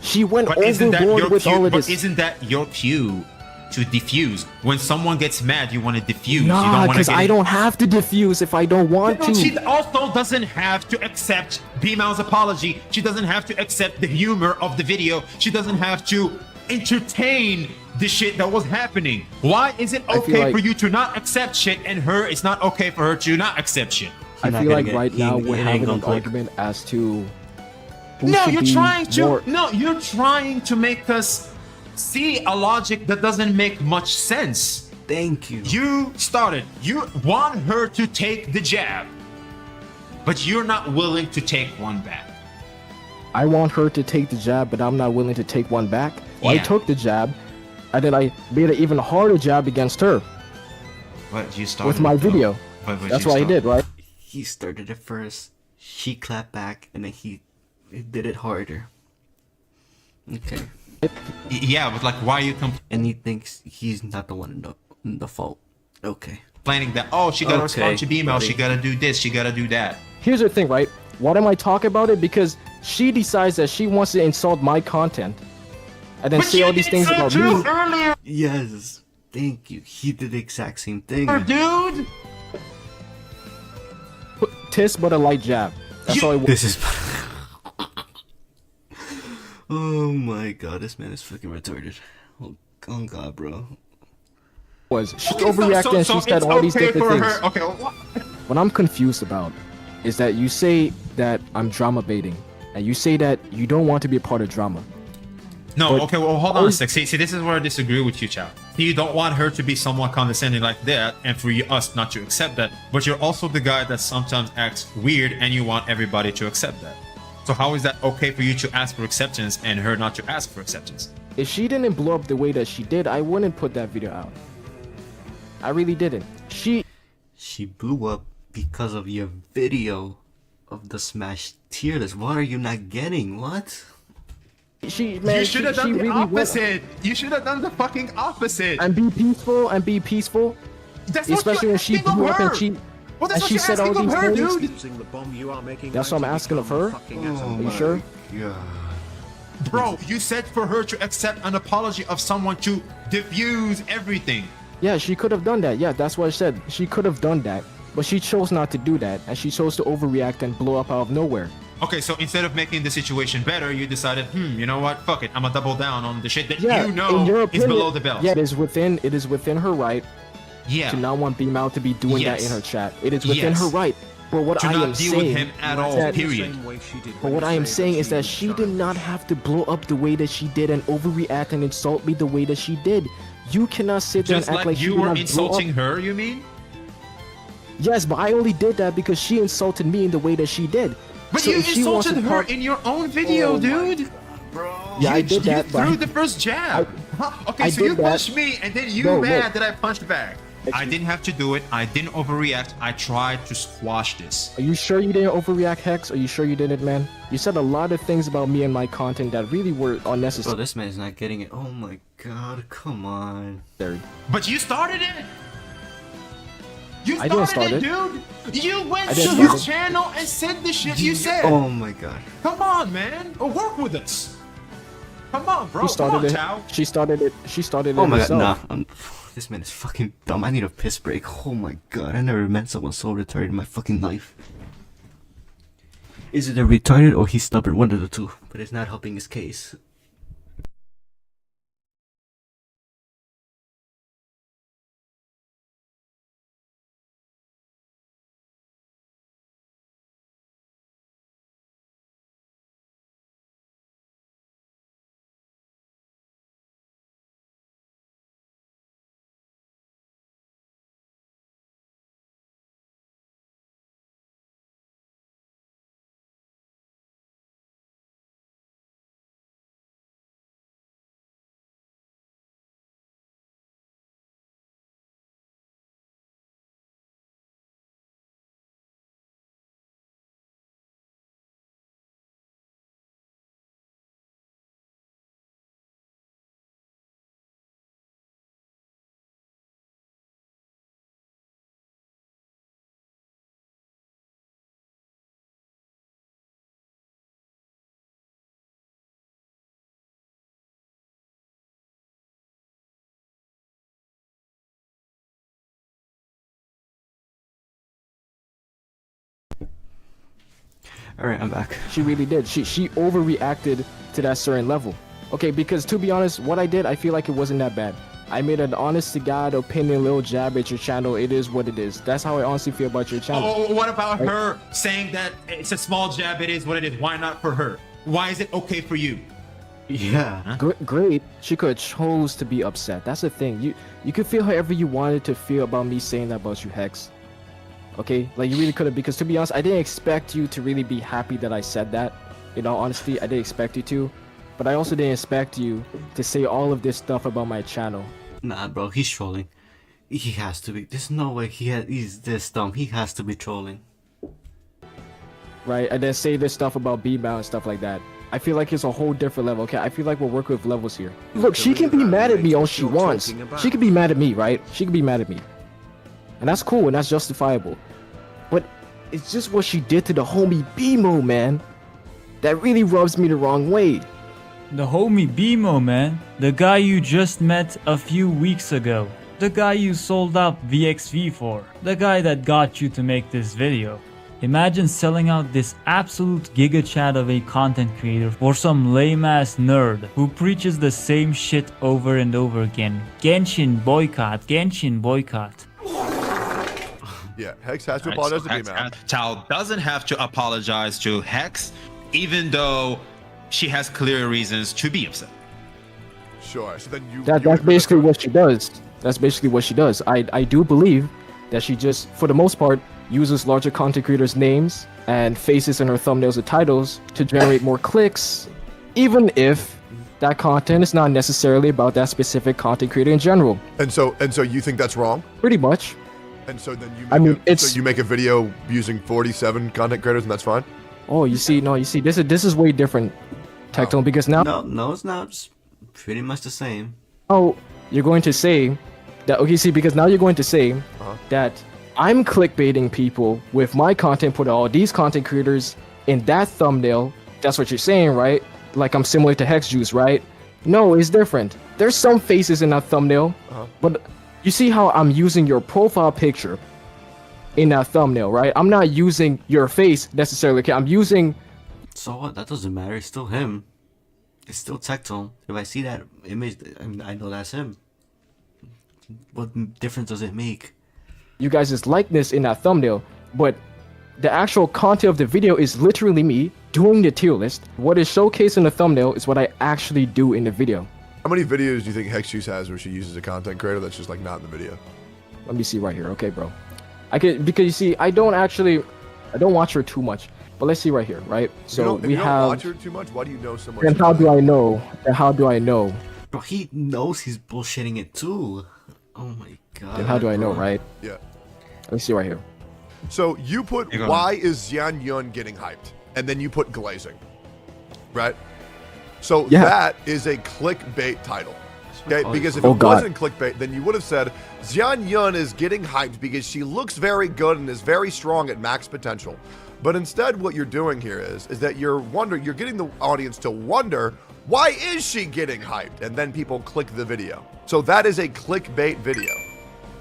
She went overboard with all of this. But isn't that your cue to diffuse? When someone gets mad, you want to diffuse. Nah, because I don't have to diffuse if I don't want to. She also doesn't have to accept B-Mou's apology. She doesn't have to accept the humor of the video. She doesn't have to entertain the shit that was happening. Why is it okay for you to not accept shit and it's not okay for her to not accept shit? I feel like right now we're having an argument as to you're trying to make us see a logic that doesn't make much sense. Thank you. You want her to take the jab, but you're not willing to take one back. I want her to take the jab, but I'm not willing to take one back. Well, I took the jab, and then I made an even harder jab against her. But you started with my video. That's what I did, right? He started it first. She clapped back, and then he did it harder. Okay. Yeah, but like, why are you and he thinks he's not the one in the fault. Okay. Complaining that, oh, she gotta respond to B-Mail, she gotta do this, she gotta do that. Here's the thing, right? Why am I talking about it? Because she decides that she wants to insult my content. And then say all these things about me. Earlier. Yes. Thank you. He did the exact same thing. Dude! Tis but a light jab. That's all I want. This is... Oh my god, this man is fucking retarded. Oh god, bro. She overreacted and she said all these different things. Okay, What I'm confused about is that you say that I'm drama baiting, and you say that you don't want to be a part of drama. No, But okay, well, hold on a sec. See, this is where I disagree with you, Chow. You don't want her to be somewhat condescending like that, and for us not to accept that, but you're also the guy that sometimes acts weird, and you want everybody to accept that. So how is that okay for you to ask for acceptance and her not to ask for acceptance? If she didn't blow up the way that she did, I wouldn't put that video out. I really didn't. She blew up because of your video of the Smash tier list. What are you not getting? What? You should have done the opposite. You should have done the fucking opposite. And be peaceful. That's especially when she blew up and she Well, that's and what she you're said all asking these of her, things. dude. Using the bomb you are making. That's what I'm asking of her. Are you sure? Yeah. Bro, you said for her to accept an apology of someone to diffuse everything. Yeah, she could have done that. Yeah, that's what I said. She could have done that, but she chose not to do that, and she chose to overreact and blow up out of nowhere. Okay, so instead of making the situation better, you decided, you know what? Fuck it. I'm gonna double down on the shit that you know in your is opinion, below the belt. Yeah, it is within her right. Yeah. To not want B-Mouth to be doing that in her chat. It is within her right. But what to I not am deal saying with him at all, that, period. But what I am saying is that she did not have to blow up the way that she did and overreact and insult me the way that she did. You cannot sit there Just and act like like you she did were not insulting blow up. her, you mean? Yes, but I only did that because she insulted me in the way that she did. But So you if she wants insulted to her talk- in your own video, dude. Yeah, I did that. You but threw the first jab. Okay, I so you did that. punched me, and then you No, mad that I punched back. Excuse- I didn't have to do it. I didn't overreact. I tried to squash this. Are you sure you didn't overreact, Hex? Are you sure you didn't, man? You said a lot of things about me and my content that really were unnecessary. Bro, this man is not getting it. Oh my god, come on. But you started it. You I didn't started start it, dude. You went I to didn't his start it. channel and said the shit you said. Oh my god. Come on, man. Work with us. Come on, bro. She started Come on, it. Chow. She started it. She started it Oh my herself. god, nah. This man is fucking dumb. I need a piss break. Oh my god, I never met someone so retarded in my fucking life. Is it a retarded or he's stubborn? One of the two. But it's not helping his case. Alright, I'm back. She really did. She overreacted to that certain level. Okay, because to be honest, what I did, I feel like it wasn't that bad. I made an honest to God opinion little jab at your channel. It is what it is. That's how I honestly feel about your channel. Oh, what about Right? her saying that it's a small jab? It is what it is. Why not for her? Why is it okay for you? Yeah. Great. She could have chose to be upset. That's the thing. You could feel however you wanted to feel about me saying that about you, Hex. Okay? Like, you really could have, because to be honest, I didn't expect you to really be happy that I said that. In all honesty, I didn't expect you to. But I also didn't expect you to say all of this stuff about my channel. Nah, bro, he's trolling. He has to be. There's no way he's this dumb. He has to be trolling. Right? And then say this stuff about B-Bound and stuff like that. I feel like it's a whole different level. Okay, I feel like we're working with levels here. Look, she can be mad at me all she wants. She can be mad at me, right? She can be mad at me. And that's cool and that's justifiable. But it's just what she did to the homie BMO, man. That really rubs me the wrong way. The homie BMO, man. The guy you just met a few weeks ago. The guy you sold out VXV for. The guy that got you to make this video. Imagine selling out this absolute giga chat of a content creator for some lame ass nerd who preaches the same shit over and over again. Genshin boycott, Genshin boycott. Yeah, Hex has to Right, apologize so to Hex B-Man. Tao doesn't have to apologize to Hex, even though she has clear reasons to be upset. Sure. So then That's basically what she does. That's basically what she does. I do believe that she just, for the most part, uses larger content creators' names and faces in her thumbnails and titles to generate more clicks, even if that content is not necessarily about that specific content creator in general. And so you think that's wrong? Pretty much. And so then you make a video using 47 content creators and that's fine? Oh, you see, this is way different, Tectone, because now No, it's not. It's pretty much the same. Oh, you're going to say that, okay, see, because now you're going to say that I'm clickbaiting people with my content, put all these content creators in that thumbnail. That's what you're saying, right? Like I'm similar to Hex Juice, right? No, it's different. There's some faces in that thumbnail, but you see how I'm using your profile picture in that thumbnail, right? I'm not using your face necessarily. Okay, I'm using. So what? That doesn't matter. It's still him. It's still Tectone. If I see that image, I know that's him. What difference does it make? You guys' likeness in that thumbnail, but the actual content of the video is literally me doing the tier list. What is showcased in the thumbnail is what I actually do in the video. How many videos do you think Hex Juice has where she uses a content creator that's just like not in the video? Let me see right here. Okay, bro. Because you see, I don't watch her too much. But let's see right here, right? So if you don't watch her too much, why do you know so much? And how do I know? And how do I know? Bro, he knows he's bullshitting it too. Oh my god. And how do I know, right? Yeah. Let's see right here. So you put why is Xian Yun getting hyped? And then you put glazing. Right? So that is a clickbait title. Okay, because if it wasn't clickbait, then you would have said Xian Yun is getting hyped because she looks very good and is very strong at max potential. But instead, what you're doing here is that you're getting the audience to wonder, why is she getting hyped? And then people click the video. So that is a clickbait video.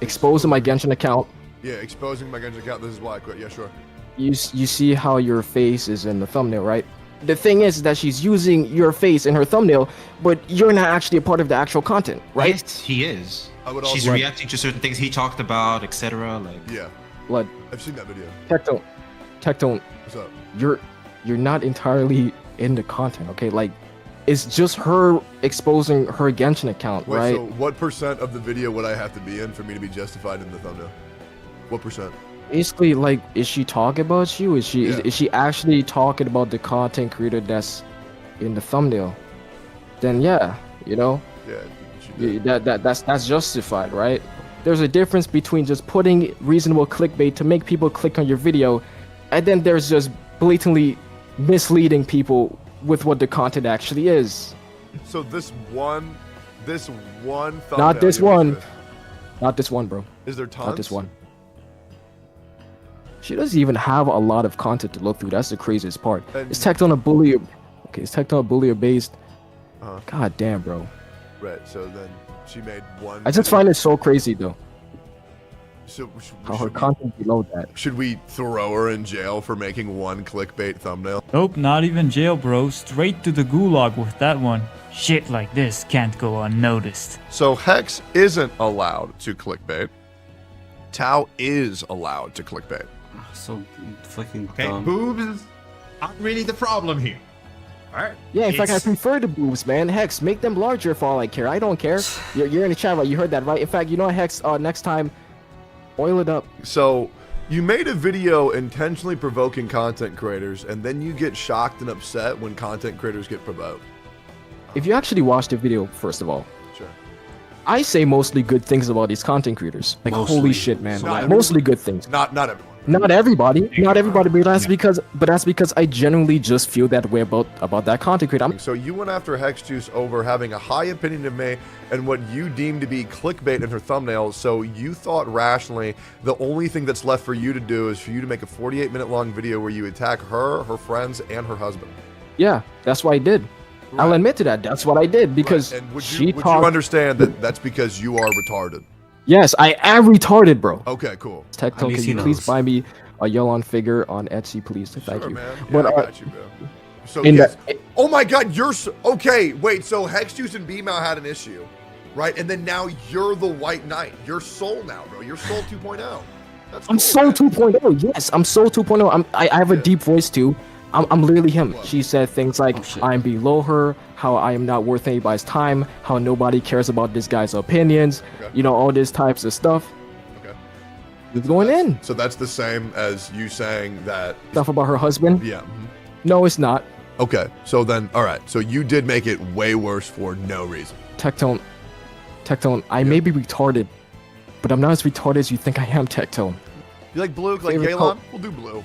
Exposing my Genshin account. Yeah, exposing my Genshin account. This is why I quit. Yeah, sure. You see how your face is in the thumbnail, right? The thing is that she's using your face in her thumbnail, but you're not actually a part of the actual content, right? Yes, he is. She's reacting to certain things he talked about, etc. Like Blood. I've seen that video. Tectone. What's up? You're not entirely in the content, okay? Like, it's just her exposing her Genshin account, Wait, right? so what percent of the video would I have to be in for me to be justified in the thumbnail? What percent? Basically, like, is she talking about you? Is she actually talking about the content creator that's in the thumbnail? Then yeah, you know, that's justified, right? There's a difference between just putting reasonable clickbait to make people click on your video, and then there's just blatantly misleading people with what the content actually is. So this one thumbnail. Not this one, bro. Is there tons? Not this one. She doesn't even have a lot of content to look through. That's the craziest part. It's Tectone a bully. Okay, it's Tectone a bully based. God damn, bro. Right. So then she made one. I just find it so crazy though. So how her content below that. Should we throw her in jail for making one clickbait thumbnail? Nope, not even jail, bro. Straight to the gulag with that one. Shit like this can't go unnoticed. So Hex isn't allowed to clickbait. Tao is allowed to clickbait. So fucking dumb. Boobs aren't really the problem here. Alright. Yeah, in fact, I prefer the boobs, man. Hex, make them larger for all I care. I don't care. You're in the chat, right? You heard that, right? In fact, you know what, Hex? Next time, oil it up. So you made a video intentionally provoking content creators, and then you get shocked and upset when content creators get provoked. If you actually watch the video, first of all, sure. I say mostly good things about these content creators. Like, holy shit, man. Mostly good things. Not everyone. Not everybody, but that's because I genuinely just feel that way about that content creator. So you went after Hex Juice over having a high opinion of me and what you deemed to be clickbait in her thumbnail. So you thought rationally the only thing that's left for you to do is for you to make a 48-minute long video where you attack her, her friends, and her husband. Yeah, that's what I did. Right. I'll admit to that. That's what I did because and would you understand that that's because you are retarded? Yes, I am retarded, bro. Okay, cool. Tectone, can you please buy me a Yelon figure on Etsy, please? Thank you. Man. Yeah, but I got you, bro. So yes. Oh my God, you're okay. Wait, so Hex Juice and B-Mao had an issue, right? And then now you're the White Knight. You're Soul now, bro. You're Soul 2.0. I'm so 2.0. Yes, I'm so 2.0. I have a deep voice too. I'm literally him. She said things like, I'm below her, how I am not worth anybody's time, how nobody cares about this guy's opinions, you know, all this types of stuff. Okay. It's going in. So that's the same as you saying that Stuff about her husband? Yeah. No, it's not. Okay. So then, all right. So you did make it way worse for no reason. Tectone, I may be retarded, but I'm not as retarded as you think I am, Tectone. You like blue? Like Favorite Galon? We'll do blue.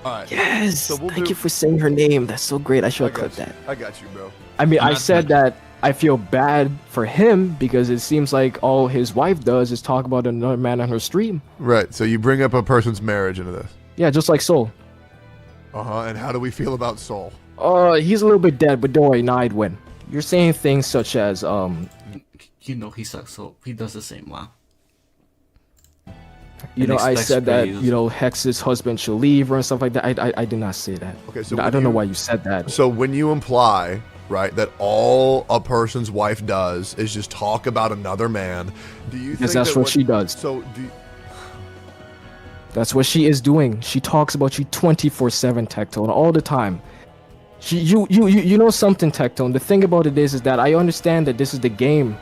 All right. Yes. So Thank you for saying her name. That's so great. I should have clipped that. I got you, bro. I mean, I said that I feel bad for him because it seems like all his wife does is talk about another man on her stream. Right. So you bring up a person's marriage into this. Yeah, just like Soul. And how do we feel about Soul? He's a little bit dead, but don't worry, now I'd win. You're saying things such as, You know he sucks, so he does the same. Wow. you know, I said that, you know, Hex's husband should leave her and stuff like that. I did not say that. Okay, so I don't know why you said that. So when you imply, right, that all a person's wife does is just talk about another man, do you think Yes, that's what she does. So That's what she is doing. She talks about you 24/7, Tectone, all the time. You know something, Tectone. The thing about it is that I understand that this is the game.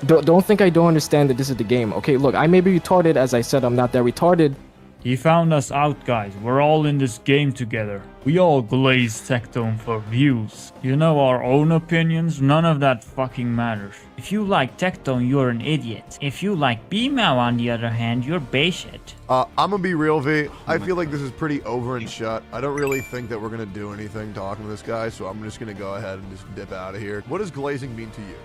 Don't think I don't understand that this is the game. Okay, look, I may be retarded, as I said, I'm not that retarded. He found us out, guys. We're all in this game together. We all glaze Tectone for views. You know our own opinions? None of that fucking matters. If you like Tectone, you're an idiot. If you like B-Mao, on the other hand, you're bashit. I'm gonna be real, V. I feel like this is pretty over and shut. I don't really think that we're gonna do anything talking to this guy, so I'm just gonna go ahead and just dip out of here. What does glazing mean to you?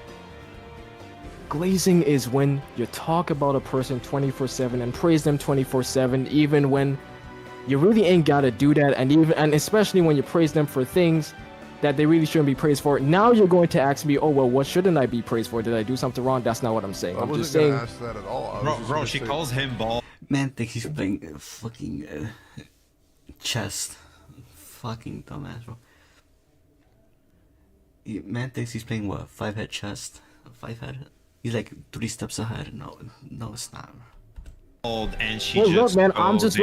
Glazing is when you talk about a person 24/7 and praise them 24/7, even when you really ain't gotta do that, and especially when you praise them for things that they really shouldn't be praised for. Now you're going to ask me, oh well, what shouldn't I be praised for? Did I do something wrong? That's not what I'm saying. I'm just saying. Ask that at all. Bro, she calls him ball. Man thinks he's playing fucking chess. Fucking dumbass, bro. Man thinks he's playing what? 5-head chess? 5-head? He's like 3 steps ahead. No, it's not. And she Well, look, just man, I'm just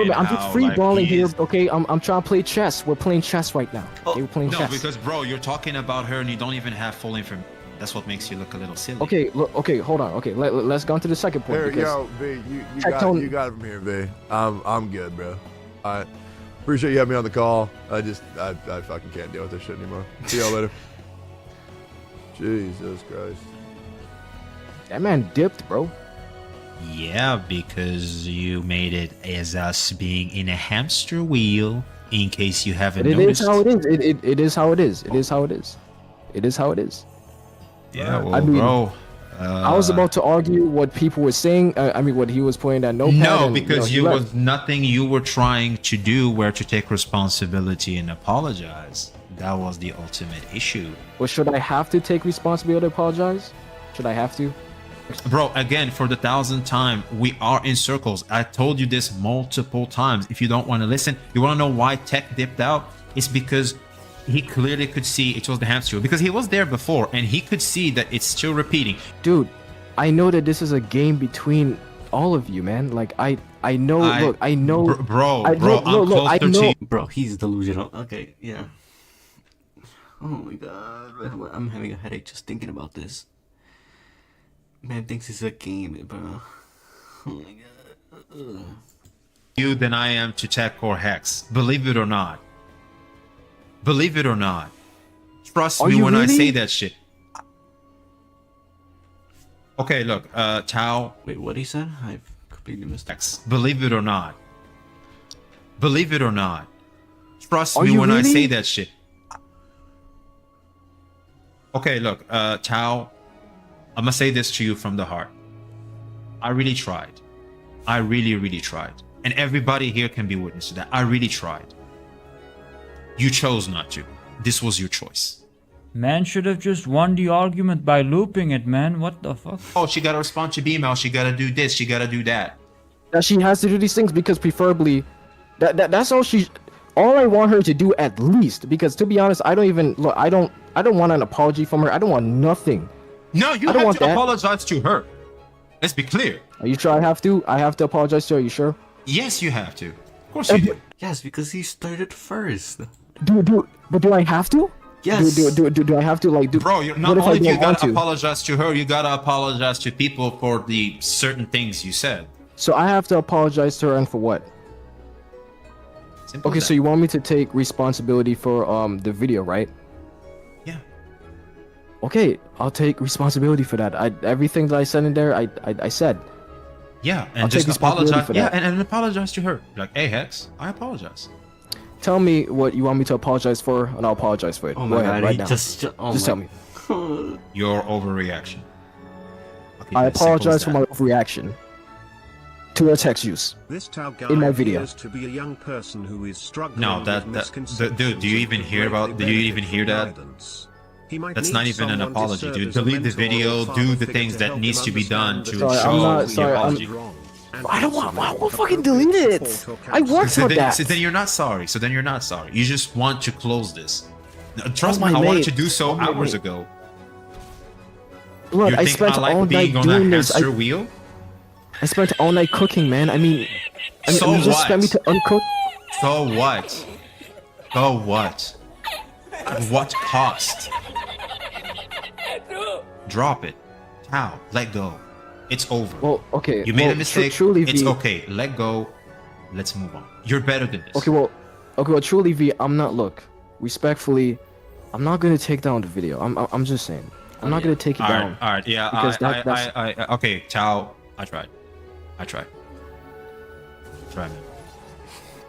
free balling here. Okay, I'm trying to play chess. We're playing chess right now. Okay, we're playing No, chess. because bro, you're talking about her and you don't even have full information. That's what makes you look a little silly. Okay, look, okay, hold on. Okay, let's go on to the second point. Here, because yo, V, you got it from here, V. I'm good, bro. Alright. Appreciate you having me on the call. I fucking can't deal with this shit anymore. See y'all later. Jesus Christ. That man dipped, bro. Yeah, because you made it as us being in a hamster wheel, in case you haven't But it noticed. is how it is. It is how it is. It is how it is. It is how it is. Yeah, well, I mean, bro. I was about to argue what people were saying. I mean, what he was pointing at. No, because you was nothing you were trying to do were to take responsibility and apologize. That was the ultimate issue. Well, should I have to take responsibility to apologize? Should I have to? Bro, again, for the 1,000th time, we are in circles. I told you this multiple times. If you don't want to listen, you want to know why Tech dipped out? It's because he clearly could see it was the hamster wheel. Because he was there before, and he could see that it's still repeating. Dude, I know that this is a game between all of you, man. Like, I know, look, I know. Bro, I'm closer to you. Bro, he's delusional. Okay, yeah. Oh my god, I'm having a headache just thinking about this. Man thinks it's a game, bro. Oh my god. Ugh. You than I am to Tech or Hex. Believe it or not. Believe it or not. Trust me when I say that shit. Okay, look, Tao. Wait, what he said? I've completely missed it. Believe it or not. Believe it or not. Trust me when I say that shit. Okay, look, Tao. I'm gonna say this to you from the heart. I really tried. I really, really tried. And everybody here can be witness to that. I really tried. You chose not to. This was your choice. Man should have just won the argument by looping it, man. What the fuck? Oh, she gotta respond to B-mail. She gotta do this. She gotta do that. That she has to do these things because preferably, that's all she. All I want her to do at least, because to be honest, I don't even look. I don't want an apology from her. I don't want nothing. No, you I don't have want to that. apologize to her. Let's be clear. Are you sure I have to? I have to apologize to her. Are you sure? Yes, you have to. Of course you do. Yes, because he started first. But do I have to? Yes. Do I have to like do? Bro, what not if I only do you don't want gotta to? apologize to her, you gotta apologize to people for the certain things you said. So I have to apologize to her, and for what? Simple Okay, as so you want me to take responsibility for the video, right? Yeah. Okay, I'll take responsibility for that. Everything that I said in there, I said. Yeah, and I'll just take responsibility apologize. for Yeah, that. and apologize to her. Like, hey Hex, I apologize. Tell me what you want me to apologize for, and I'll apologize for it. Oh Go my ahead, god, right he now. just Tell me. Your overreaction. Okay, I as simple as apologize for that. my overreaction to her text use This Tao guy in my video. appears to be a young person who is struggling No, with dude, do you even hear about? Do you even hear that? That's not even an apology, dude. Delete the video, do the things that needs to be done to Sorry, show I'm not- the sorry, apology. I don't want. I will fucking delete it. I worked So for then, that. so then you're not sorry. So then you're not sorry. You just want to close this. Trust Oh, me, my I wanted mate. to do so Oh, my hours mate. ago. Look, You I think spent I like all being night on that doing this. hamster wheel? I spent all night cooking, man. I mean, So you just what? expect me to uncook? So what? So what? At what cost? Drop it. How? Let go. It's over. Well, okay. You made well, a mistake. truly, It's V, okay. Let go. Let's move on. You're better than this. Okay, well, truly, V, I'm not. Look, respectfully, I'm not gonna take down the video. I'm just saying. I'm not gonna take it down. All right. Yeah. Because that's Okay. Tao. I tried. Try, man.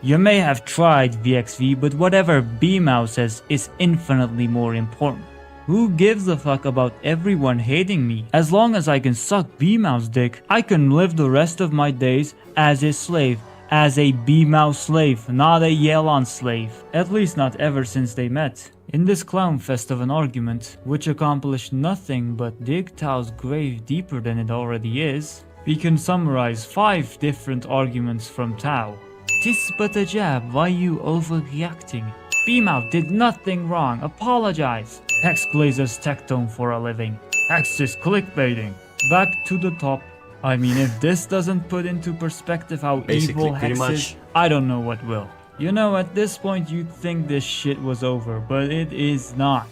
You may have tried VXV, but whatever B-Mouse says is infinitely more important. Who gives a fuck about everyone hating me? As long as I can suck B-Mouse dick, I can live the rest of my days as a slave. As a B-Mouse slave, not a Yelon slave. At least not ever since they met. In this clown fest of an argument, which accomplished nothing but dig Tao's grave deeper than it already is, we can summarize 5 different arguments from Tao. "'Tis but a jab, why you overreacting? B-Mouth did nothing wrong, apologize. Hex glazes Tectone for a living. Hex is clickbaiting. Back to the top. I mean, if this doesn't put into perspective how Basically, evil pretty Hex much. is, I don't know what will. You know, at this point you'd think this shit was over, but it is not.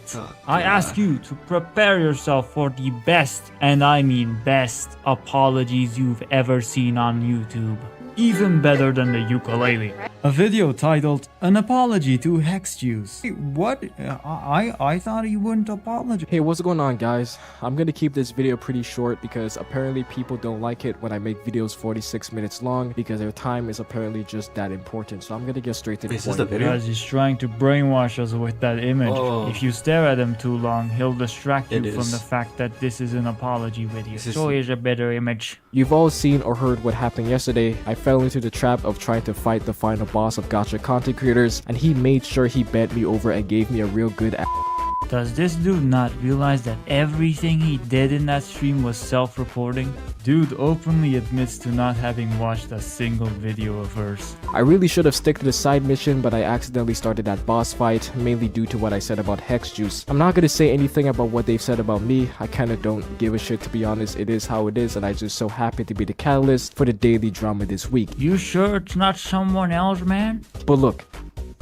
I ask you to prepare yourself for the best, and I mean best, apologies you've ever seen on YouTube. Even better than the ukulele. A video titled "An Apology to Hex Juice." Wait, what? I thought he wouldn't apologize. Hey, what's going on, guys? I'm gonna keep this video pretty short because apparently people don't like it when I make videos 46 minutes long because their time is apparently just that important. So I'm gonna get straight to the point. Because he's trying to brainwash us with that image. Oh. If you stare at him too long, he'll distract you It from is. the fact that this is an apology video. This is- So here's a better image. You've all seen or heard what happened yesterday. I fell into the trap of trying to fight the final boss of gacha content creators, and he made sure he bent me over and gave me a real good Does this dude not realize that everything he did in that stream was self-reporting? Dude openly admits to not having watched a single video of hers. I really should have stuck to the side mission, but I accidentally started that boss fight, mainly due to what I said about Hex Juice. I'm not gonna say anything about what they've said about me. I kinda don't give a shit, to be honest. It is how it is, and I just so happen to be the catalyst for the daily drama this week. You sure it's not someone else, man? But look,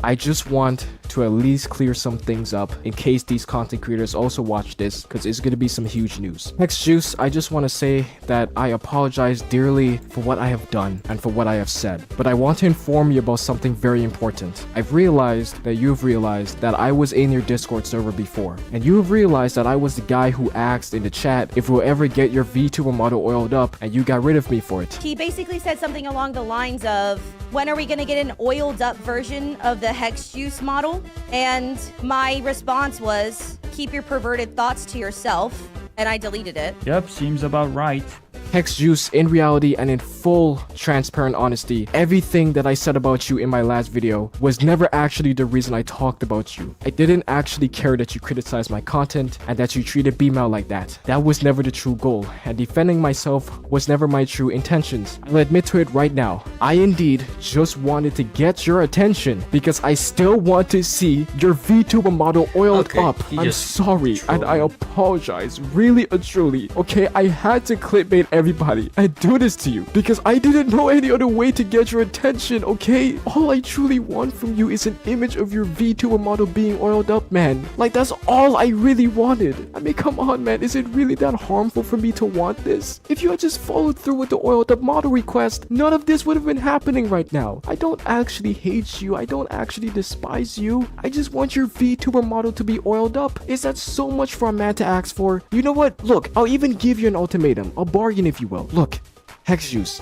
I just want to at least clear some things up in case these content creators also watch this, because it's gonna be some huge news. Hex Juice, I just want to say that I apologize dearly for what I have done and for what I have said, but I want to inform you about something very important. I've realized that you've realized that I was in your Discord server before, and you have realized that I was the guy who asked in the chat if we'll ever get your VTuber model oiled up, and you got rid of me for it. He basically said something along the lines of, when are we gonna get an oiled up version of the Hex Juice model? And my response was, keep your perverted thoughts to yourself. And I deleted it. Yep, seems about right. Hex Juice, in reality and in full transparent honesty, everything that I said about you in my last video was never actually the reason I talked about you. I didn't actually care that you criticized my content and that you treated B-Mal like that. That was never the true goal, and defending myself was never my true intentions. I'll admit to it right now. I indeed just wanted to get your attention because I still want to see your VTuber model oiled up. I'm sorry, and I apologize, really and truly. Okay, I had to clickbait everybody and do this to you because I didn't know any other way to get your attention, okay? All I truly want from you is an image of your VTuber model being oiled up, man. Like, that's all I really wanted. I mean, come on, man. Is it really that harmful for me to want this? If you had just followed through with the oiled up model request, none of this would have been happening right now. I don't actually hate you. I don't actually despise you. I just want your VTuber model to be oiled up. Is that so much for a man to ask for? You know what? Look, I'll even give you an ultimatum. A bargain, if you will. Look, Hex Juice,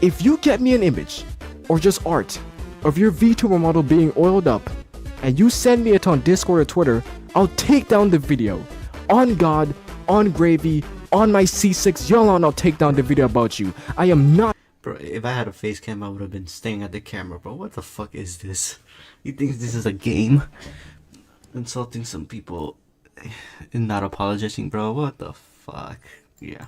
if you get me an image or just art of your VTuber model being oiled up and you send me it on Discord or Twitter, I'll take down the video. On God, on Gravy, on my C6 Yolan, I'll take down the video about you. I am not. Bro, if I had a face cam, I would have been staring at the camera, bro. What the fuck is this? You think this is a game? Insulting some people and not apologizing, bro. What the fuck? Yeah.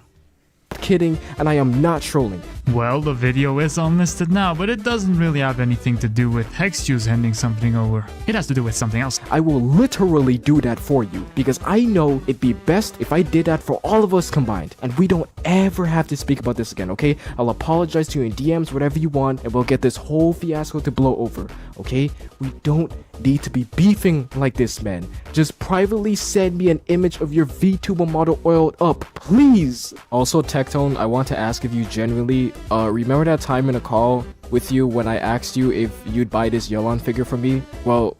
Kidding, and I am not trolling. Well, the video is unlisted now, but it doesn't really have anything to do with Hex Juice handing something over. It has to do with something else. I will literally do that for you because I know it'd be best if I did that for all of us combined and we don't ever have to speak about this again, okay? I'll apologize to you in DMs, whatever you want, and we'll get this whole fiasco to blow over, okay? We don't need to be beefing like this, man. Just privately send me an image of your VTuber model oiled up, please. Also, Tectone, I want to ask if you genuinely remember that time in a call with you when I asked you if you'd buy this Yolan figure for me? Well,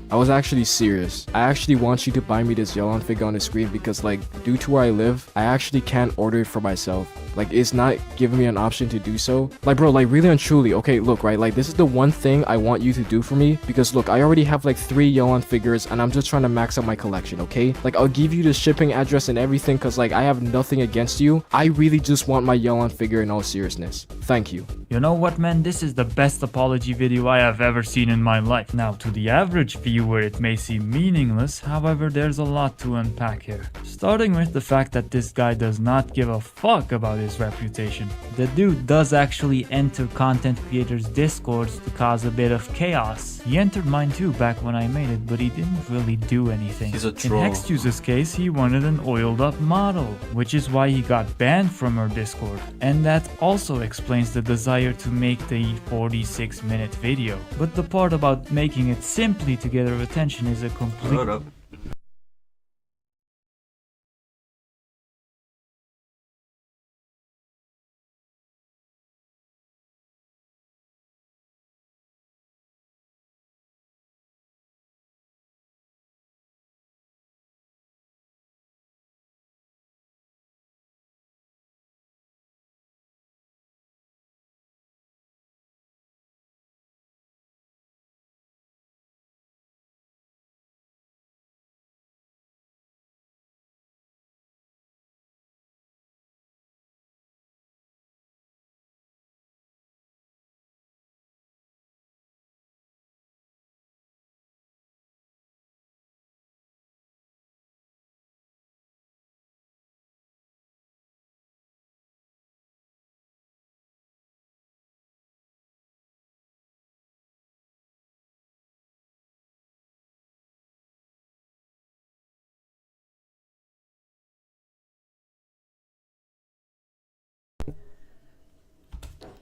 I was actually serious. I actually want you to buy me this Yolan figure on the screen because, like, due to where I live, I actually can't order it for myself. Like, it's not giving me an option to do so. Like, bro, like, really and truly, okay, look, right, like, this is the one thing I want you to do for me because, look, I already have, like, 3 Yolan figures and I'm just trying to max out my collection, okay? Like, I'll give you the shipping address and everything because, like, I have nothing against you. I really just want my Yolan figure in all seriousness. Thank you. You know what, man? This is the best apology video I have ever seen in my life. Now, to the average viewer, it may seem meaningless, however, there's a lot to unpack here. Starting with the fact that this guy does not give a fuck about his reputation. The dude does actually enter content creators' discords to cause a bit of chaos. He entered mine too back when I made it, but he didn't really do anything. He's a In troll. Hexjuice's case, he wanted an oiled up model, which is why he got banned from her Discord. And that also explains the desire to make the 46-minute video. But the part about making it simply to get her attention is a complete... Hold up.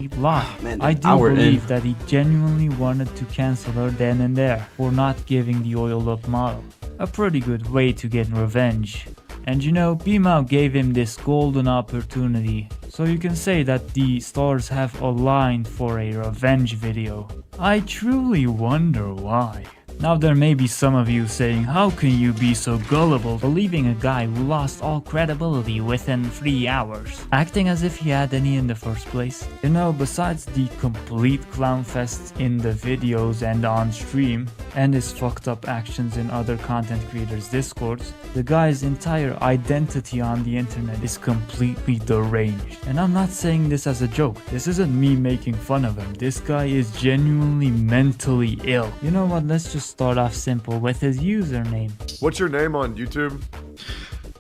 blocked. Man, I do believe that he genuinely wanted to cancel her then and there for not giving the oiled up model. A pretty good way to get revenge. And you know, Bimao gave him this golden opportunity, so you can say that the stars have aligned for a revenge video. I truly wonder why. Now there may be some of you saying, how can you be so gullible, believing a guy who lost all credibility within 3 hours, acting as if he had any in the first place? You know, besides the complete clown fest in the videos and on stream, and his fucked up actions in other content creators' discords, the guy's entire identity on the internet is completely deranged. And I'm not saying this as a joke, this isn't me making fun of him, this guy is genuinely mentally ill. You know what, let's just start off simple with his username. What's your name on YouTube?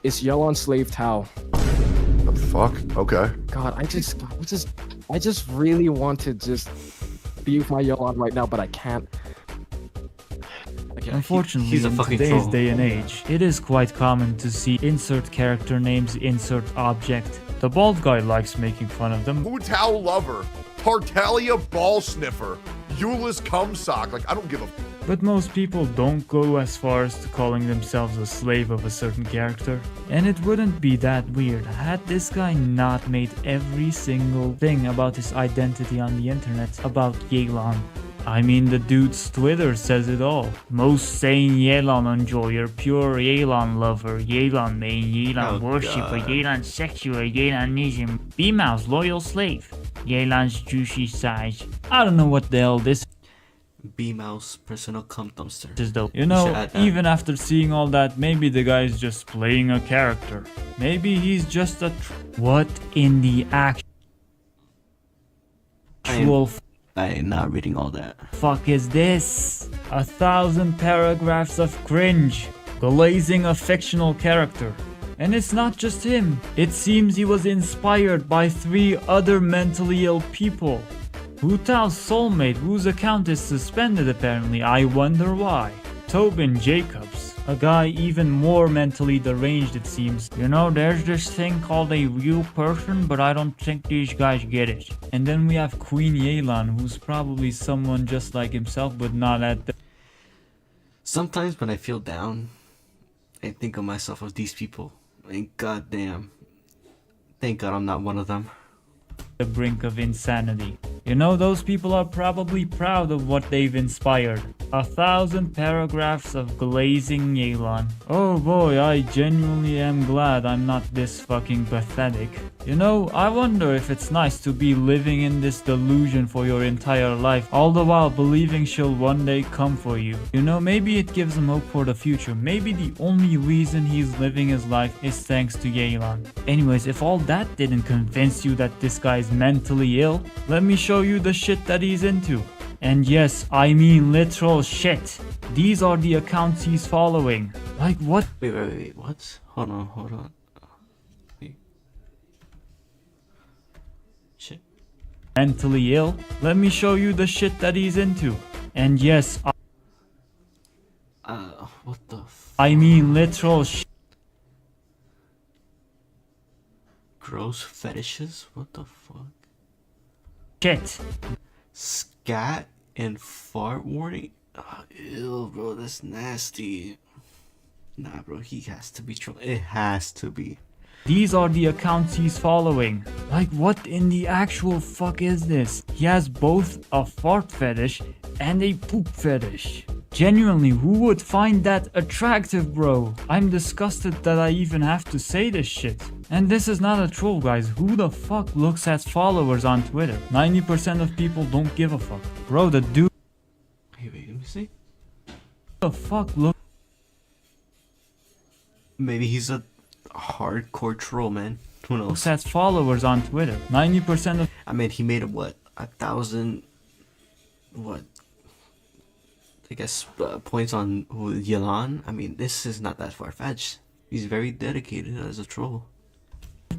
It's Yellon Slave Tao. The fuck? Okay. God, I just really want to just be with my Yellon right now, but I can't. Unfortunately, he's a in fucking today's troll. day and age, it is quite common to see insert character names, insert object, The bald guy likes making fun of them. Hu Tao lover, Tartaglia ball sniffer, Euless cum sock. Like, I don't give a. But most people don't go as far as to calling themselves a slave of a certain character. And it wouldn't be that weird had this guy not made every single thing about his identity on the internet about Yelan. I mean, the dude's Twitter says it all. Most sane Yelan enjoyer, pure Yelan lover, Yelan main, Yelan worshipper, Yelan sexual, Yelanism, B-Mouse loyal slave, Yelan's juicy size. I don't know what the hell this B-Mouse personal cum dumpster. is though. You know, even after seeing all that, maybe the guy's just playing a character. Maybe he's just a what in the actual I am not reading all that. fuck is this? 1,000 paragraphs of cringe, glazing a fictional character. And it's not just him. It seems he was inspired by 3 other mentally ill people. Hu Tao's soulmate, whose account is suspended apparently, I wonder why. Tobin Jacobs, a guy even more mentally deranged it seems. You know, there's this thing called a real person, but I don't think these guys get it. And then we have Queen Yelan, who's probably someone just like himself, but not at the... Sometimes when I feel down, I think of myself as these people. And goddamn, thank God I'm not one of them. The brink of insanity. You know, those people are probably proud of what they've inspired. 1,000 paragraphs of glazing Yelan. Oh boy, I genuinely am glad I'm not this fucking pathetic. You know, I wonder if it's nice to be living in this delusion for your entire life, all the while believing she'll one day come for you. You know, maybe it gives him hope for the future. Maybe the only reason he's living his life is thanks to Yelan. Anyways, if all that didn't convince you that this guy's mentally ill, let me show you the shit that he's into. And yes, I mean literal shit. These are the accounts he's following. Like what? Wait, what? Hold on. Wait. Shit. Mentally ill? Let me show you the shit that he's into. And yes, what the I mean literal shit. Gross fetishes? What the fuck? Shit. Scat and fart warning? Oh, ew, bro, that's nasty. Nah, bro, he has to be trolling. It has to be. These are the accounts he's following. Like what in the actual fuck is this? He has both a fart fetish and a poop fetish. Genuinely, who would find that attractive, bro? I'm disgusted that I even have to say this shit. And this is not a troll, guys. Who the fuck looks at followers on Twitter? 90% of people don't give a fuck. Bro, the dude... Wait, let me see. The fuck look... Maybe he's a hardcore troll, man. Who knows? Looks at followers on Twitter. 90% of... I mean, he made a, what? 1,000... What? I guess points on Yelan. I mean, this is not that far-fetched. He's very dedicated as a troll.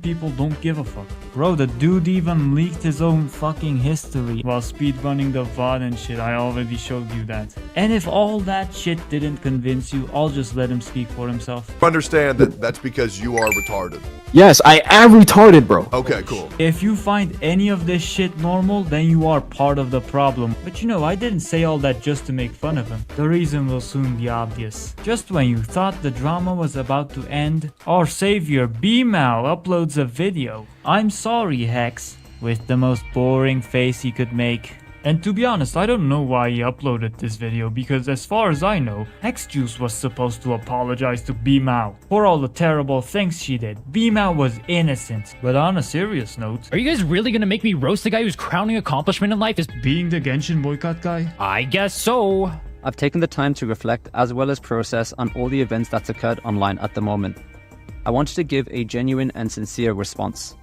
People don't give a fuck. Bro, the dude even leaked his own fucking history while speedrunning the VOD and shit. I already showed you that. And if all that shit didn't convince you, I'll just let him speak for himself. Understand that that's because you are retarded. Yes, I am retarded, bro. Okay, cool. If you find any of this shit normal, then you are part of the problem. But you know, I didn't say all that just to make fun of him. The reason will soon be obvious. Just when you thought the drama was about to end, our savior B-Mao uploads a video. I'm sorry, Hex, with the most boring face he could make. And to be honest, I don't know why he uploaded this video, because as far as I know, Hexjuice was supposed to apologize to B-Mao for all the terrible things she did. B-Mao was innocent. But on a serious note, are you guys really gonna make me roast the guy whose crowning accomplishment in life is being the Genshin boycott guy? I guess so. I've taken the time to reflect as well as process on all the events that's occurred online at the moment. I wanted to give a genuine and sincere response.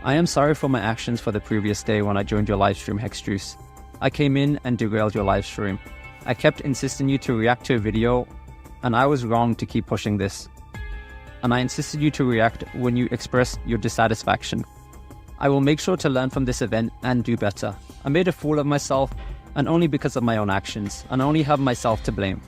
I am sorry for my actions for the previous day when I joined your livestream, Hexjuice. I came in and derailed your livestream. I kept insisting you to react to a video, and I was wrong to keep pushing this. And I insisted you to react when you expressed your dissatisfaction. I will make sure to learn from this event and do better. I made a fool of myself, and only because of my own actions, and I only have myself to blame.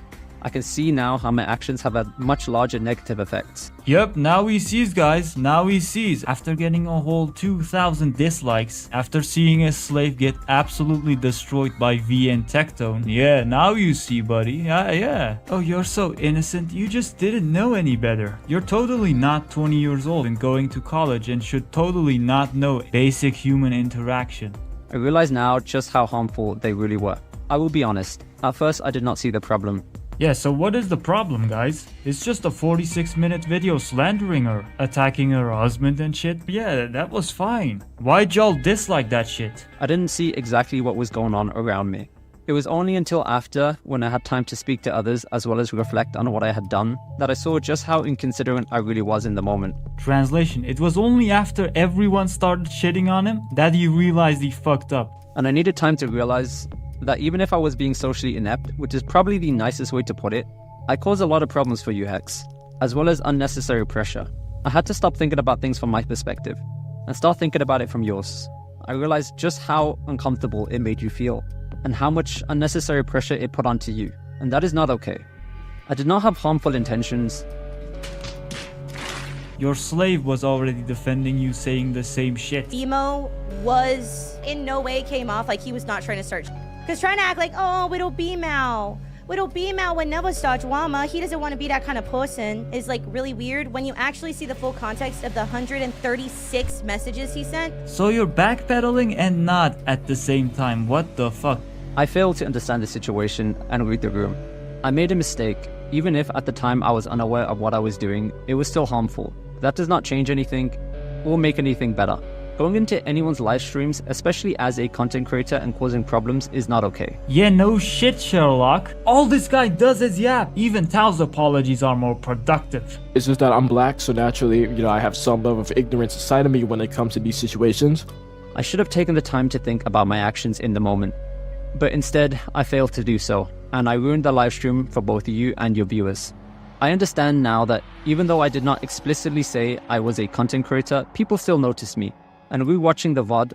I can see now how my actions have had much larger negative effects. Yep, now he sees, guys. Now he sees. After getting a whole 2,000 dislikes, after seeing a slave get absolutely destroyed by V and Tectone. Yeah, now you see, buddy. Yeah. Oh, you're so innocent. You just didn't know any better. You're totally not 20 years old and going to college and should totally not know basic human interaction. I realize now just how harmful they really were. I will be honest. At first, I did not see the problem. Yeah, so what is the problem, guys? It's just a 46-minute video slandering her, attacking her husband and shit. Yeah, that was fine. Why'd y'all dislike that shit? I didn't see exactly what was going on around me. It was only until after, when I had time to speak to others as well as reflect on what I had done, that I saw just how inconsiderate I really was in the moment. Translation: it was only after everyone started shitting on him that he realized he fucked up. And I needed time to realize that even if I was being socially inept, which is probably the nicest way to put it, I caused a lot of problems for you, Hex, as well as unnecessary pressure. I had to stop thinking about things from my perspective and start thinking about it from yours. I realized just how uncomfortable it made you feel and how much unnecessary pressure it put onto you, and that is not okay. I did not have harmful intentions. Your slave was already defending you, saying the same shit. Emo was in no way came off like he was not trying to start. Because trying to act like, oh, Widow B-Mal would never start drama. He doesn't want to be that kind of person is like really weird when you actually see the full context of the 136 messages he sent. So you're backpedaling and not at the same time. What the fuck? I failed to understand the situation and read the room. I made a mistake. Even if at the time I was unaware of what I was doing, it was still harmful. That does not change anything or make anything better. Going into anyone's live streams, especially as a content creator and causing problems, is not okay. Yeah, no shit, Sherlock. All this guy does is yap. Even Tao's apologies are more productive. It's just that I'm black, so naturally, I have some level of ignorance inside of me when it comes to these situations. I should have taken the time to think about my actions in the moment. But instead, I failed to do so, and I ruined the live stream for both you and your viewers. I understand now that even though I did not explicitly say I was a content creator, people still noticed me. And rewatching the VOD,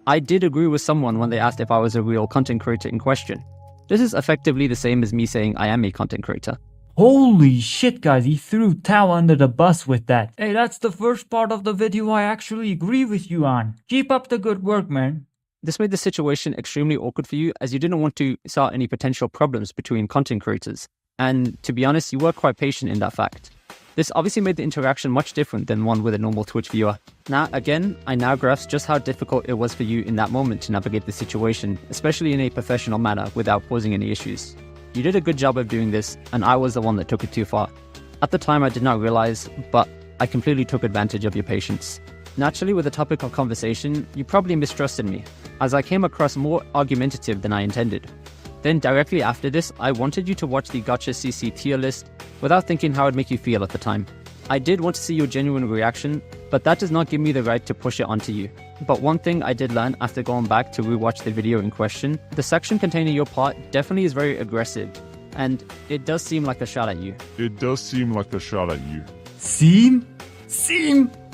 I did agree with someone when they asked if I was a real content creator in question. This is effectively the same as me saying I am a content creator. Holy shit, guys, he threw Tao under the bus with that. Hey, that's the first part of the video I actually agree with you on. Keep up the good work, man. This made the situation extremely awkward for you as you didn't want to start any potential problems between content creators. And to be honest, you were quite patient in that fact. This obviously made the interaction much different than one with a normal Twitch viewer. Now, again, I now grasp just how difficult it was for you in that moment to navigate the situation, especially in a professional manner without causing any issues. You did a good job of doing this, and I was the one that took it too far. At the time, I did not realize, but I completely took advantage of your patience. Naturally, with the topic of conversation, you probably mistrusted me, as I came across more argumentative than I intended. Then directly after this, I wanted you to watch the Gotcha CC tier list without thinking how it would make you feel at the time. I did want to see your genuine reaction, but that does not give me the right to push it onto you. But one thing I did learn after going back to rewatch the video in question, the section containing your part definitely is very aggressive, and it does seem like a shot at you. Seem?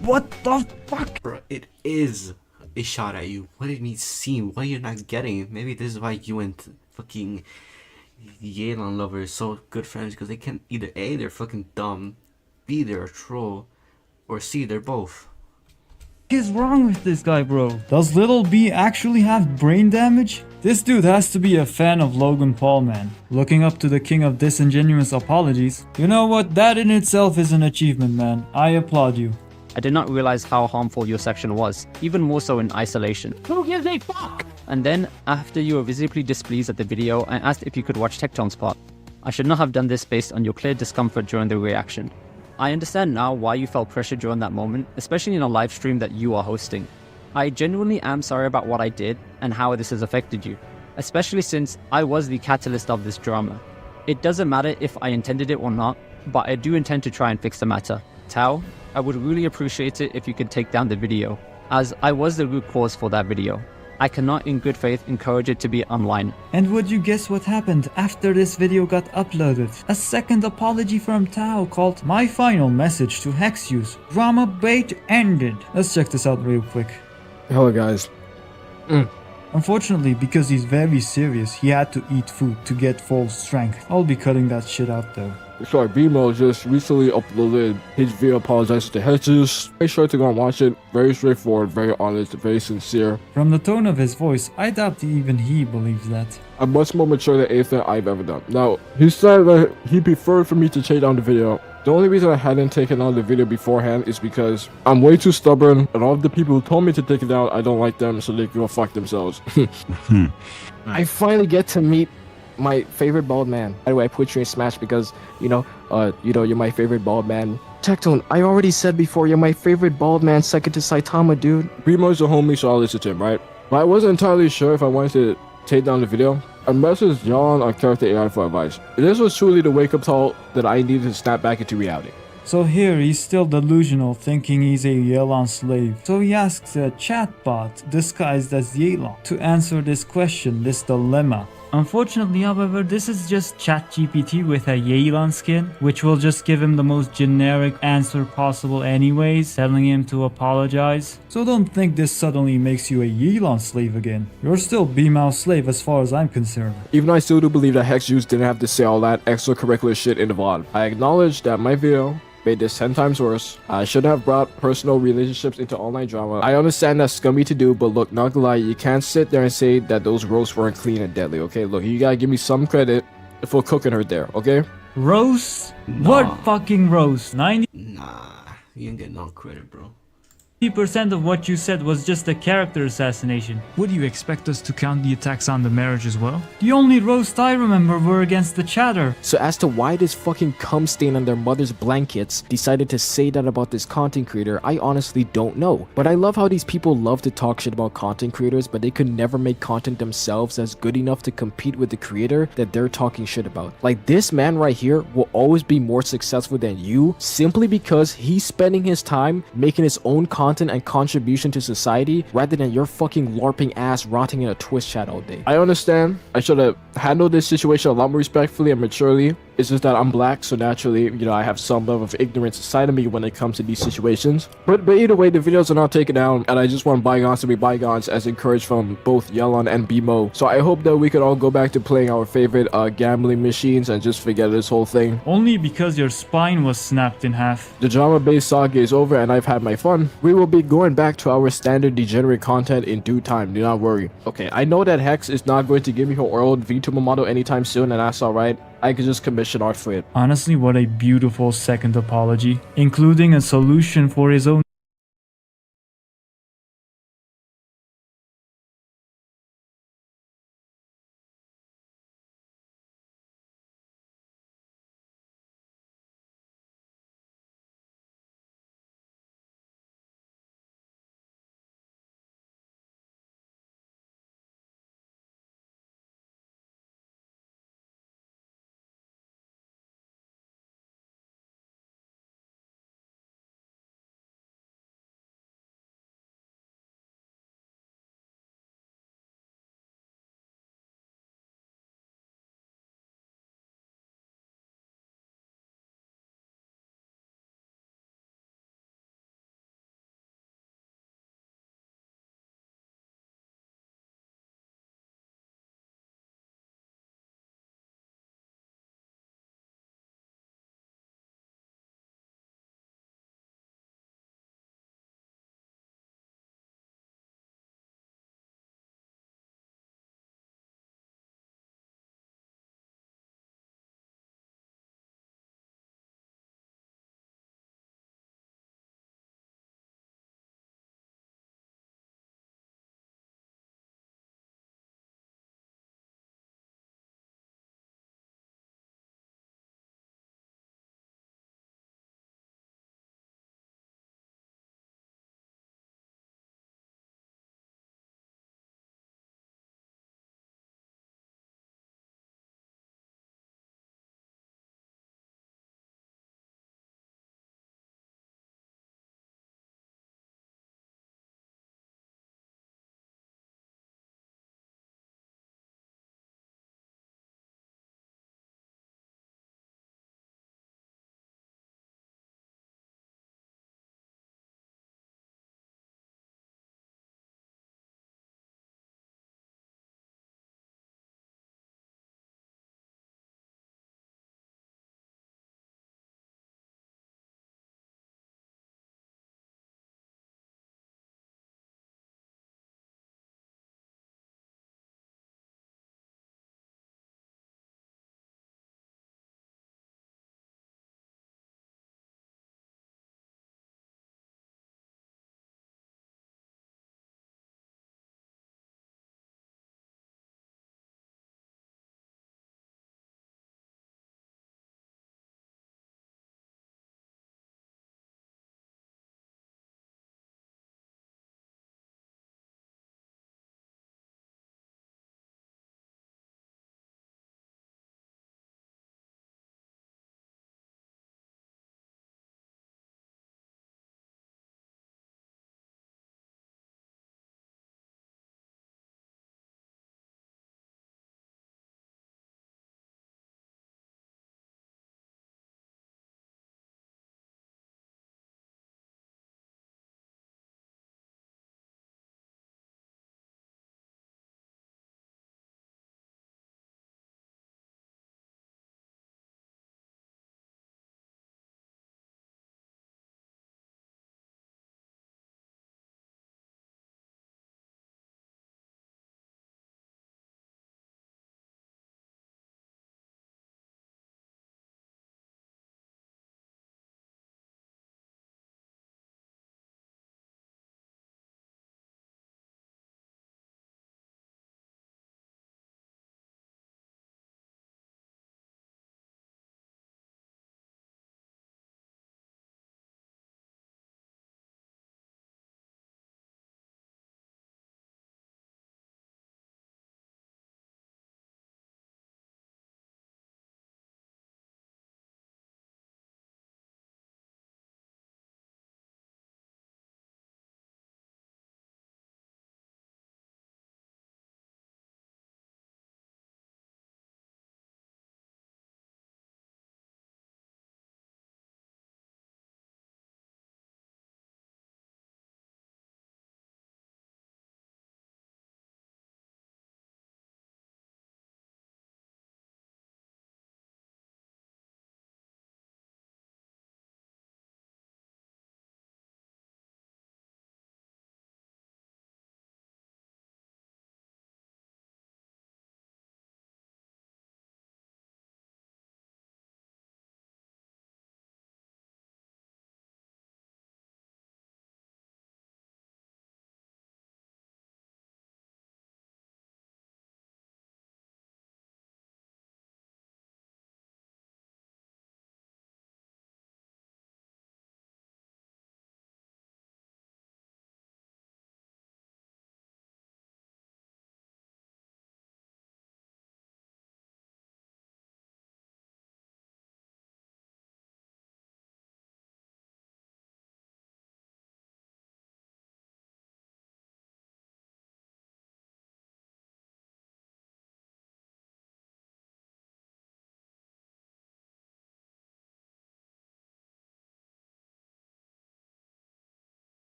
What the fuck? Bro, it is a shot at you. What do you mean seem? What are you not getting? Maybe this is why you and fucking Yelan lovers are so good friends, because they can either A, they're fucking dumb, B, they're a troll, or C, they're both. What is wrong with this guy, bro? Does Little B actually have brain damage? This dude has to be a fan of Logan Paul, man. Looking up to the king of disingenuous apologies. You know what? That in itself is an achievement, man. I applaud you. I did not realize how harmful your section was, even more so in isolation. Who gives a fuck? And then, after you were visibly displeased at the video, I asked if you could watch Tectone's part. I should not have done this based on your clear discomfort during the reaction. I understand now why you felt pressure during that moment, especially in a live stream that you are hosting. I genuinely am sorry about what I did and how this has affected you, especially since I was the catalyst of this drama. It doesn't matter if I intended it or not, but I do intend to try and fix the matter. Tao, I would really appreciate it if you could take down the video, as I was the root cause for that video. I cannot in good faith encourage it to be online. And would you guess what happened after this video got uploaded? A second apology from Tao called "My Final Message to Hexius. Drama bait ended." Let's check this out real quick. Hello guys. Unfortunately, because he's very serious, he had to eat food to get full strength. I'll be cutting that shit out though. Sorry, BMO just recently uploaded his video apologizing to Hedges. Make sure to go and watch it. Very straightforward, very honest, very sincere. From the tone of his voice, I doubt even he believes that. I'm much more mature than anything I've ever done. Now, he said that he preferred for me to take down the video. The only reason I hadn't taken down the video beforehand is because I'm way too stubborn, and all of the people who told me to take it down, I don't like them, so they can go fuck themselves. I finally get to meet my favorite bald man. By the way, I put you in Smash because, you're my favorite bald man. Tectone, I already said before, you're my favorite bald man second to Saitama, dude. Primo's a homie, so I'll listen to him, right? But I wasn't entirely sure if I wanted to take down the video. I messaged John on Character AI for advice. This was truly the wake-up call that I needed to snap back into reality. So here he's still delusional, thinking he's a Yelan slave. So he asks a chatbot disguised as Yelan to answer this question, this dilemma. Unfortunately, however, this is just ChatGPT with a Yelan skin, which will just give him the most generic answer possible anyways, telling him to apologize. So don't think this suddenly makes you a Yelan slave again. You're still B-Mouse slave as far as I'm concerned. Even though I still do believe that Hex Juice didn't have to say all that extracurricular shit in the VOD. I acknowledge that my video made this 10 times worse. I should have brought personal relationships into online drama. I understand that's scummy to do, but look, not gonna lie, you can't sit there and say that those roasts weren't clean and deadly, okay? Look, you gotta give me some credit for cooking her there, okay? Roast? Nah. What fucking roast? 90% Nah, you ain't get no credit, bro. of what you said was just a character assassination. Would you expect us to count the attacks on the marriage as well? The only roast I remember were against the chatter. So as to why this fucking cum stain on their mother's blankets decided to say that about this content creator, I honestly don't know. But I love how these people love to talk shit about content creators, but they could never make content themselves as good enough to compete with the creator that they're talking shit about. Like, this man right here will always be more successful than you simply because he's spending his time making his own content and contribution to society rather than your fucking LARPing ass rotting in a Twitch chat all day. I understand. I should have handled this situation a lot more respectfully and maturely. It's just that I'm black, so naturally, I have some level of ignorance inside of me when it comes to these situations. But either way, the videos are not taken down, and I just want bygones to be bygones, as encouraged from both Yelan and BMO. So I hope that we could all go back to playing our favorite gambling machines and just forget this whole thing. Only because your spine was snapped in half. The drama-based saga is over, and I've had my fun. We will be going back to our standard degenerate content in due time, do not worry. Okay, I know that Hex is not going to give me her old VTuber model anytime soon, and that's alright. I could just commission art for it. Honestly, what a beautiful second apology, including a solution for his own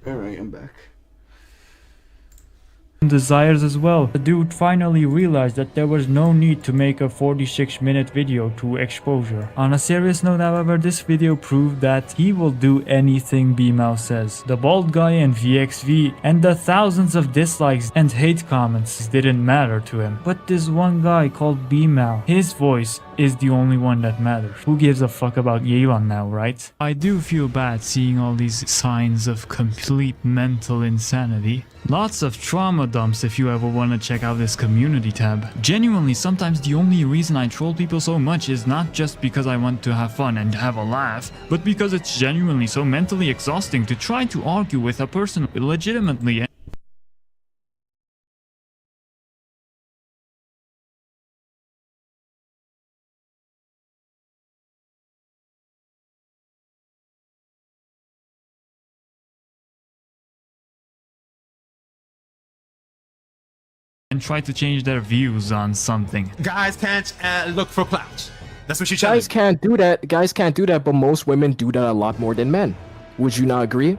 Alright, I'm back. Desires as well. The dude finally realized that there was no need to make a 46-minute video to exposure. On a serious note, however, this video proved that he will do anything B-Mouse says. The bald guy in VXV and the thousands of dislikes and hate comments didn't matter to him. But this one guy called B-Mal, his voice is the only one that matters. Who gives a fuck about Yelan now, right? I do feel bad seeing all these signs of complete mental insanity. Lots of trauma dumps if you ever want to check out this community tab. Genuinely, sometimes the only reason I troll people so much is not just because I want to have fun and have a laugh, but because it's genuinely so mentally exhausting to try to argue with a person legitimately. And try to change their views on something. Guys can't look for clout. That's what she Guys can't do that. Guys can't do that, but most women do that a lot more than men. Would you not agree?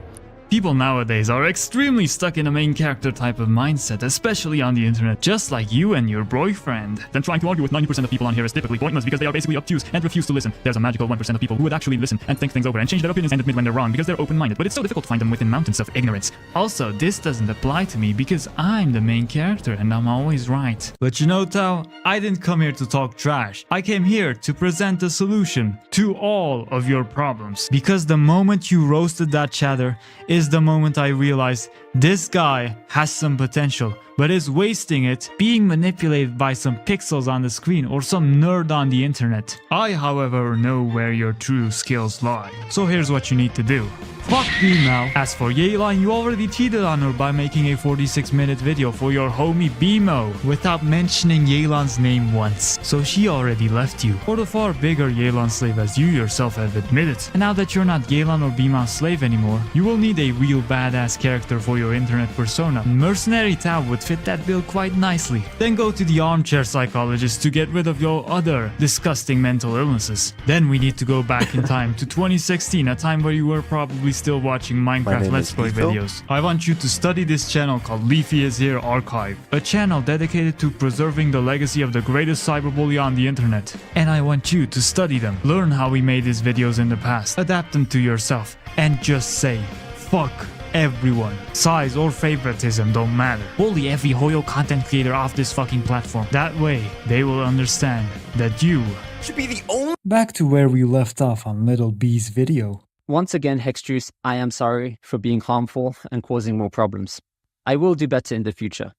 People nowadays are extremely stuck in a main character type of mindset, especially on the internet, just like you and your boyfriend. Then trying to argue with 90% of people on here is typically pointless because they are basically obtuse and refuse to listen. There's a magical 1% of people who would actually listen and think things over and change their opinions and admit when they're wrong because they're open-minded, but it's so difficult to find them within mountains of ignorance. Also, this doesn't apply to me because I'm the main character and I'm always right. But you know, Tao, I didn't come here to talk trash. I came here to present a solution to all of your problems. Because the moment you roasted that chatter is the moment I realized this guy has some potential, but is wasting it being manipulated by some pixels on the screen or some nerd on the internet. I, however, know where your true skills lie. So here's what you need to do. Fuck B-Mal. As for Yelan, you already cheated on her by making a 46-minute video for your homie B-Mo without mentioning Yelan's name once. So she already left you. For the far bigger Yelan slave as you yourself have admitted. And now that you're not Yelan or B-Mal's slave anymore, you will need a real badass character for your internet persona. Mercenary Tao would fit that bill quite nicely. Then go to the armchair psychologist to get rid of your other disgusting mental illnesses. Then we need to go back in time to 2016, a time where you were probably still watching Minecraft Let's Play videos. I want you to study this channel called Leafy is Here Archive, a channel dedicated to preserving the legacy of the greatest cyberbully on the internet. And I want you to study them, learn how we made these videos in the past, adapt them to yourself, and just say, fuck everyone. Size or favoritism don't matter. Bully every Hoyo content creator off this fucking platform. That way, they will understand that you should be the only. Back to where we left off on Little B's video. Once again, Hexjuice, I am sorry for being harmful and causing more problems. I will do better in the future.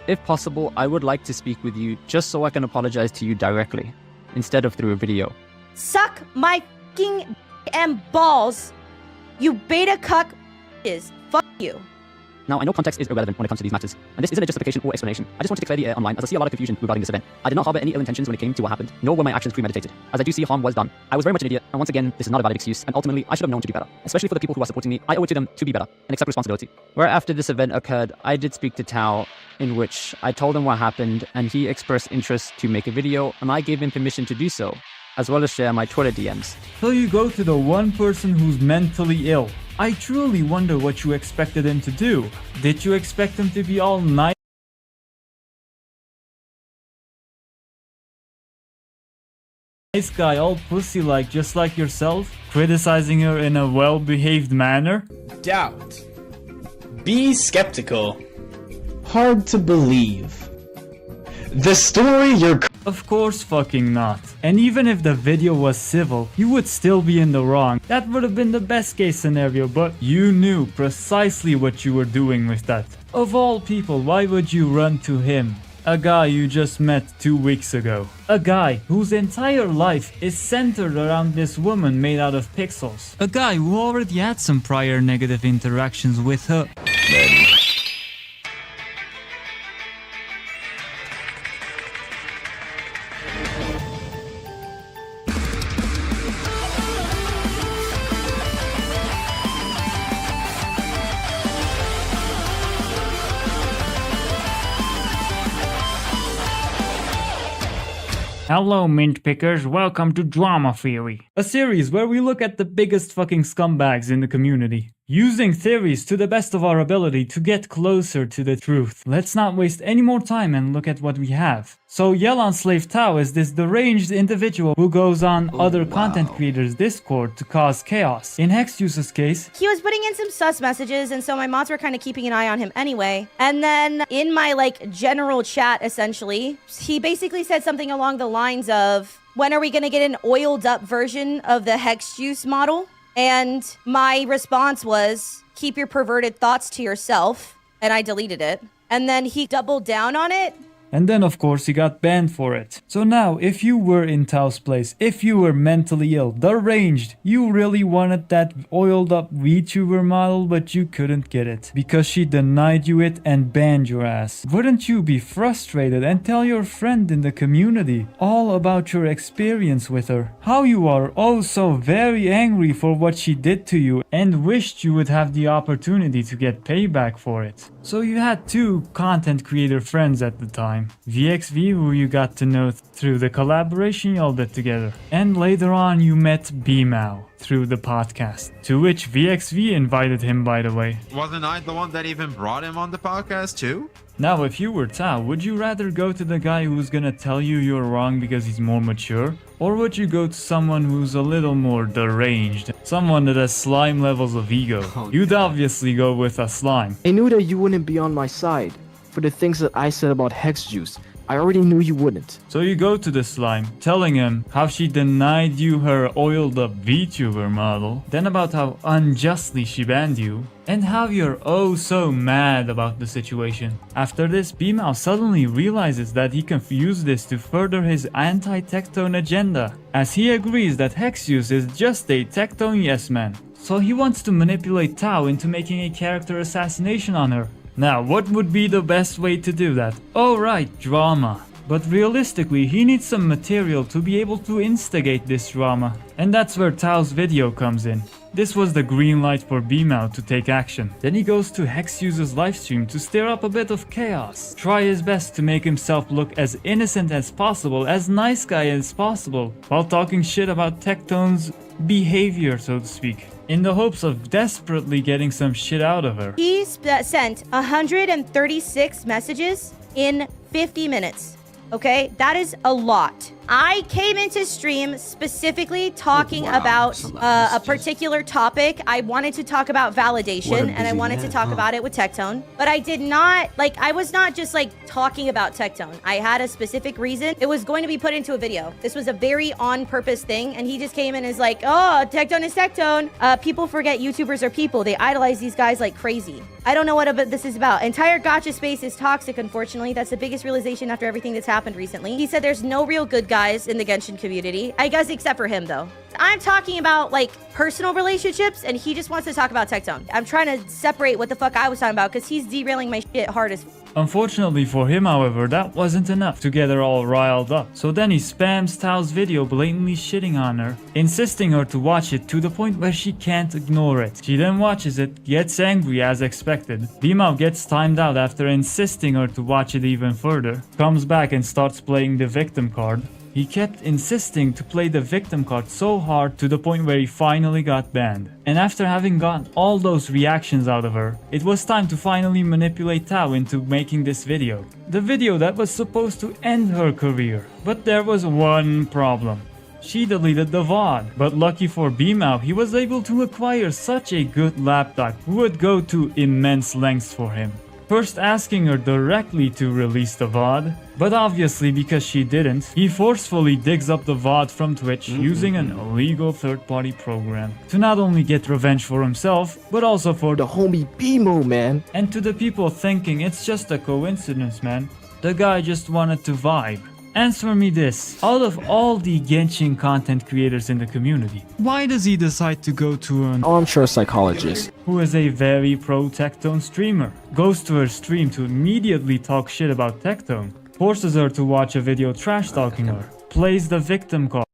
If possible, I would like to speak with you just so I can apologize to you directly, instead of through a video. Suck my fucking and balls, you beta cuck is. Fuck you. Now, I know context is irrelevant when it comes to these matters, and this isn't a justification or explanation. I just wanted to clear the air online as I see a lot of confusion regarding this event. I did not harbor any ill intentions when it came to what happened, nor were my actions premeditated, as I do see harm was done. I was very much an idiot, and once again, this is not a valid excuse, and ultimately, I should have known to do better. Especially for the people who are supporting me, I owe it to them to be better, and accept responsibility. Where after this event occurred, I did speak to Tao, in which I told him what happened, and he expressed interest to make a video, and I gave him permission to do so, as well as share my Twitter DMs. So you go to the one person who's mentally ill. I truly wonder what you expected him to do. Did you expect him to be all nice guy, all pussy-like, just like yourself, criticizing her in a well-behaved manner? Doubt. Be skeptical. Hard to believe. The story you're... Of course fucking not. And even if the video was civil, you would still be in the wrong. That would have been the best case scenario, but you knew precisely what you were doing with that. Of all people, why would you run to him? A guy you just met 2 weeks ago. A guy whose entire life is centered around this woman made out of pixels. A guy who already had some prior negative interactions with her. Hello, mint pickers. Welcome to Drama Theory, a series where we look at the biggest fucking scumbags in the community, using theories to the best of our ability to get closer to the truth. Let's not waste any more time and look at what we have. So Yelan Slave Tao is this deranged individual who goes on other content creators' Discord to cause chaos. In Hexjuice's case, he was putting in some sus messages, and so my mods were kind of keeping an eye on him anyway. And then in my like general chat, essentially, he basically said something along the lines of, when are we going to get an oiled up version of the Hexjuice model? And my response was, keep your perverted thoughts to yourself. And I deleted it. And then he doubled down on it. and then of course he got banned for it. So now, if you were in Tao's place, if you were mentally ill, deranged, you really wanted that oiled up VTuber model but you couldn't get it because she denied you it and banned your ass. Wouldn't you be frustrated and tell your friend in the community all about your experience with her? How you are oh so very angry for what she did to you and wished you would have the opportunity to get payback for it. So you had two content creator friends at the time. VXV, who you got to know through the collaboration y'all did together. And later on you met Bmao through the podcast, to which VXV invited him, by the way. Wasn't I the one that even brought him on the podcast too? Now, if you were Tao, would you rather go to the guy who's gonna tell you you're wrong because he's more mature? Or would you go to someone who's a little more deranged? Someone that has slime levels of ego? You'd obviously go with a slime. I knew that you wouldn't be on my side for the things that I said about Hexjuice. I already knew you wouldn't. So you go to the slime, telling him how she denied you her oiled up VTuber model, then about how unjustly she banned you, and how you're oh so mad about the situation. After this, Bmao suddenly realizes that he can use this to further his anti-Tectone agenda, as he agrees that Hexjuice is just a Tectone yes man. So he wants to manipulate Tao into making a character assassination on her. Now, what would be the best way to do that? Oh right, drama. But realistically, he needs some material to be able to instigate this drama. And that's where Tao's video comes in. This was the green light for Bmao to take action. Then he goes to Hexjuice's livestream to stir up a bit of chaos. Try his best to make himself look as innocent as possible, as nice guy as possible, while talking shit about Tectone's behavior, so to speak, in the hopes of desperately getting some shit out of her. He sent 136 messages in 50 minutes. Okay, that is a lot. I came into stream specifically talking about a particular topic. I wanted to talk about validation and I wanted to talk about it with Tectone, but I did not, I was not just talking about Tectone. I had a specific reason. It was going to be put into a video. This was a very on purpose thing, and he just came in and is like, oh, Tectone is Tectone. People forget YouTubers are people. They idolize these guys like crazy. I don't know what this is about. Entire gacha space is toxic, unfortunately. That's the biggest realization after everything that's happened recently. He said there's no real good guys in the Genshin community. I guess except for him, though. I'm talking about, personal relationships, and he just wants to talk about Tectone. I'm trying to separate what the fuck I was talking about, because he's derailing my shit hard as Unfortunately for him, however, that wasn't enough to get her all riled up. So then he spams Tao's video blatantly shitting on her, insisting her to watch it to the point where she can't ignore it. She then watches it, gets angry as expected. Bmao gets timed out after insisting her to watch it even further, comes back and starts playing the victim card. He kept insisting to play the victim card so hard to the point where he finally got banned. And after having gotten all those reactions out of her, it was time to finally manipulate Tao into making this video. The video that was supposed to end her career. But there was one problem. She deleted the VOD, but lucky for Bmao, he was able to acquire such a good lapdog who would go to immense lengths for him. First asking her directly to release the VOD, but obviously because she didn't, he forcefully digs up the VOD from Twitch using an illegal third-party program to not only get revenge for himself, but also for the homie Bmao, man. And to the people thinking it's just a coincidence, man, the guy just wanted to vibe. Answer me this, out of all the Genshin content creators in the community, why does he decide to go to an armchair psychologist who is a very pro Tectone streamer, goes to her stream to immediately talk shit about Tectone, forces her to watch a video trash talking her, plays the victim card,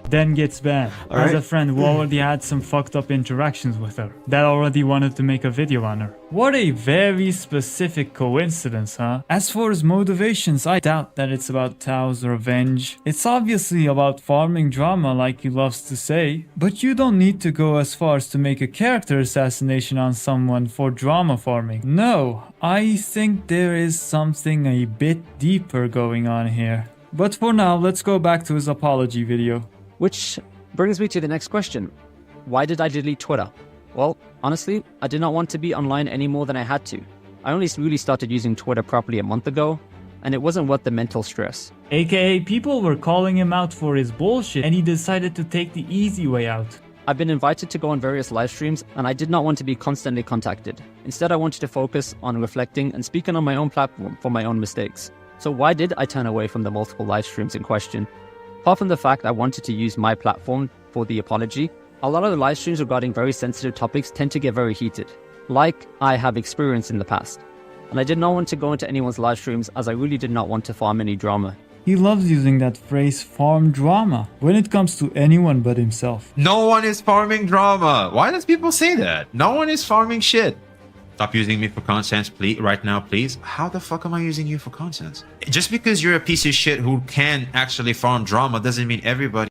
then gets banned. As a friend who already had some fucked up interactions with her, that already wanted to make a video on her. What a very specific coincidence, huh? As for his motivations, I doubt that it's about Tao's revenge. It's obviously about farming drama like he loves to say, but you don't need to go as far as to make a character assassination on someone for drama farming. No, I think there is something a bit deeper going on here. But for now, let's go back to his apology video. Which brings me to the next question. Why did I delete Twitter? Well, honestly, I did not want to be online any more than I had to. I only really started using Twitter properly a month ago, and it wasn't worth the mental stress. AKA people were calling him out for his bullshit and he decided to take the easy way out. I've been invited to go on various live streams and I did not want to be constantly contacted. Instead, I wanted to focus on reflecting and speaking on my own platform for my own mistakes. So why did I turn away from the multiple live streams in question? Apart from the fact I wanted to use my platform for the apology, a lot of the live streams regarding very sensitive topics tend to get very heated, like I have experienced in the past. And I did not want to go into anyone's live streams as I really did not want to farm any drama. He loves using that phrase farm drama when it comes to anyone but himself. No one is farming drama. Why does people say that? No one is farming shit. Stop using me for content, please, right now, please. How the fuck am I using you for content? Just because you're a piece of shit who can actually farm drama doesn't mean everybody.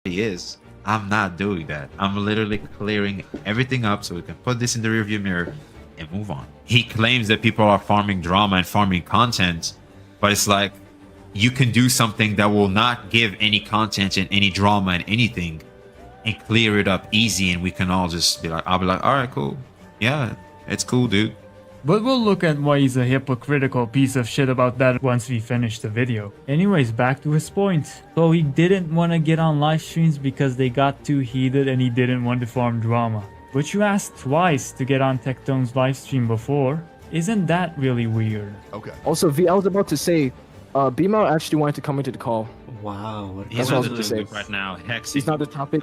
Is I'm not doing that. I'm literally clearing everything up so we can put this in the rearview mirror and move on. He claims that people are farming drama and farming content, but it's like you can do something that will not give any content and any drama and anything and clear it up easy, and we can all just be like, I'll be like, all right, cool, yeah, it's cool, dude. But we'll look at why he's a hypocritical piece of shit about that once we finish the video. Anyways, back to his point. So he didn't want to get on live streams because they got too heated and he didn't want to farm drama. But you asked twice to get on Tectone's live stream before. Isn't that really weird? Okay. Also, V, I was about to say, B-Mao actually wanted to come into the call. Wow. He's not the topic right now. Hex. He's not the topic.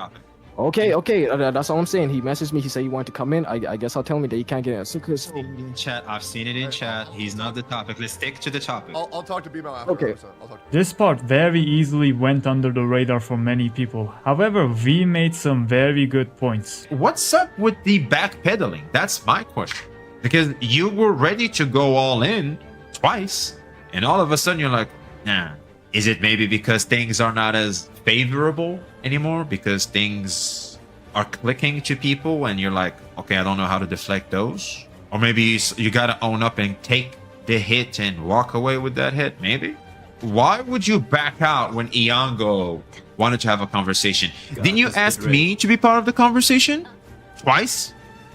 Okay, that's all I'm saying. He messaged me. He said he wanted to come in. I guess I'll tell him that he can't get in. In chat, I've seen it in chat. He's not the topic. Let's stick to the topic. I'll talk to B-Mao after. Okay. I'll talk to This part very easily went under the radar for many people. However, V made some very good points. What's up with the backpedaling? That's my question. Because you were ready to go all in twice, and all of a sudden you're like, nah. Is it maybe because things are not as favorable anymore? Because things are clicking to people and you're like, okay, I don't know how to deflect those? Or maybe you gotta own up and take the hit and walk away with that hit, maybe? Why would you back out when Iango wanted to have a conversation? Didn't you ask me to be part of the conversation? Twice?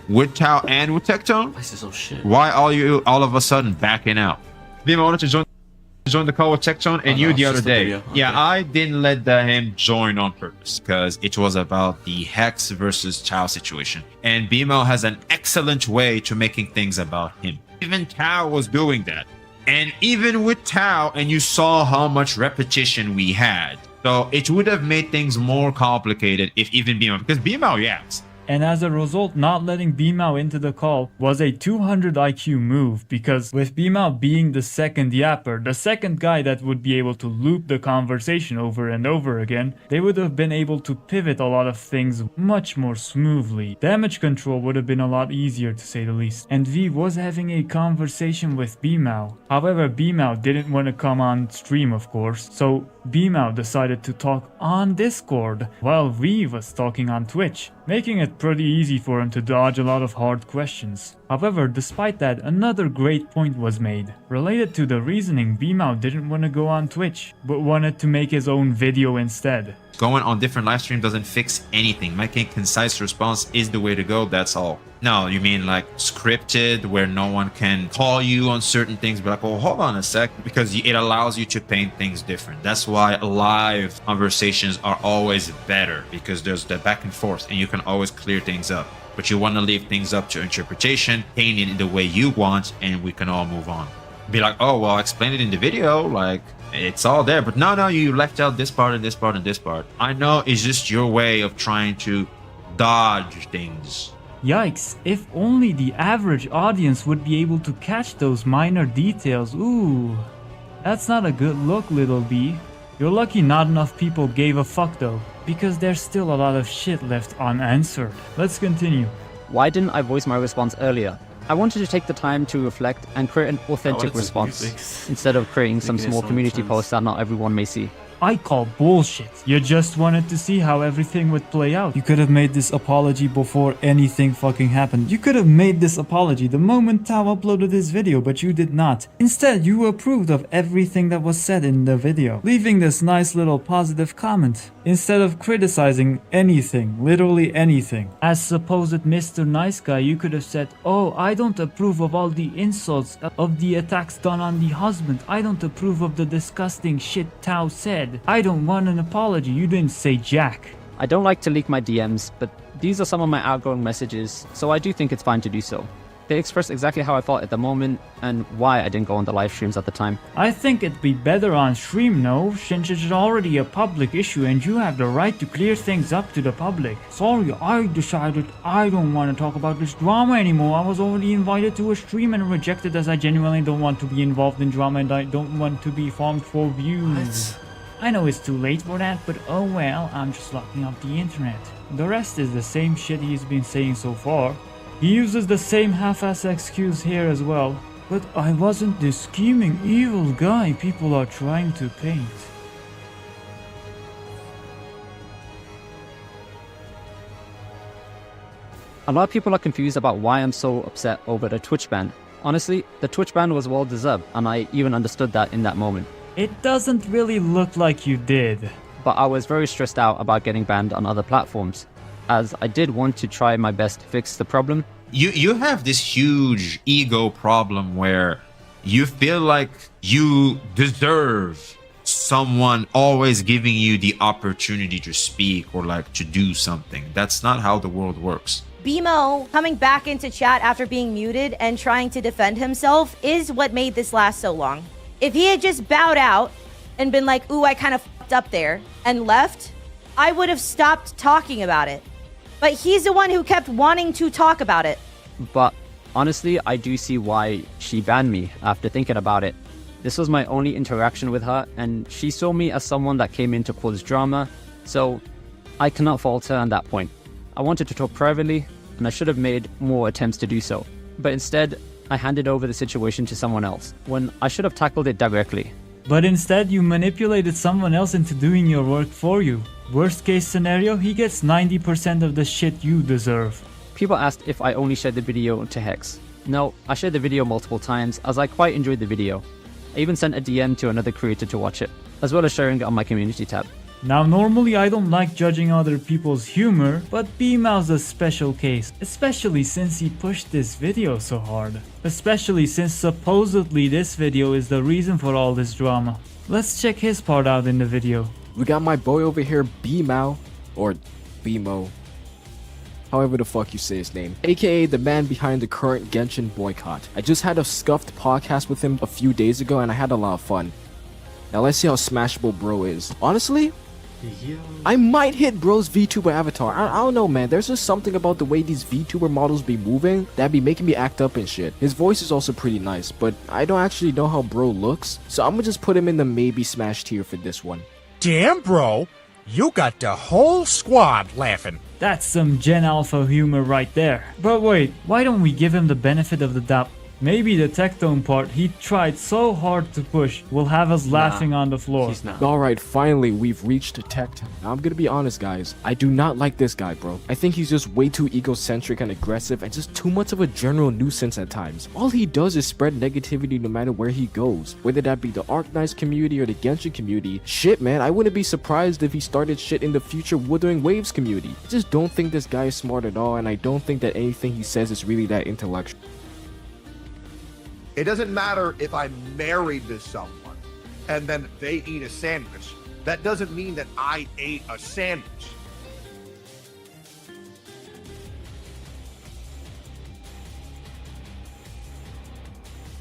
With Tao and with Tectone? This is so shit. Why are you all of a sudden backing out? Bima wanted to join the call with Tectone and you the other day. Okay. Yeah, I didn't let him join on purpose because it was about the Hex versus Tao situation. And Bimo has an excellent way to making things about him. Even Tao was doing that. And even with Tao, and you saw how much repetition we had. So it would have made things more complicated if even Bimo, because Bimo yaps. And as a result, not letting B-Mao into the call was a 200 IQ move, because with B-Mao being the second yapper, the second guy that would be able to loop the conversation over and over again, they would have been able to pivot a lot of things much more smoothly. Damage control would have been a lot easier, to say the least. And V was having a conversation with B-Mao. However, B-Mao didn't want to come on stream, of course, so Bmao decided to talk on Discord while we was talking on Twitch, making it pretty easy for him to dodge a lot of hard questions. However, despite that, another great point was made, related to the reasoning Bmao didn't want to go on Twitch, but wanted to make his own video instead. Going on different live streams doesn't fix anything. Making concise response is the way to go, that's all. No, you mean like scripted where no one can call you on certain things, but like, oh, hold on a sec, because it allows you to paint things different. That's why live conversations are always better, because there's the back and forth and you can always clear things up. But you want to leave things up to interpretation, paint it the way you want, and we can all move on. Be like, oh, well, explain it in the video, like, it's all there. But no, you left out this part and this part and this part. I know it's just your way of trying to dodge things. Yikes, if only the average audience would be able to catch those minor details. Ooh, that's not a good look, little B. You're lucky not enough people gave a fuck though, because there's still a lot of shit left unanswered. Let's continue. Why didn't I voice my response earlier? I wanted to take the time to reflect and create an authentic response, instead of creating some small community post that not everyone may see. I call bullshit. You just wanted to see how everything would play out. You could have made this apology before anything fucking happened. You could have made this apology the moment Tao uploaded this video, but you did not. Instead, you approved of everything that was said in the video, leaving this nice little positive comment, instead of criticizing anything, literally anything. As supposed Mr. Nice Guy, you could have said, oh, I don't approve of all the insults, of the attacks done on the husband. I don't approve of the disgusting shit Tao said. I don't want an apology. You didn't say jack. I don't like to leak my DMs, but these are some of my outgoing messages, so I do think it's fine to do so. They express exactly how I felt at the moment and why I didn't go on the live streams at the time. I think it'd be better on stream, no? Since it's already a public issue and you have the right to clear things up to the public. Sorry, I decided I don't want to talk about this drama anymore. I was already invited to a stream and rejected as I genuinely don't want to be involved in drama and I don't want to be farmed for views. I know it's too late for that, but oh well, I'm just locking up the internet. The rest is the same shit he's been saying so far. He uses the same half-ass excuse here as well. But I wasn't the scheming evil guy people are trying to paint. A lot of people are confused about why I'm so upset over the Twitch ban. Honestly, the Twitch ban was well deserved, and I even understood that in that moment. It doesn't really look like you did. But I was very stressed out about getting banned on other platforms, as I did want to try my best to fix the problem. You have this huge ego problem where you feel like you deserve someone always giving you the opportunity to speak or like to do something. That's not how the world works. Bmo coming back into chat after being muted and trying to defend himself is what made this last so long. If he had just bowed out and been like, ooh, I kind of fucked up there and left, I would have stopped talking about it. But he's the one who kept wanting to talk about it. But honestly, I do see why she banned me after thinking about it. This was my only interaction with her, and she saw me as someone that came in to cause drama, so I cannot fault her on that point. I wanted to talk privately, and I should have made more attempts to do so. But instead, I handed over the situation to someone else, when I should have tackled it directly. But instead, you manipulated someone else into doing your work for you. Worst case scenario, he gets 90% of the shit you deserve. People asked if I only shared the video to Hex. No, I shared the video multiple times, as I quite enjoyed the video. I even sent a DM to another creator to watch it, as well as sharing it on my community tab. Now normally I don't like judging other people's humor, but Bmao's a special case, especially since he pushed this video so hard. Especially since supposedly this video is the reason for all this drama. Let's check his part out in the video. We got my boy over here, Bmao, or Bmo, however the fuck you say his name, aka the man behind the current Genshin boycott. I just had a scuffed podcast with him a few days ago and I had a lot of fun. Now let's see how smashable bro is. Honestly, I might hit bro's VTuber avatar. I don't know, man. There's just something about the way these VTuber models be moving that be making me act up and shit. His voice is also pretty nice, but I don't actually know how bro looks, so I'm gonna just put him in the maybe smash tier for this one. Damn, bro. You got the whole squad laughing. That's some Gen Alpha humor right there. But wait, why don't we give him the benefit of the doubt? Maybe the Tectone part he tried so hard to push will have us laughing on the floor. He's not. Alright, finally, we've reached Tectone. Now, I'm gonna be honest, guys. I do not like this guy, bro. I think he's just way too egocentric and aggressive and just too much of a general nuisance at times. All he does is spread negativity no matter where he goes. Whether that be the Arknights community or the Genshin community. Shit, man, I wouldn't be surprised if he started shit in the future Wuthering Waves community. I just don't think this guy is smart at all, and I don't think that anything he says is really that intellectual. It doesn't matter if I'm married to someone and then they eat a sandwich. That doesn't mean that I ate a sandwich.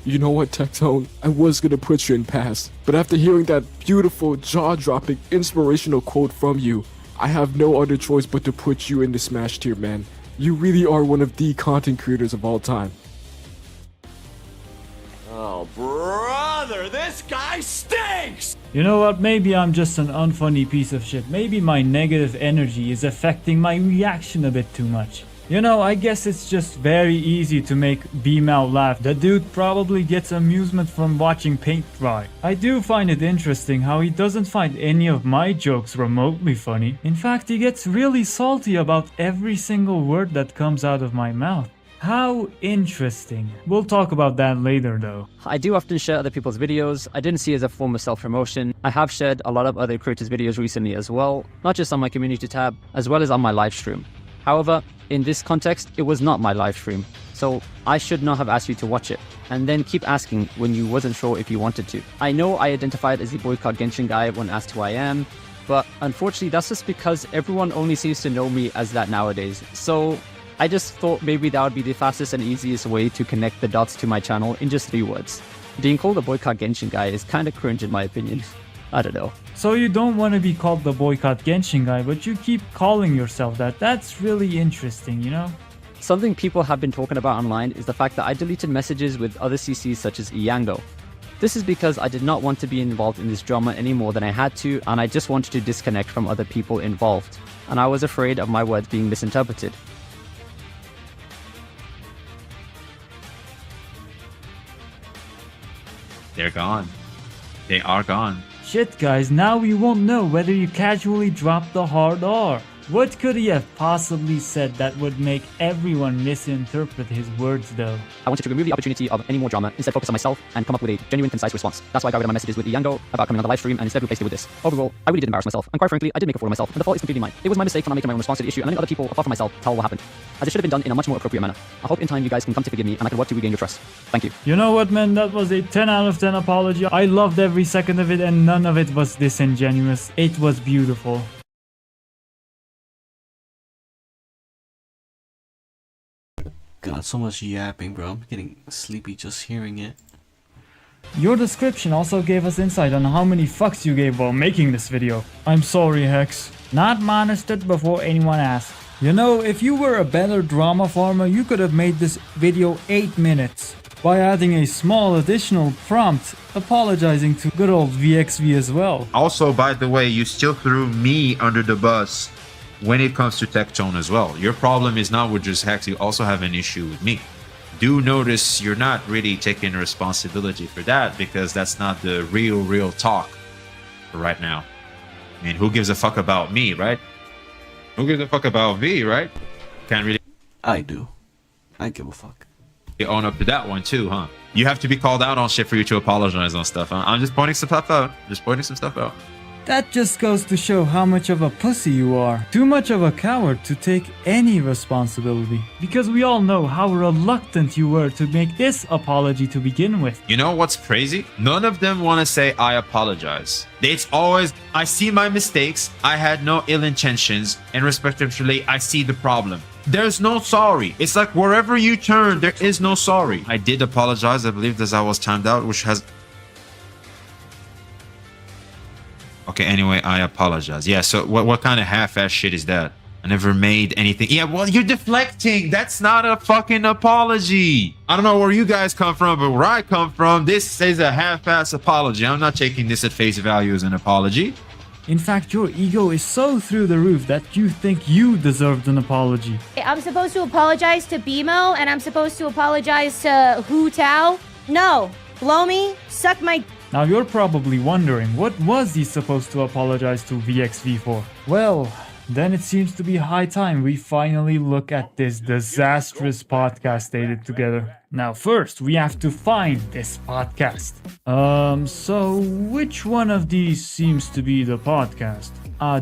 You know what, Tectone? I was gonna put you in pass, but after hearing that beautiful, jaw-dropping, inspirational quote from you, I have no other choice but to put you in the Smash tier, man. You really are one of the content creators of all time. Oh, brother, this guy stinks! You know what, maybe I'm just an unfunny piece of shit. Maybe my negative energy is affecting my reaction a bit too much. You know, I guess it's just very easy to make B-Mao laugh. The dude probably gets amusement from watching paint dry. I do find it interesting how he doesn't find any of my jokes remotely funny. In fact, he gets really salty about every single word that comes out of my mouth. How interesting. We'll talk about that later though. I do often share other people's videos. I didn't see it as a form of self-promotion. I have shared a lot of other creators' videos recently as well, not just on my community tab, as well as on my live stream. However, in this context, it was not my live stream, so I should not have asked you to watch it, and then keep asking when you wasn't sure if you wanted to. I know I identified as the Boycott Genshin guy when asked who I am, but unfortunately that's just because everyone only seems to know me as that nowadays, so I just thought maybe that would be the fastest and easiest way to connect the dots to my channel in just 3 words. Being called the Boycott Genshin guy is kinda cringe in my opinion. I don't know. So you don't want to be called the Boycott Genshin guy, but you keep calling yourself that. That's really interesting, you know? Something people have been talking about online is the fact that I deleted messages with other CCs such as Iyango. This is because I did not want to be involved in this drama any more than I had to, and I just wanted to disconnect from other people involved. And I was afraid of my words being misinterpreted. They're gone. They are gone. Shit guys, now we won't know whether you casually dropped the hard R. What could he have possibly said that would make everyone misinterpret his words though? I wanted to remove the opportunity of any more drama, instead focus on myself and come up with a genuine, concise response. That's why I got rid of my messages with Iyango about coming on the live stream and instead replaced it with this. Overall, I really did embarrass myself, and quite frankly, I did make a fool of myself, and the fault is completely mine. It was my mistake for not making my own response to the issue and letting other people, apart from myself, tell what happened. As it should have been done in a much more appropriate manner. I hope in time you guys can come to forgive me and I can work to regain your trust. Thank you. You know what, man, that was a 10 out of 10 apology. I loved every second of it and none of it was disingenuous. It was beautiful. God, so much yapping, bro. I'm getting sleepy just hearing it. Your description also gave us insight on how many fucks you gave while making this video. I'm sorry, Hex. Not monitored before anyone asked. You know, if you were a better drama farmer, you could have made this video 8 minutes. By adding a small additional prompt, apologizing to good old VXV as well. Also, by the way, you still threw me under the bus when it comes to Tectone as well. Your problem is not with just Hex, you also have an issue with me. Do notice you're not really taking responsibility for that, because that's not the real talk for right now. I mean, who gives a fuck about me, right? Who gives a fuck about me, right? Can't really... I do. I give a fuck. You own up to that one too, huh? You have to be called out on shit for you to apologize on stuff, huh? I'm just pointing some stuff out. Just pointing some stuff out. That just goes to show how much of a pussy you are. Too much of a coward to take any responsibility. Because we all know how reluctant you were to make this apology to begin with. You know what's crazy? None of them want to say, I apologize. It's always, I see my mistakes, I had no ill intentions, and respectively, I see the problem. There's no sorry. It's like wherever you turn, there is no sorry. I did apologize, I believe, as I was timed out, which has... Okay, anyway, I apologize. Yeah, so what kind of half-ass shit is that? I never made anything. Yeah, well, you're deflecting. That's not a fucking apology. I don't know where you guys come from, but where I come from, this is a half-ass apology. I'm not taking this at face value as an apology. In fact, your ego is so through the roof that you think you deserved an apology. I'm supposed to apologize to BMO and I'm supposed to apologize to Hu Tao? No. Blow me, suck my... Now you're probably wondering, what was he supposed to apologize to VXV for? Well, then it seems to be high time we finally look at this disastrous podcast they did together. Now first, we have to find this podcast. So which one of these seems to be the podcast?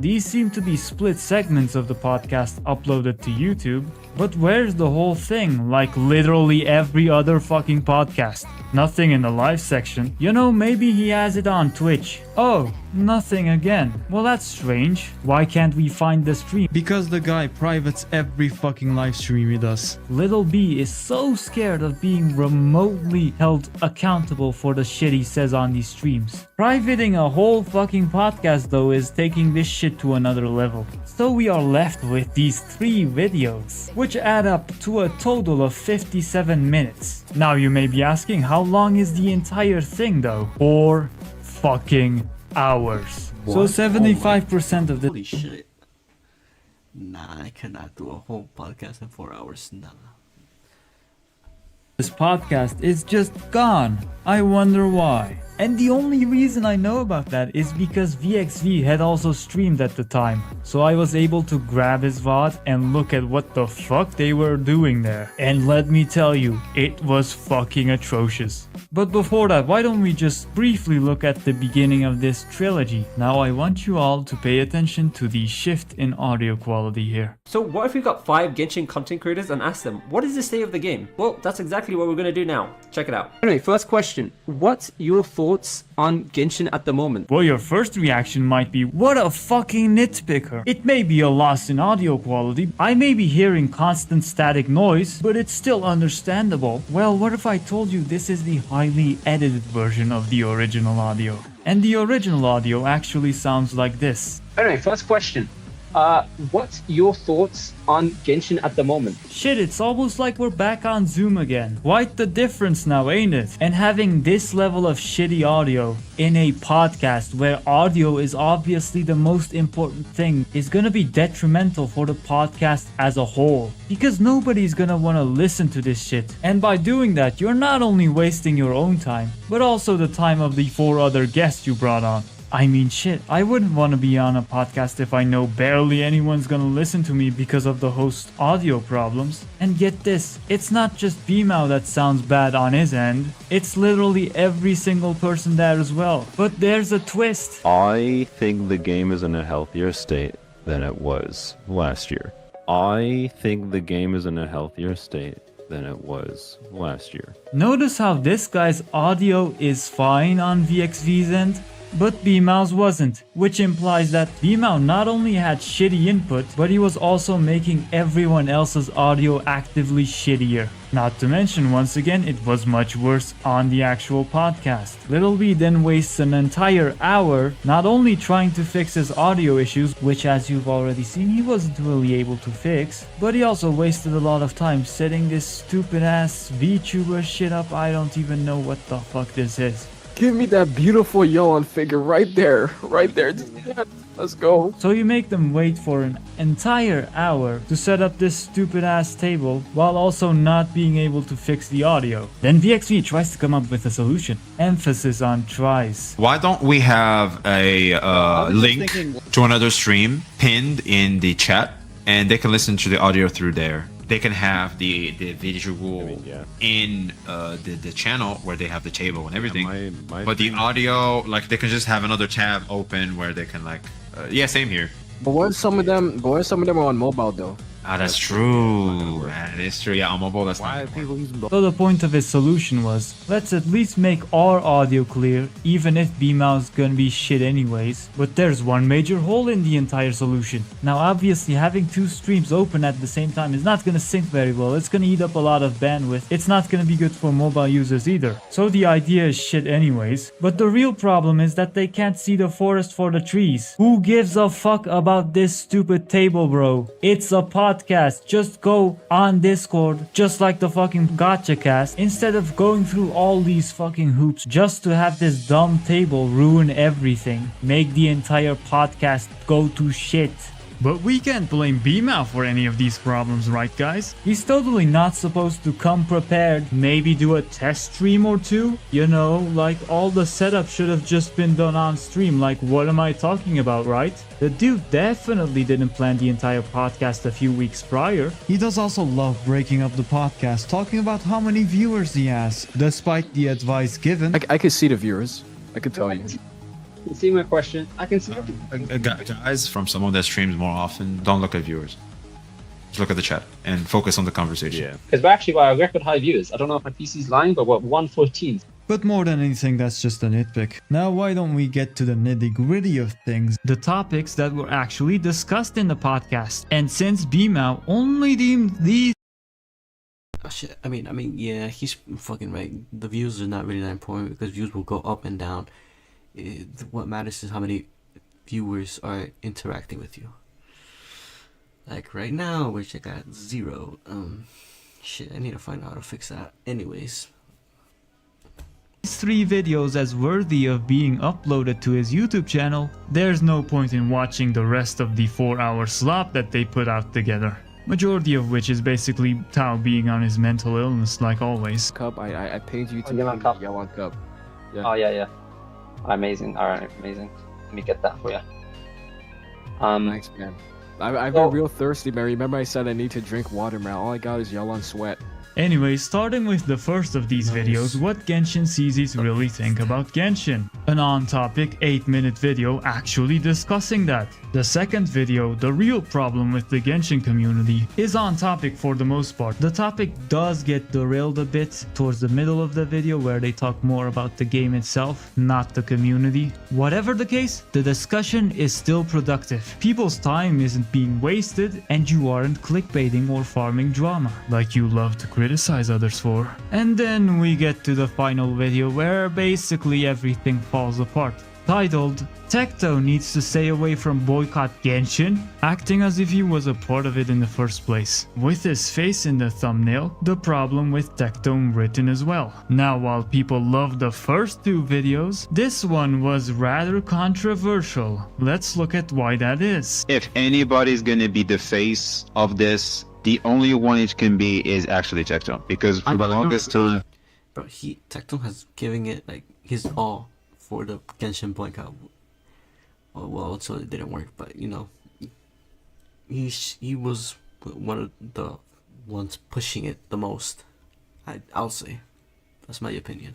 These seem to be split segments of the podcast uploaded to YouTube. But where's the whole thing? Like literally every other fucking podcast. Nothing in the live section. You know, maybe he has it on Twitch. Oh, nothing again. Well, that's strange. Why can't we find the stream? Because the guy privates every fucking live stream he does. Little B is so scared of being remotely held accountable for the shit he says on these streams. Privating a whole fucking podcast though is taking this shit to another level. So we are left with these 3 videos, which add up to a total of 57 minutes. Now you may be asking, how long is the entire thing though? 4 fucking hours. What? So 75% of the... Holy shit. Nah, I cannot do a whole podcast in 4 hours. Nah. This podcast is just gone. I wonder why. And the only reason I know about that is because VXV had also streamed at the time. So I was able to grab his VOD and look at what the fuck they were doing there. And let me tell you, it was fucking atrocious. But before that, why don't we just briefly look at the beginning of this trilogy? Now I want you all to pay attention to the shift in audio quality here. So what if we got 5 Genshin content creators and asked them, what is the state of the game? Well, that's exactly what we're going to do now. Check it out. Anyway, first question. What's your thoughts on Genshin at the moment? Well, your first reaction might be, what a fucking nitpicker. It may be a loss in audio quality. I may be hearing constant static noise, but it's still understandable. Well, what if I told you this is the highly edited version of the original audio? And the original audio actually sounds like this. Anyway, first question. What's your thoughts on Genshin at the moment? Shit, it's almost like we're back on Zoom again. Quite the difference now, ain't it? And having this level of shitty audio in a podcast where audio is obviously the most important thing is gonna be detrimental for the podcast as a whole. Because nobody's gonna wanna listen to this shit. And by doing that, you're not only wasting your own time, but also the time of the 4 other guests you brought on. I mean shit, I wouldn't want to be on a podcast if I know barely anyone's gonna listen to me because of the host's audio problems. And get this, it's not just BMAO that sounds bad on his end, it's literally every single person there as well. But there's a twist. I think the game is in a healthier state than it was last year. I think the game is in a healthier state than it was last year. Notice how this guy's audio is fine on VXV's end, but BMAO's wasn't, which implies that BMAO not only had shitty input, but he was also making everyone else's audio actively shittier. Not to mention, once again, it was much worse on the actual podcast. Little B then wastes an entire hour not only trying to fix his audio issues, which as you've already seen he wasn't really able to fix, but he also wasted a lot of time setting this stupid ass VTuber shit up. I don't even know what the fuck this is. Give me that beautiful yawn figure right there. Right there. Let's go. So you make them wait for an entire hour to set up this stupid ass table while also not being able to fix the audio. Then VXV tries to come up with a solution. Emphasis on tries. Why don't we have a link to another stream pinned in the chat, and they can listen to the audio through there. They can have the visual in the channel where they have the table and everything. But the audio, like, they can just have another tab open where they can like, yeah, same here. But what if some of them are on mobile though? Ah, that's true. That is true. Yeah, on mobile, that's why people using So the point of his solution was, let's at least make our audio clear, even if BMAO's gonna be shit anyways. But there's one major hole in the entire solution. Now obviously having 2 streams open at the same time is not gonna sync very well. It's gonna eat up a lot of bandwidth. It's not gonna be good for mobile users either. So the idea is shit anyways. But the real problem is that they can't see the forest for the trees. Who gives a fuck about this stupid table, bro? It's a podcast podcast, just go on Discord, just like the fucking Gotcha Cast, instead of going through all these fucking hoops just to have this dumb table ruin everything, make the entire podcast go to shit. But we can't blame BMAO for any of these problems, right guys? He's totally not supposed to come prepared, maybe do a test stream or two? You know, like all the setup should have just been done on stream, like what am I talking about, right? The dude definitely didn't plan the entire podcast a few weeks prior. He does also love breaking up the podcast, talking about how many viewers he has, despite the advice given. I could see the viewers. I could tell you. See my question? I can see Guys, from someone that streams more often, don't look at viewers. Just look at the chat and focus on the conversation. Yeah. Because we're actually by record high views. I don't know if my PC's lying, but what 114. But more than anything, that's just a nitpick. Now why don't we get to the nitty-gritty of things, the topics that were actually discussed in the podcast. And since BMAO only deemed these... Oh shit, I mean, yeah, he's fucking right. The views are not really that important because views will go up and down. What matters is how many viewers are interacting with you. Like right now, which I got 0. Shit, I need to find out how to fix that. Anyways. These 3 videos as worthy of being uploaded to his YouTube channel, there's no point in watching the rest of the 4-hour slop that they put out together. Majority of which is basically Tao being on his mental illness like always. Cup, I paid you to yell on Cup. Yeah. Oh yeah. Amazing. Alright, amazing. Let me get that for you. Thanks, man. I've been real thirsty, man. Remember I said I need to drink water, man. All I got is yell on sweat. Anyway, starting with the first of these videos, what Genshin CZs really think about Genshin. An on-topic 8-minute video actually discussing that. The second video, the real problem with the Genshin community, is on topic for the most part. The topic does get derailed a bit towards the middle of the video where they talk more about the game itself, not the community. Whatever the case, the discussion is still productive. People's time isn't being wasted and you aren't clickbaiting or farming drama, like you love to criticize others for. And then we get to the final video where basically everything falls apart. Titled, Tecto needs to stay away from boycott Genshin, acting as if he was a part of it in the first place. With his face in the thumbnail, the problem with Tecto written as well. Now while people loved the first 2 videos, this one was rather controversial. Let's look at why that is. If anybody's gonna be the face of this, the only one it can be is actually Tecto, because for the longest time... Bro, Tecto has given it like his all for the Genshin boycott. Well, so it didn't work, but you know, he was one of the ones pushing it the most. I'll say, that's my opinion.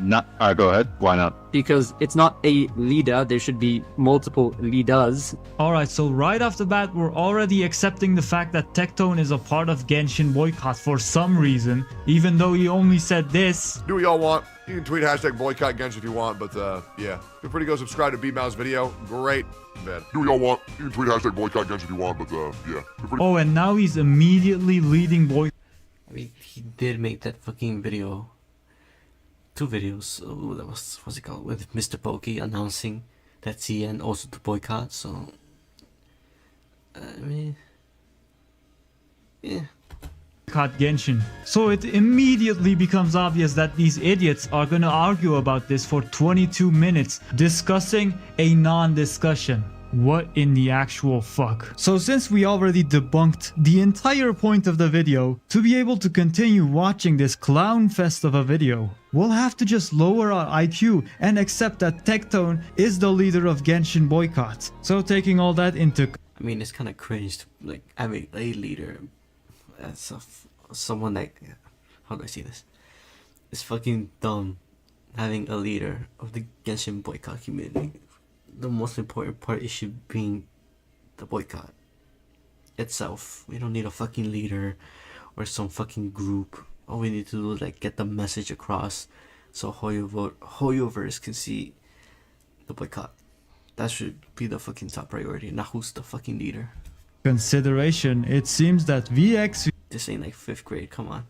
Go ahead. Why not? Because it's not a leader, there should be multiple leaders. Alright, so right off the bat, we're already accepting the fact that Tectone is a part of Genshin boycott for some reason, even though he only said this. Do what y'all want. You can tweet hashtag boycott Genshin if you want, but yeah. Feel free to go subscribe to BMAO's video. Great. Man. Do what y'all want. You can tweet hashtag boycott Genshin if you want, but yeah. Oh, and now he's immediately leading boycott. I mean, he did make that fucking video. 2 videos, that was, what's it called, with Mr. Pokey announcing that CN also to boycott, so, I mean, yeah. Boycott Genshin. So it immediately becomes obvious that these idiots are gonna argue about this for 22 minutes, discussing a non-discussion. What in the actual fuck? So since we already debunked the entire point of the video, to be able to continue watching this clown fest of a video, we'll have to just lower our IQ and accept that Tectone is the leader of Genshin boycott. So taking all that into... I mean, it's kind of cringe to like having a leader as someone like... How do I say this? It's fucking dumb having a leader of the Genshin boycott community. The most important part is being the boycott itself. We don't need a fucking leader or some fucking group. All we need to do is like get the message across so Hoyoverse can see the boycott. That should be the fucking top priority, not who's the fucking leader. Consideration, it seems that VXV... This ain't like 5th grade, come on.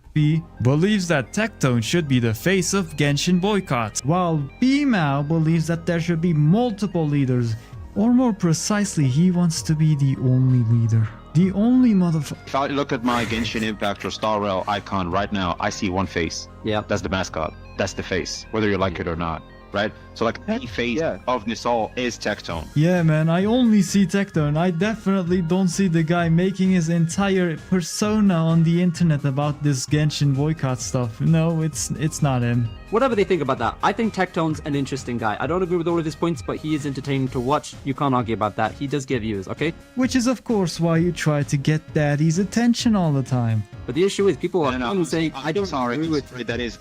believes that Tectone should be the face of Genshin boycott, while BMAO believes that there should be multiple leaders, or more precisely, he wants to be the only leader. The only motherfucker. If I look at my Genshin Impact or Star Rail icon right now, I see one face. Yeah. That's the mascot. That's the face, whether you like it or not, right? So like the face of Nisol is Tectone. Yeah, man, I only see Tectone. I definitely don't see the guy making his entire persona on the internet about this Genshin boycott stuff. No, it's not him. Whatever they think about that, I think Tectone's an interesting guy. I don't agree with all of his points, but he is entertaining to watch. You can't argue about that. He does get views, okay? Which is, of course, why you try to get daddy's attention all the time. But the issue is, people are saying, I don't agree with that.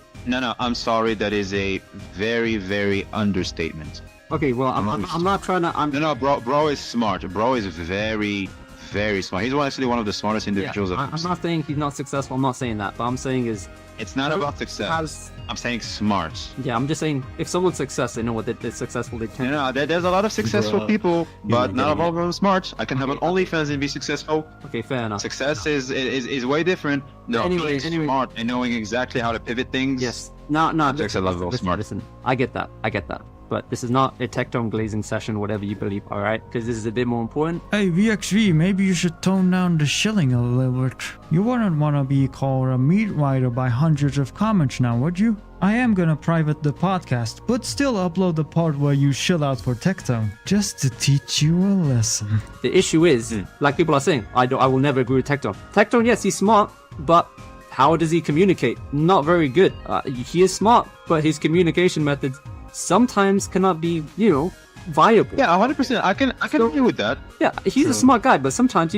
I'm sorry, that is a very, very understatement. Okay, well, I'm not trying to... No, bro is smart. Bro is very, very smart. He's actually one of the smartest individuals. I'm not saying he's not successful. I'm not saying that. But I'm saying is... It's not about success. I'm saying smart. Yeah, I'm just saying, if someone's success, they know what they're successful. They can. No, there's a lot of successful people, but not all of them smart. I can have an OnlyFans and be successful. Okay, fair enough. Success is way different. No, anyway, smart and knowing exactly how to pivot things. Yes. No. Listen, I get that. But this is not a Tectone glazing session, whatever you believe, alright? Because this is a bit more important. Hey, VXV, maybe you should tone down the shilling a little bit. You wouldn't want to be called a meat rider by hundreds of comments now, would you? I am gonna private the podcast, but still upload the part where you shill out for Tectone, just to teach you a lesson. The issue is, like people are saying, I will never agree with Tectone. Tectone, yes, he's smart, but how does he communicate? Not very good. He is smart, but his communication methods sometimes cannot be, viable. Yeah, 100%. I can agree with that. Yeah, he's a smart guy, but sometimes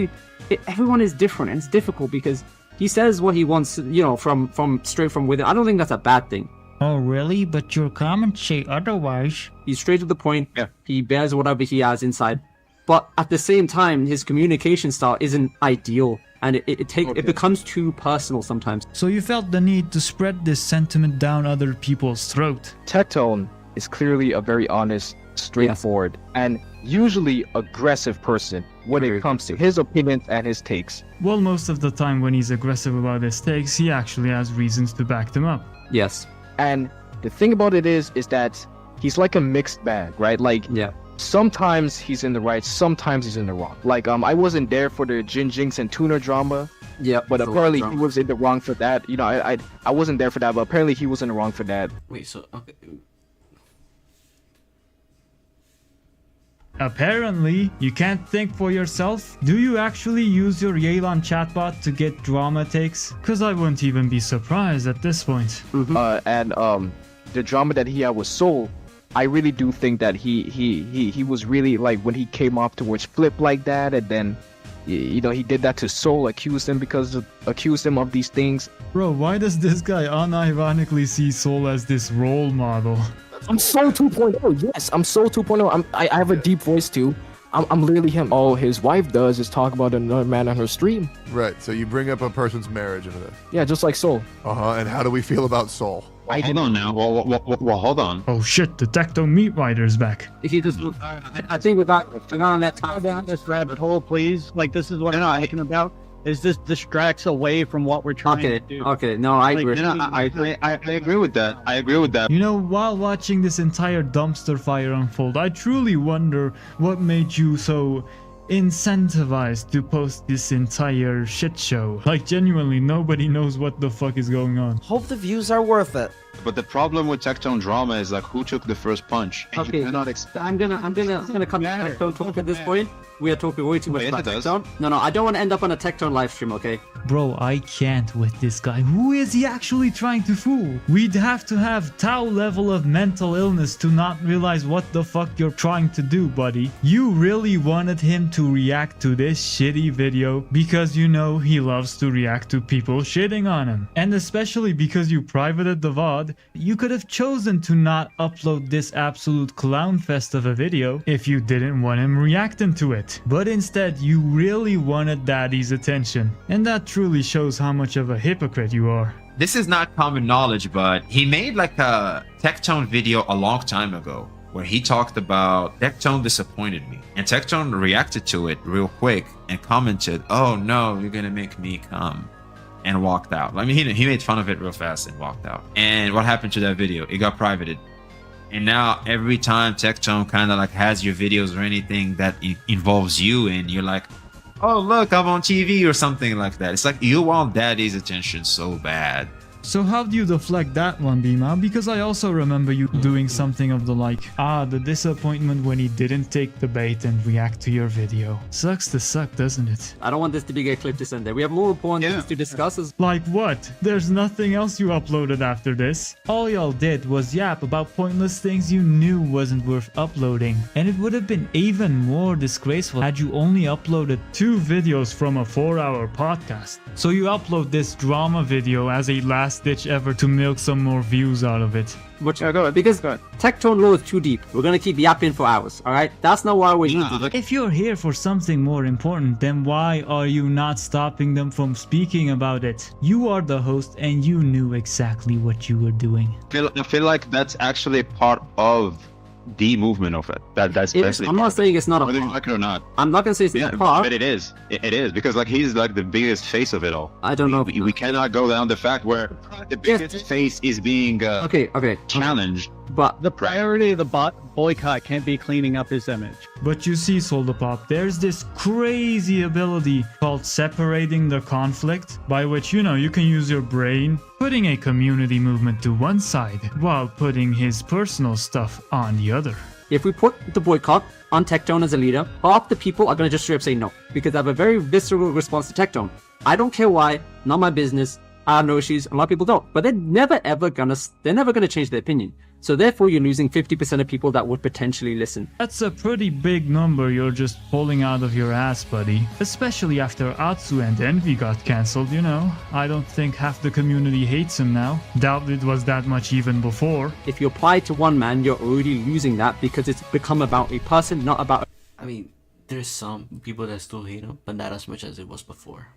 everyone is different, and it's difficult because he says what he wants, from straight from within. I don't think that's a bad thing. Oh, really? But your comments say otherwise. He's straight to the point. Yeah. He bears whatever he has inside. But at the same time, his communication style isn't ideal. And it becomes too personal sometimes. So you felt the need to spread this sentiment down other people's throat. Tectone is clearly a very honest, straightforward, and usually aggressive person when it comes to his opinions and his takes. Well, most of the time when he's aggressive about his takes, he actually has reasons to back them up. Yes. And the thing about it is that he's like a mixed bag, right? Like, sometimes he's in the right, sometimes he's in the wrong. Like, I wasn't there for the Jinx and Tuner drama. Yeah, but apparently he was in the wrong for that. I wasn't there for that, but apparently he was in the wrong for that. Wait, so okay. Apparently, you can't think for yourself? Do you actually use your Yelan chatbot to get drama takes? Cause I wouldn't even be surprised at this point. The drama that he had with Soul, I really do think that he was really like when he came off towards Flip like that, and then he did that to Soul, accused him of these things. Bro, why does this guy unironically see Soul as this role model? I'm Soul 2.0. Yes, I'm Soul 2.0. I have a deep voice too. I'm literally him. All his wife does is talk about another man on her stream. Right. So you bring up a person's marriage into this. Yeah, just like Soul. And how do we feel about Soul? Well, hold on now. Well, hold on. Oh shit, the Tectone Meat Rider's back. I think we got on that time down this rabbit hole, please. Like, this is what I'm talking about. Is this distracts away from what we're trying to do? Okay, no, I agree. I agree with that. I agree with that. While watching this entire dumpster fire unfold, I truly wonder what made you so incentivized to post this entire shit show. Like, genuinely, nobody knows what the fuck is going on. Hope the views are worth it. But the problem with Tectone drama is like who took the first punch. And okay, you cannot I'm gonna cut Tectone talk at this point. We are talking way too much about Tectone. No, I don't want to end up on a Tectone live stream, okay? Bro, I can't with this guy. Who is he actually trying to fool? We'd have to have Tao level of mental illness to not realize what the fuck you're trying to do, buddy. You really wanted him to react to this shitty video because he loves to react to people shitting on him. And especially because you privated the VOD, you could have chosen to not upload this absolute clown fest of a video if you didn't want him reacting to it. But instead, you really wanted daddy's attention. And that truly shows how much of a hypocrite you are. This is not common knowledge, but he made like a Tectone video a long time ago where he talked about Tectone disappointed me. And Tectone reacted to it real quick and commented, "Oh no, you're gonna make me come." And walked out. I mean, he made fun of it real fast and walked out. And what happened to that video? It got privated. And now every time Tectone kind of like has your videos or anything that involves you in, you're like, oh look, I'm on TV or something like that. It's like you want daddy's attention so bad. So how do you deflect that one, Bima? Because I also remember you doing something of the like, the disappointment when he didn't take the bait and react to your video. Sucks to suck, doesn't it? I don't want this to be a clip to send there. We have more important things to discuss. Like what? There's nothing else you uploaded after this. All y'all did was yap about pointless things you knew wasn't worth uploading. And it would have been even more disgraceful had you only uploaded 2 videos from a 4-hour podcast. So you upload this drama video as a last-ditch effort to milk some more views out of it. Because Tectone lore is too deep. We're gonna keep yapping for hours, alright? That's not why we're here. If you're here for something more important, then why are you not stopping them from speaking about it? You are the host and you knew exactly what you were doing. I feel like that's actually part of the movement of it. That's basically. I'm not saying it's not a whether part. you like it or not. I'm not gonna say it's a part. But it is. It is because like he's like the biggest face of it all. I don't know. We cannot go down the fact where the biggest face is being challenged. But the priority of the boycott can't be cleaning up his image. But you see, Soldapop, there's this crazy ability called separating the conflict, by which, you know, you can use your brain, putting a community movement to one side, while putting his personal stuff on the other. If we put the boycott on Tectone as a leader, half the people are gonna just straight up say no, because they have a very visceral response to Tectone. I don't care why, not my business. I have no issues, a lot of people don't, but they're never gonna change their opinion. So therefore, you're losing 50% of people that would potentially listen. That's a pretty big number you're just pulling out of your ass, buddy. Especially after Atsu and Envy got cancelled, you know. I don't think half the community hates him now. Doubt it was that much even before. If you apply to one man, you're already losing that because it's become about a person, not about... I mean, there's some people that still hate him, but not as much as it was before.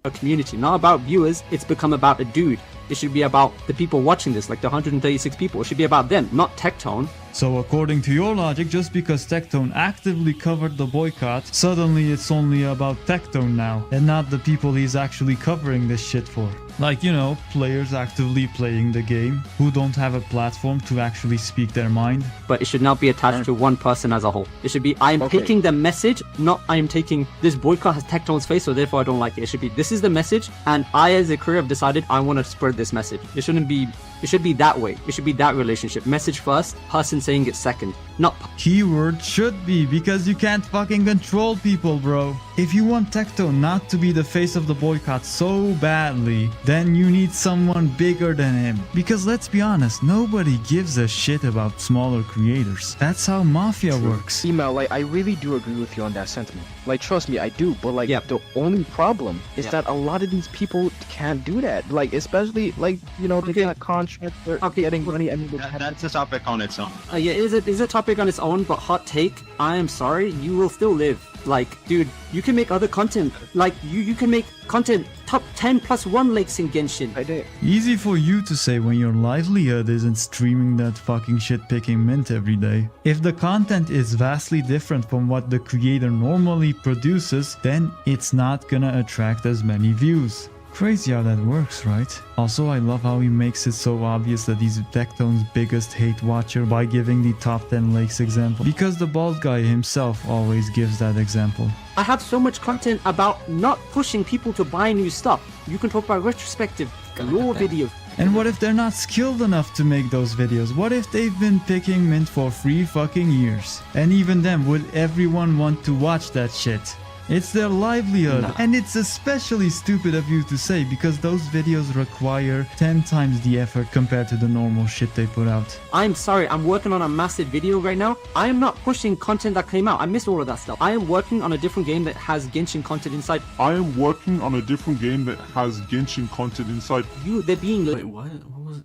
A community, not about viewers. It's become about a dude. It should be about the people watching this, like the 136 people. It should be about them, not Tectone. So according to your logic, just because Tectone actively covered the boycott, suddenly it's only about Tectone now, and not the people he's actually covering this shit for. Like, you know, players actively playing the game, who don't have a platform to actually speak their mind. But it should not be attached to one person as a whole. It should be, I am taking the message, not I am taking, this boycott has Tectone's face, so therefore I don't like it. It should be, this is the message, and I as a creator have decided I want to spread this message. It shouldn't be, it should be that way. It should be that relationship. Message first, person saying it second. Not... Keyword should be, because you can't fucking control people, bro. If you want Tectone not to be the face of the boycott so badly, then you need someone bigger than him. Because let's be honest, nobody gives a shit about smaller creators. That's how Mafia works. Email, like, I really do agree with you on that sentiment. Like, trust me, I do. But, like, the only problem is that a lot of these people can't do that. Like, especially, like, you know, they got contracts, they're getting money. I mean, that's a topic on its own. Yeah, it is a topic on its own, but hot take, I am sorry, you will still live. Like, dude, you can make other content. Like, you can make content top 10+1 lakes in Genshin. I did. Easy for you to say when your livelihood isn't streaming that fucking shit-picking mint every day. If the content is vastly different from what the creator normally produces, then it's not gonna attract as many views. Crazy how that works, right? Also, I love how he makes it so obvious that he's Tectone's biggest hate watcher by giving the top 10 lakes example. Because the bald guy himself always gives that example. I have so much content about not pushing people to buy new stuff. You can talk about retrospective, lore videos. And what if they're not skilled enough to make those videos? What if they've been picking mint for 3 fucking years? And even then, would everyone want to watch that shit? It's their livelihood, and it's especially stupid of you to say because those videos require 10 times the effort compared to the normal shit they put out. I'm sorry, I'm working on a massive video right now. I am not pushing content that came out. I missed all of that stuff. I am working on a different game that has Genshin content inside. I am working on a different game that has Genshin content inside. They're being... Wait, what? What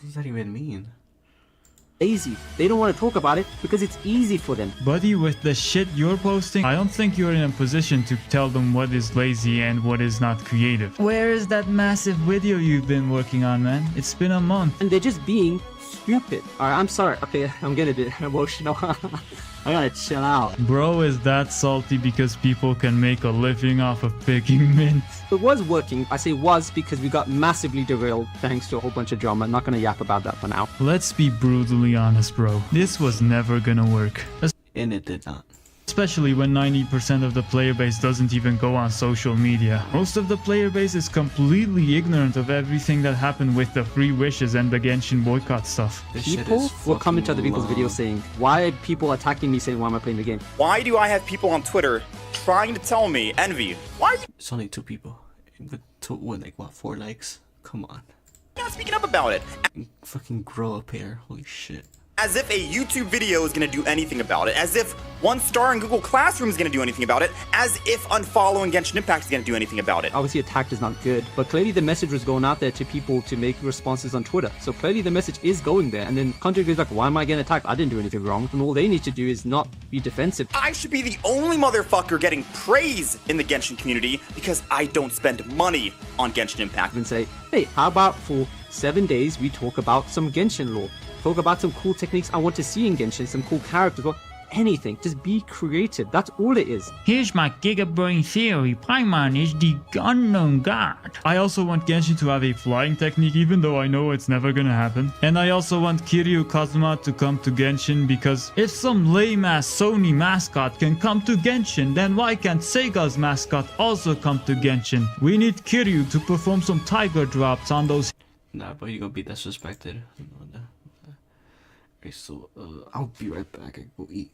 does that even mean? Lazy. They don't want to talk about it because it's easy for them. Buddy, with the shit you're posting, I don't think you're in a position to tell them what is lazy and what is not creative. Where is that massive video you've been working on, man? It's been a month. And they're just being stupid. Alright, I'm sorry. Okay, I'm getting a bit emotional. I gotta chill out. Bro is that salty because people can make a living off of picking mint. It was working. I say was because we got massively derailed thanks to a whole bunch of drama. I'm not gonna yap about that for now. Let's be brutally honest, bro. This was never gonna work. And it did not. especially when 90% of the player base doesn't even go on social media. Most of the player base is completely ignorant of everything that happened with the free wishes and the Genshin boycott stuff. People will come into other people's videos saying, why are people attacking me saying why am I playing the game? Why do I have people on Twitter trying to tell me, Envy, why are you It's only 2 people. With like, what, 4 likes? Come on. not speaking up about it? Fucking grow up here. Holy shit. As if a YouTube video is going to do anything about it. As if 1 star in Google Classroom is going to do anything about it. As if unfollowing Genshin Impact is going to do anything about it. Obviously attacked is not good, but clearly the message was going out there to people to make responses on Twitter. So clearly the message is going there, and then content is like, why am I getting attacked? I didn't do anything wrong. And all they need to do is not be defensive. I should be the only motherfucker getting praise in the Genshin community because I don't spend money on Genshin Impact. And say, hey, how about for 7 days we talk about some Genshin lore? Talk about some cool techniques I want to see in Genshin, some cool characters, or anything. Just be creative. That's all it is. Here's my gigabrain theory. Paimon is the unknown god. I also want Genshin to have a flying technique, even though I know it's never gonna happen. And I also want Kiryu Kazuma to come to Genshin, because if some lame-ass Sony mascot can come to Genshin, then why can't Sega's mascot also come to Genshin? We need Kiryu to perform some tiger drops on those... Nah, but you're gonna be disrespected. Okay, so I'll be right back. I go eat.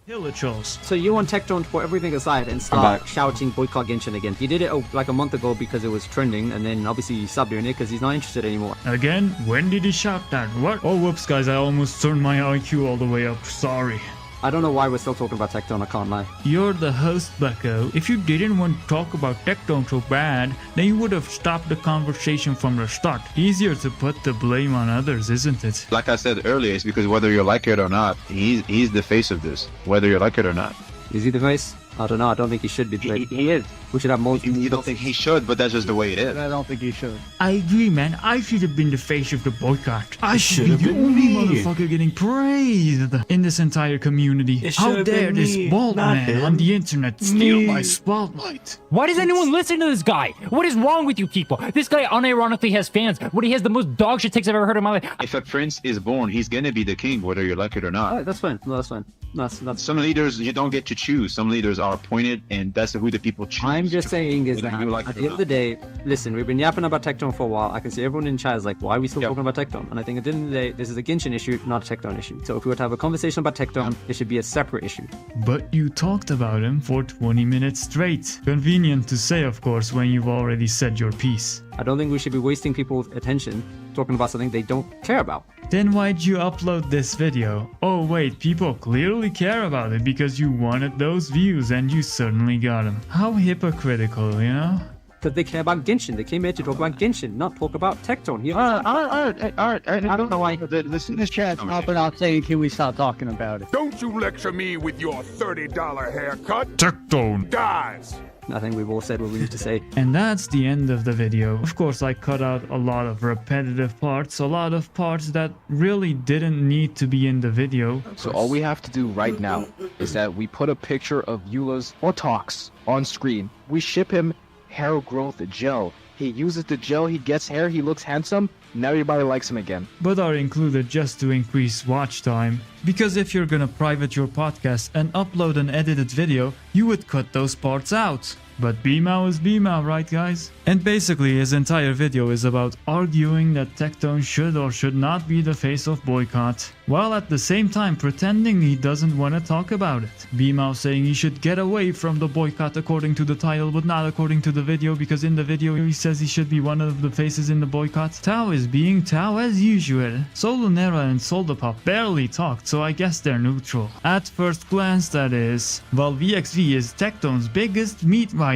Killer trolls. So you want Tecton to put everything aside and start shouting boycott Genshin again. He did it like a month ago because it was trending, and then obviously he stopped doing it because he's not interested anymore. Again? When did he shout that? What? Oh, whoops, guys, I almost turned my IQ all the way up. Sorry. I don't know why we're still talking about Tecton, I can't lie. You're the host, Bucko. If you didn't want to talk about Tecton so bad, then you would have stopped the conversation from the start. Easier to put the blame on others, isn't it? Like I said earlier, it's because whether you like it or not, he's the face of this, whether you like it or not. Is he the face? I don't know. I don't think he should be. He is. We should have more. You don't think he should, but that's just the way it is. I don't think he should. I agree, man. I should have been the face of the boycott. I should be have the been only me. motherfucker getting praised in this entire community. It How should have dare been this me, bald not man him. on the internet steal Me. my spotlight? Why does anyone listen to this guy? What is wrong with you people? This guy unironically has fans. What he has the most dog shit takes I've ever heard in my life. If a prince is born, he's gonna be the king, whether you like it or not. Alright, that's fine. No, that's fine. That's Some leaders you don't get to choose. Some leaders are appointed, and that's who the people choose. I'm just saying is Whether that you like at it the or end of the day, listen, we've been yapping about Tecton for a while. I can see everyone in chat is like, why are we still talking about Tecton? And I think at the end of the day, this is a Genshin issue, not a Tecton issue. So if we were to have a conversation about Tecton, it should be a separate issue. But you talked about him for 20 minutes straight. Convenient to say, of course, when you've already said your piece. I don't think we should be wasting people's attention talking about something they don't care about. Then why'd you upload this video? Oh wait, people clearly care about it because you wanted those views and you certainly got them. How hypocritical, you know? Because they care about Genshin. They came here to talk about Genshin, not talk about Tecton. Alright. I don't know why. This chat's popping out saying, can we stop talking about it? Don't you lecture me with your $30 haircut. Tecton. Guys, I think we've all said what we need to say. And that's the end of the video. Of course, I cut out a lot of repetitive parts, a lot of parts that really didn't need to be in the video. So all we have to do right now is that we put a picture of Eula's or Tox on screen. We ship him hair growth gel. He uses the gel, he gets hair, he looks handsome, now everybody likes him again. But are included just to increase watch time. Because if you're gonna private your podcast and upload an edited video, you would cut those parts out. But BMAO is BMAO, right guys? And basically his entire video is about arguing that Tecton should or should not be the face of boycott, while at the same time pretending he doesn't want to talk about it. BMAO saying he should get away from the boycott according to the title but not according to the video, because in the video he says he should be one of the faces in the boycott. Tao is being Tao as usual. Solunera and Soldapop barely talked, so I guess they're neutral. At first glance that is, while VXV is Tecton's biggest meat rider.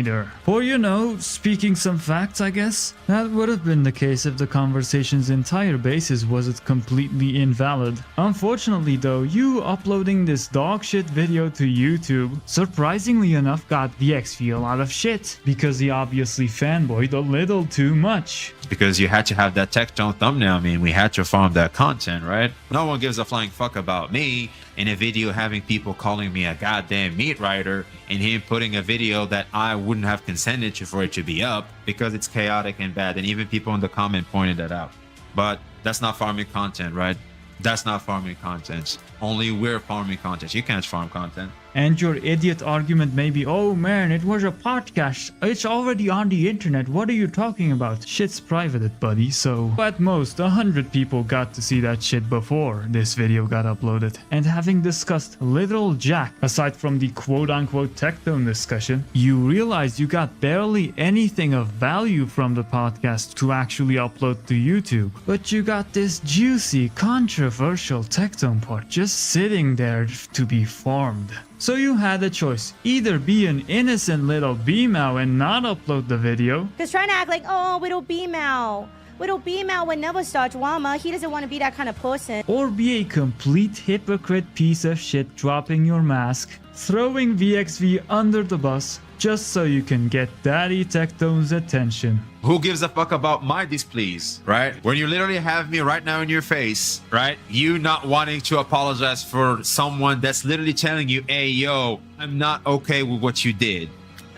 For you know, speaking some facts I guess, that would have been the case if the conversation's entire basis wasn't completely invalid. Unfortunately though, you uploading this dog shit video to YouTube, surprisingly enough got VXV a lot of shit, because he obviously fanboyed a little too much. Because you had to have that Tecton thumbnail. I mean, we had to farm that content, right? No one gives a flying fuck about me in a video having people calling me a goddamn meat rider, and him putting a video that I wouldn't have consented to for it to be up because it's chaotic and bad, and even people in the comment pointed that out. But that's not farming content, right? That's not farming content. Only we're farming content. You can't farm content. And your idiot argument may be, oh man, it was a podcast. It's already on the internet. What are you talking about? Shit's private, buddy. So at most 100 people got to see that shit before this video got uploaded. And having discussed little jack, aside from the quote-unquote Tecton discussion, you realize you got barely anything of value from the podcast to actually upload to YouTube. But you got this juicy, controversial Tecton part just sitting there to be farmed. So you had a choice, either be an innocent little BMAO and not upload the video. Because trying to act like, oh, Widow BMAO would never start drama. He doesn't want to be that kind of person. Or be a complete hypocrite piece of shit dropping your mask, throwing VXV under the bus, just so you can get Daddy Tecton's attention. Who gives a fuck about my displease, right? When you literally have me right now in your face, right? You not wanting to apologize for someone that's literally telling you, hey, yo, I'm not okay with what you did.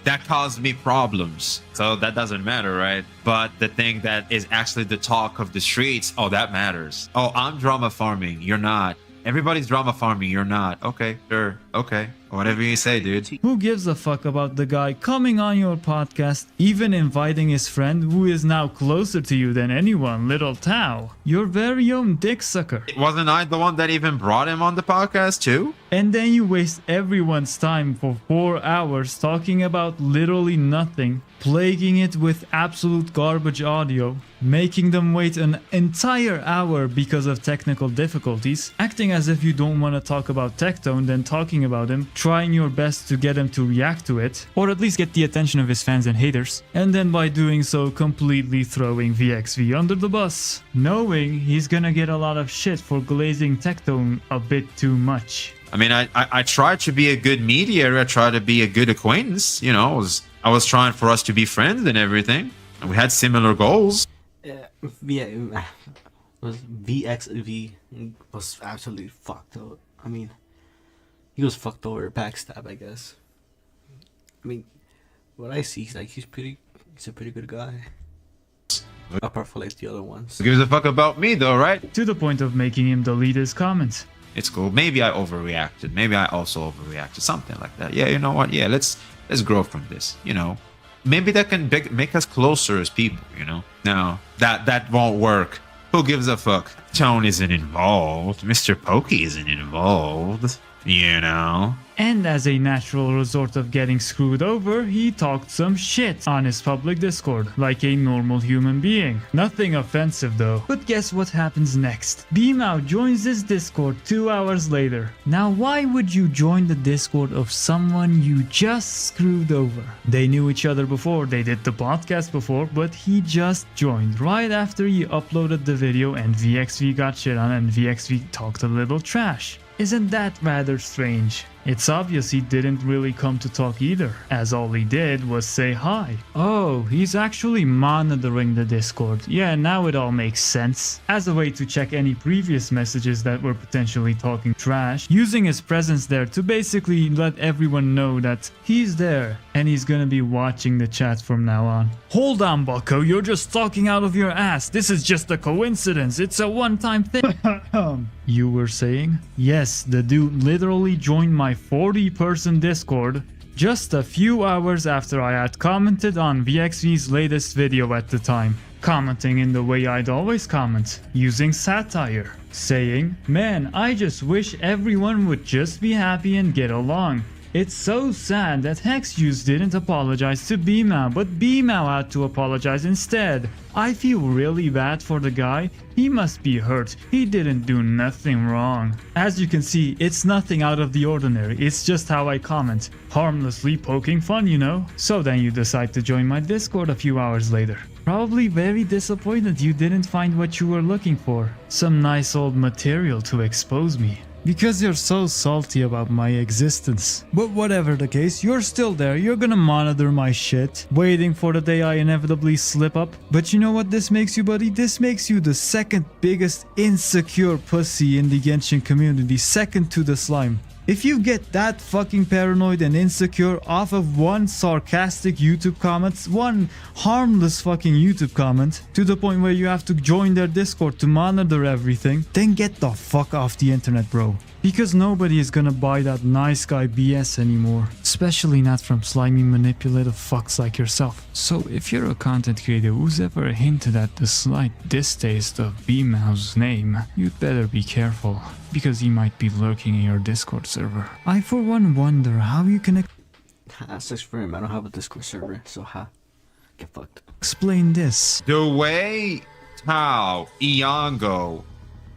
That caused me problems. So that doesn't matter, right? But the thing that is actually the talk of the streets, oh, that matters. Oh, I'm drama farming. You're not. Everybody's drama farming. You're not. Okay, sure. Okay. Whatever you say, dude. Who gives a fuck about the guy coming on your podcast, even inviting his friend who is now closer to you than anyone, Little Tao? Your very own dick sucker. Wasn't I the one that even brought him on the podcast too? And then you waste everyone's time for 4 hours talking about literally nothing, plaguing it with absolute garbage audio, making them wait an entire hour because of technical difficulties, acting as if you don't want to talk about Tectone, then talking about him, trying your best to get him to react to it, or at least get the attention of his fans and haters, and then by doing so completely throwing VXV under the bus, knowing he's gonna get a lot of shit for glazing Tectone a bit too much. I mean, I tried to be a good mediator. I tried to be a good acquaintance. You know, I was trying for us to be friends and everything. And we had similar goals. VXV was absolutely fucked up. I mean, he was fucked over, backstab, I guess. I mean, what I see, he's a pretty good guy. Apart from like the other ones. Who gives a fuck about me though, right? To the point of making him delete his comments. It's cool. Maybe I overreacted. Maybe I also overreacted. Something like that. Yeah, you know what? Yeah, let's grow from this. You know, maybe that can make us closer as people. You know, no, that won't work. Who gives a fuck? Tone isn't involved. Mr. Pokey isn't involved. You know. And as a natural result of getting screwed over, he talked some shit on his public Discord, like a normal human being. Nothing offensive though. But guess what happens next? Beamow joins his Discord 2 hours later. Now why would you join the Discord of someone you just screwed over? They knew each other before, they did the podcast before, but he just joined right after he uploaded the video and VXV got shit on and VXV talked a little trash. Isn't that rather strange? It's obvious he didn't really come to talk either, as all he did was say hi. Oh, he's actually monitoring the Discord. Yeah, now it all makes sense. As a way to check any previous messages that were potentially talking trash, using his presence there to basically let everyone know that he's there and he's gonna be watching the chat from now on. Hold on, Bucko, you're just talking out of your ass. This is just a coincidence. It's a one-time thing. You were saying? Yes, the dude literally joined my 40-person Discord just a few hours after I had commented on VXV's latest video at the time. Commenting in the way I'd always comment, using satire. Saying, man, I just wish everyone would just be happy and get along. It's so sad that Hexuse didn't apologize to Beamow, but Beamow had to apologize instead. I feel really bad for the guy. He must be hurt. He didn't do nothing wrong. As you can see, it's nothing out of the ordinary. It's just how I comment. Harmlessly poking fun, you know? So then you decide to join my Discord a few hours later. Probably very disappointed you didn't find what you were looking for. Some nice old material to expose me. Because you're so salty about my existence. But whatever the case, you're still there, you're gonna monitor my shit, waiting for the day I inevitably slip up. But you know what this makes you, buddy? This makes you the second biggest insecure pussy in the Genshin community, second to the slime. If you get that fucking paranoid and insecure off of one sarcastic YouTube comment, one harmless fucking YouTube comment, to the point where you have to join their Discord to monitor everything, then get the fuck off the internet, bro. Because nobody is gonna buy that nice guy BS anymore. Especially not from slimy manipulative fucks like yourself. So if you're a content creator who's ever hinted at the slight distaste of Beamow's name, you'd better be careful. Because he might be lurking in your Discord server. I for one wonder how you can That's experiment. I don't have a Discord server, so get fucked. Explain this. The way Tao, Iango,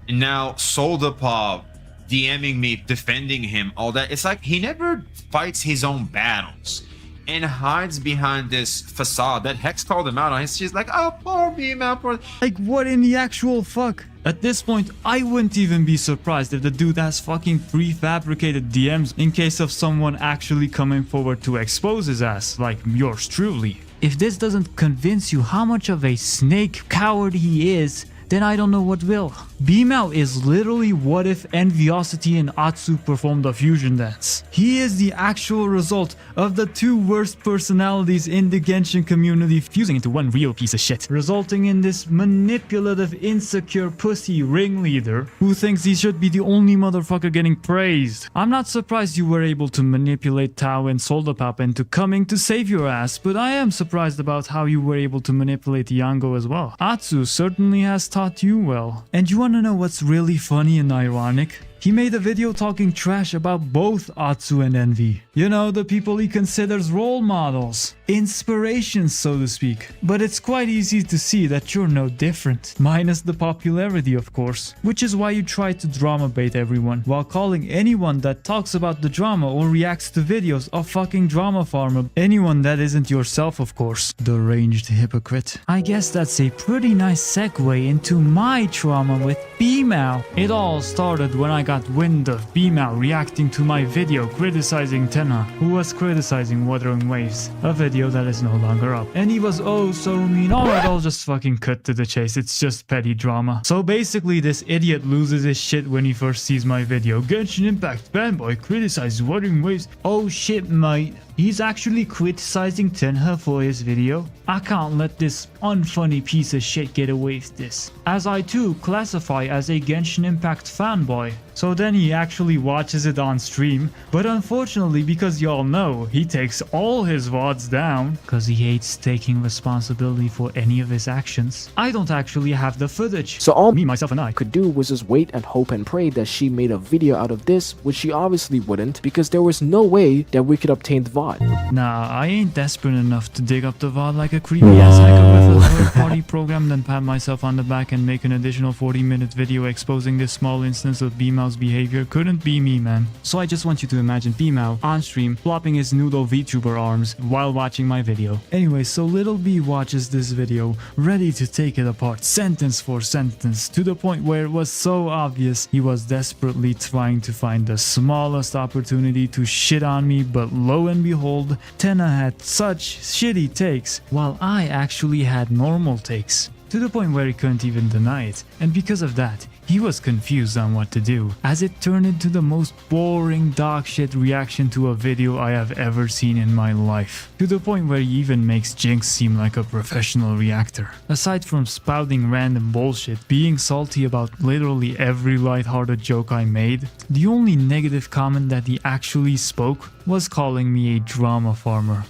and now Soldapov DMing me, defending him, all that. It's like he never fights his own battles and hides behind this facade that Hex called him out on. She's like, oh, poor Beamow, poor... Like, what in the actual fuck? At this point, I wouldn't even be surprised if the dude has fucking prefabricated DMs in case of someone actually coming forward to expose his ass, like yours truly. If this doesn't convince you how much of a snake coward he is, then I don't know what will. Beamao is literally what if Enviosity and Atsu performed a fusion dance. He is the actual result of the two worst personalities in the Genshin community fusing into one real piece of shit, resulting in this manipulative, insecure pussy ringleader who thinks he should be the only motherfucker getting praised. I'm not surprised you were able to manipulate Tao and Soldapapa into coming to save your ass, but I am surprised about how you were able to manipulate Yango as well. Atsu certainly has taught you well. And you wanna know what's really funny and ironic? He made a video talking trash about both Atsu and Envy. You know, the people he considers role models. Inspirations, so to speak. But it's quite easy to see that you're no different. Minus the popularity, of course. Which is why you try to drama bait everyone, while calling anyone that talks about the drama or reacts to videos a fucking drama farmer. Anyone that isn't yourself, of course. Deranged hypocrite. I guess that's a pretty nice segue into my trauma with Beamao. It all started when I got wind of Beamao reacting to my video criticizing Tenha, who was criticizing Wuthering Waves, a video that is no longer up. And he was oh so mean. Alright, I'll just fucking cut to the chase, it's just petty drama. So basically this idiot loses his shit when he first sees my video. Genshin Impact fanboy criticizes Wuthering Waves. Oh shit mate, he's actually criticizing Tenha for his video? I can't let this unfunny piece of shit get away with this, as I too classify as a Genshin Impact fanboy. So then he actually watches it on stream, but unfortunately, because y'all know, he takes all his VODs down, cause he hates taking responsibility for any of his actions. I don't actually have the footage. So all me, myself and I could do was just wait and hope and pray that she made a video out of this, which she obviously wouldn't, because there was no way that we could obtain the VOD. Nah, I ain't desperate enough to dig up the VOD like a creepy ass hacker with a third-party program, then pat myself on the back and make an additional 40-minute video exposing this small instance of Beamao behavior. Couldn't be me, man. So I just want you to imagine Beamao on stream flopping his noodle VTuber arms while watching my video. Anyway, so little B watches this video, ready to take it apart sentence for sentence, to the point where it was so obvious he was desperately trying to find the smallest opportunity to shit on me, but lo and behold, Tenha had such shitty takes, while I actually had normal takes. To the point where he couldn't even deny it, and because of that, he was confused on what to do, as it turned into the most boring dogshit reaction to a video I have ever seen in my life. To the point where he even makes Jinx seem like a professional reactor. Aside from spouting random bullshit, being salty about literally every lighthearted joke I made, the only negative comment that he actually spoke was calling me a drama farmer.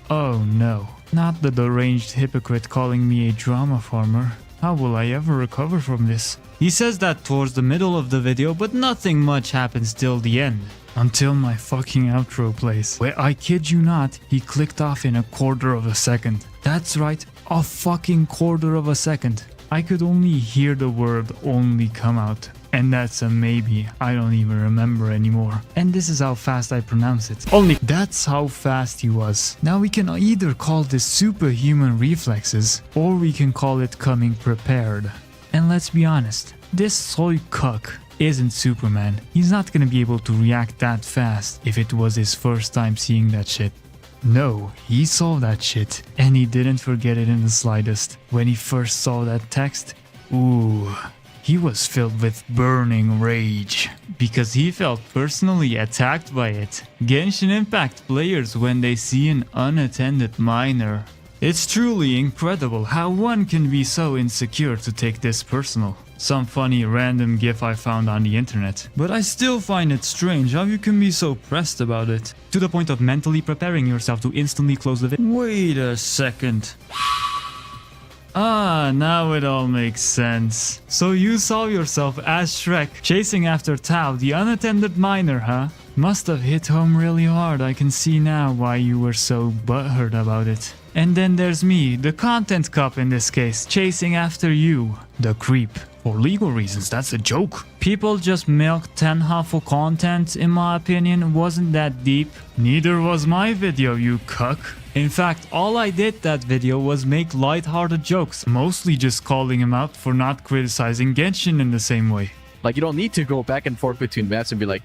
Oh no. Not the deranged hypocrite calling me a drama farmer. How will I ever recover from this? He says that towards the middle of the video, but nothing much happens till the end. Until my fucking outro plays, where I kid you not, he clicked off in 1/4 of a second. That's right, a fucking 1/4 of a second. I could only hear the word only come out. And that's a maybe, I don't even remember anymore. And this is how fast I pronounce it. Only. That's how fast he was. Now we can either call this superhuman reflexes, or we can call it coming prepared. And let's be honest, this soy cuck isn't Superman. He's not gonna be able to react that fast if it was his first time seeing that shit. No, he saw that shit, and he didn't forget it in the slightest. When he first saw that text, ooh, he was filled with burning rage, because he felt personally attacked by it. Genshin Impact players, when they see an unattended minor, it's truly incredible how one can be so insecure to take this personal. Some funny random gif I found on the internet. But I still find it strange how you can be so pressed about it, to the point of mentally preparing yourself to instantly close the video. Wait a second. Ah, now it all makes sense. So you saw yourself as Shrek chasing after Tao, the unattended minor, huh? Must have hit home really hard. I can see now why you were so butthurt about it. And then there's me, the content cop in this case, chasing after you, the creep. For legal reasons, that's a joke. People just milk Tenha for content, in my opinion, wasn't that deep. Neither was my video, you cuck. In fact, all I did that video was make lighthearted jokes, mostly just calling him out for not criticizing Genshin in the same way. Like, you don't need to go back and forth between maps and be like,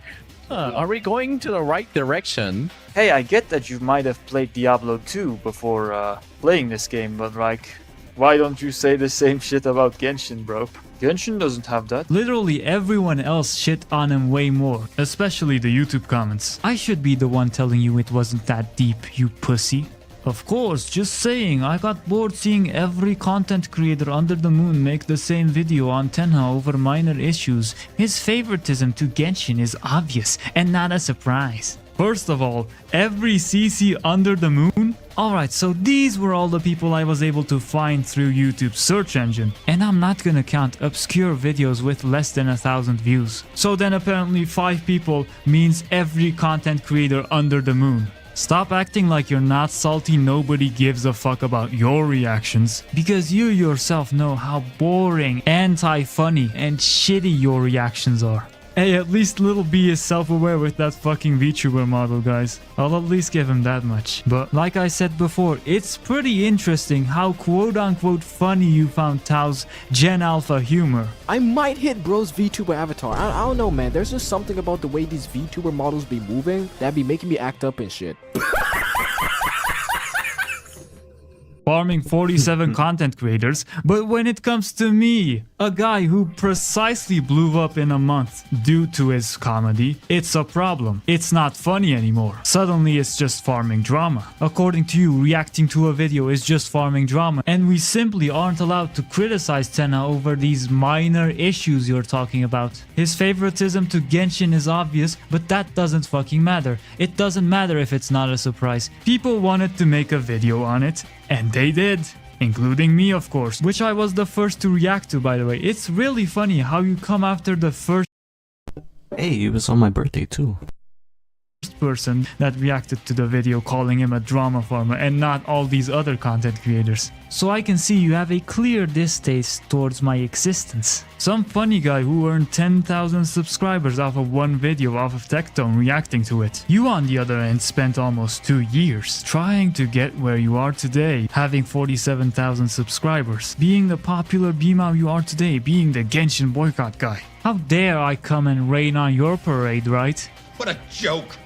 are we going to the right direction? Hey, I get that you might have played Diablo 2 before playing this game, but like, Why don't you say the same shit about Genshin, bro? Genshin doesn't have that. Literally everyone else shit on him way more, especially the YouTube comments. I should be the one telling you it wasn't that deep, you pussy. Of course, just saying, I got bored seeing every content creator under the moon make the same video on Tenha over minor issues. His favoritism to Genshin is obvious and not a surprise. First of all, every CC under the moon? Alright, so these were all the people I was able to find through YouTube's search engine. And I'm not gonna count obscure videos with less than 1,000 views. So then apparently 5 people means every content creator under the moon. Stop acting like you're not salty, nobody gives a fuck about your reactions. Because you yourself know how boring, anti-funny, and shitty your reactions are. Hey, at least Little B is self-aware with that fucking VTuber model, guys. I'll at least give him that much. But like I said before, it's pretty interesting how quote-unquote funny you found Tao's Gen Alpha humor. I might hit bro's VTuber avatar. I don't know, man. There's just something about the way these VTuber models be moving that be making me act up and shit. Farming 47 content creators, but when it comes to me, a guy who precisely blew up in a month due to his comedy, it's a problem. It's not funny anymore. Suddenly it's just farming drama. According to you, reacting to a video is just farming drama, and we simply aren't allowed to criticize Tenha over these minor issues you're talking about. His favoritism to Genshin is obvious, but that doesn't fucking matter. It doesn't matter if it's not a surprise. People wanted to make a video on it, and they did. Including me, of course, which I was the first to react to, by the way. It's really funny how you come after the first Hey, it was on my birthday too. person that reacted to the video calling him a drama farmer and not all these other content creators. So I can see you have a clear distaste towards my existence. Some funny guy who earned 10,000 subscribers off of one video off of Tectone reacting to it. You on the other end spent almost 2 years trying to get where you are today, having 47,000 subscribers, being the popular Bimao you are today, being the Genshin boycott guy. How dare I come and rain on your parade, right? What a joke.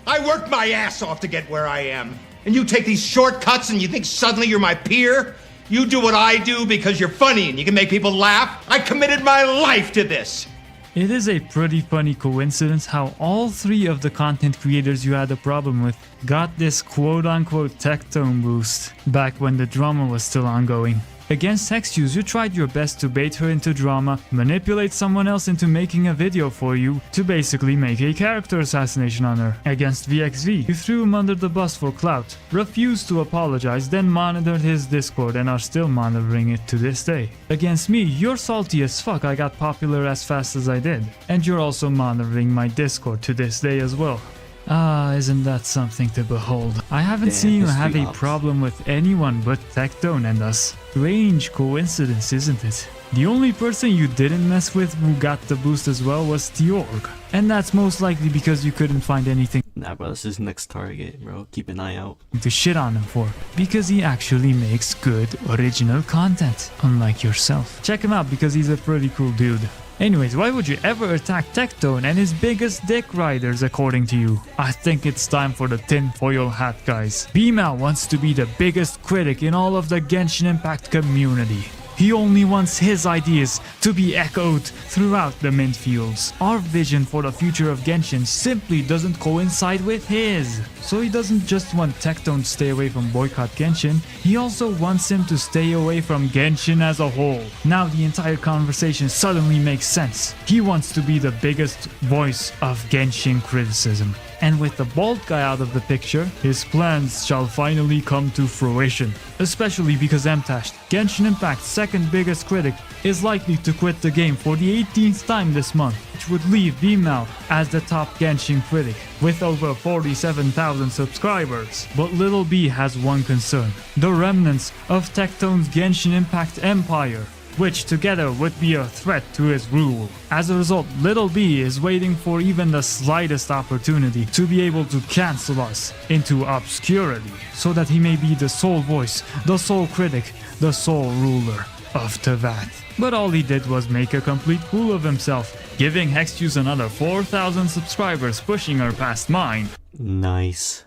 I worked my ass off to get where I am. And you take these shortcuts and you think suddenly you're my peer? You do what I do because you're funny and you can make people laugh? I committed my life to this. It is a pretty funny coincidence how all 3 of the content creators you had a problem with got this quote-unquote Tectone boost back when the drama was still ongoing. Against Hexuse, you tried your best to bait her into drama, manipulate someone else into making a video for you, to basically make a character assassination on her. Against VXV, you threw him under the bus for clout, refused to apologize, then monitored his Discord and are still monitoring it to this day. Against me, you're salty as fuck I got popular as fast as I did, and you're also monitoring my Discord to this day as well. Ah, isn't that something to behold? I haven't seen you have a problem with anyone but Tectone and us. Strange coincidence, isn't it? The only person you didn't mess with who got the boost as well was Tiorg. And that's most likely because you couldn't find anything Nah, bro, this is next target, bro. Keep an eye out. to shit on him for. Because he actually makes good, original content, unlike yourself. Check him out because he's a pretty cool dude. Anyways, why would you ever attack Tectone and his biggest dick riders according to you? I think it's time for the tinfoil hat guys. Bimao wants to be the biggest critic in all of the Genshin Impact community. He only wants his ideas to be echoed throughout the mint fields. Our vision for the future of Genshin simply doesn't coincide with his. So he doesn't just want Tectone to stay away from boycott Genshin, he also wants him to stay away from Genshin as a whole. Now the entire conversation suddenly makes sense. He wants to be the biggest voice of Genshin criticism. And with the bald guy out of the picture, his plans shall finally come to fruition. Especially because Mtashed, Genshin Impact's second biggest critic, is likely to quit the game for the 18th time this month, which would leave Bimao as the top Genshin critic, with over 47,000 subscribers. But Little B has one concern: the remnants of Tectone's Genshin Impact empire, which together would be a threat to his rule. As a result, Little B is waiting for even the slightest opportunity to be able to cancel us into obscurity, so that he may be the sole voice, the sole critic, the sole ruler of Teyvat. But all he did was make a complete fool of himself, giving Hexjuice another 4,000 subscribers, pushing her past mine. Nice.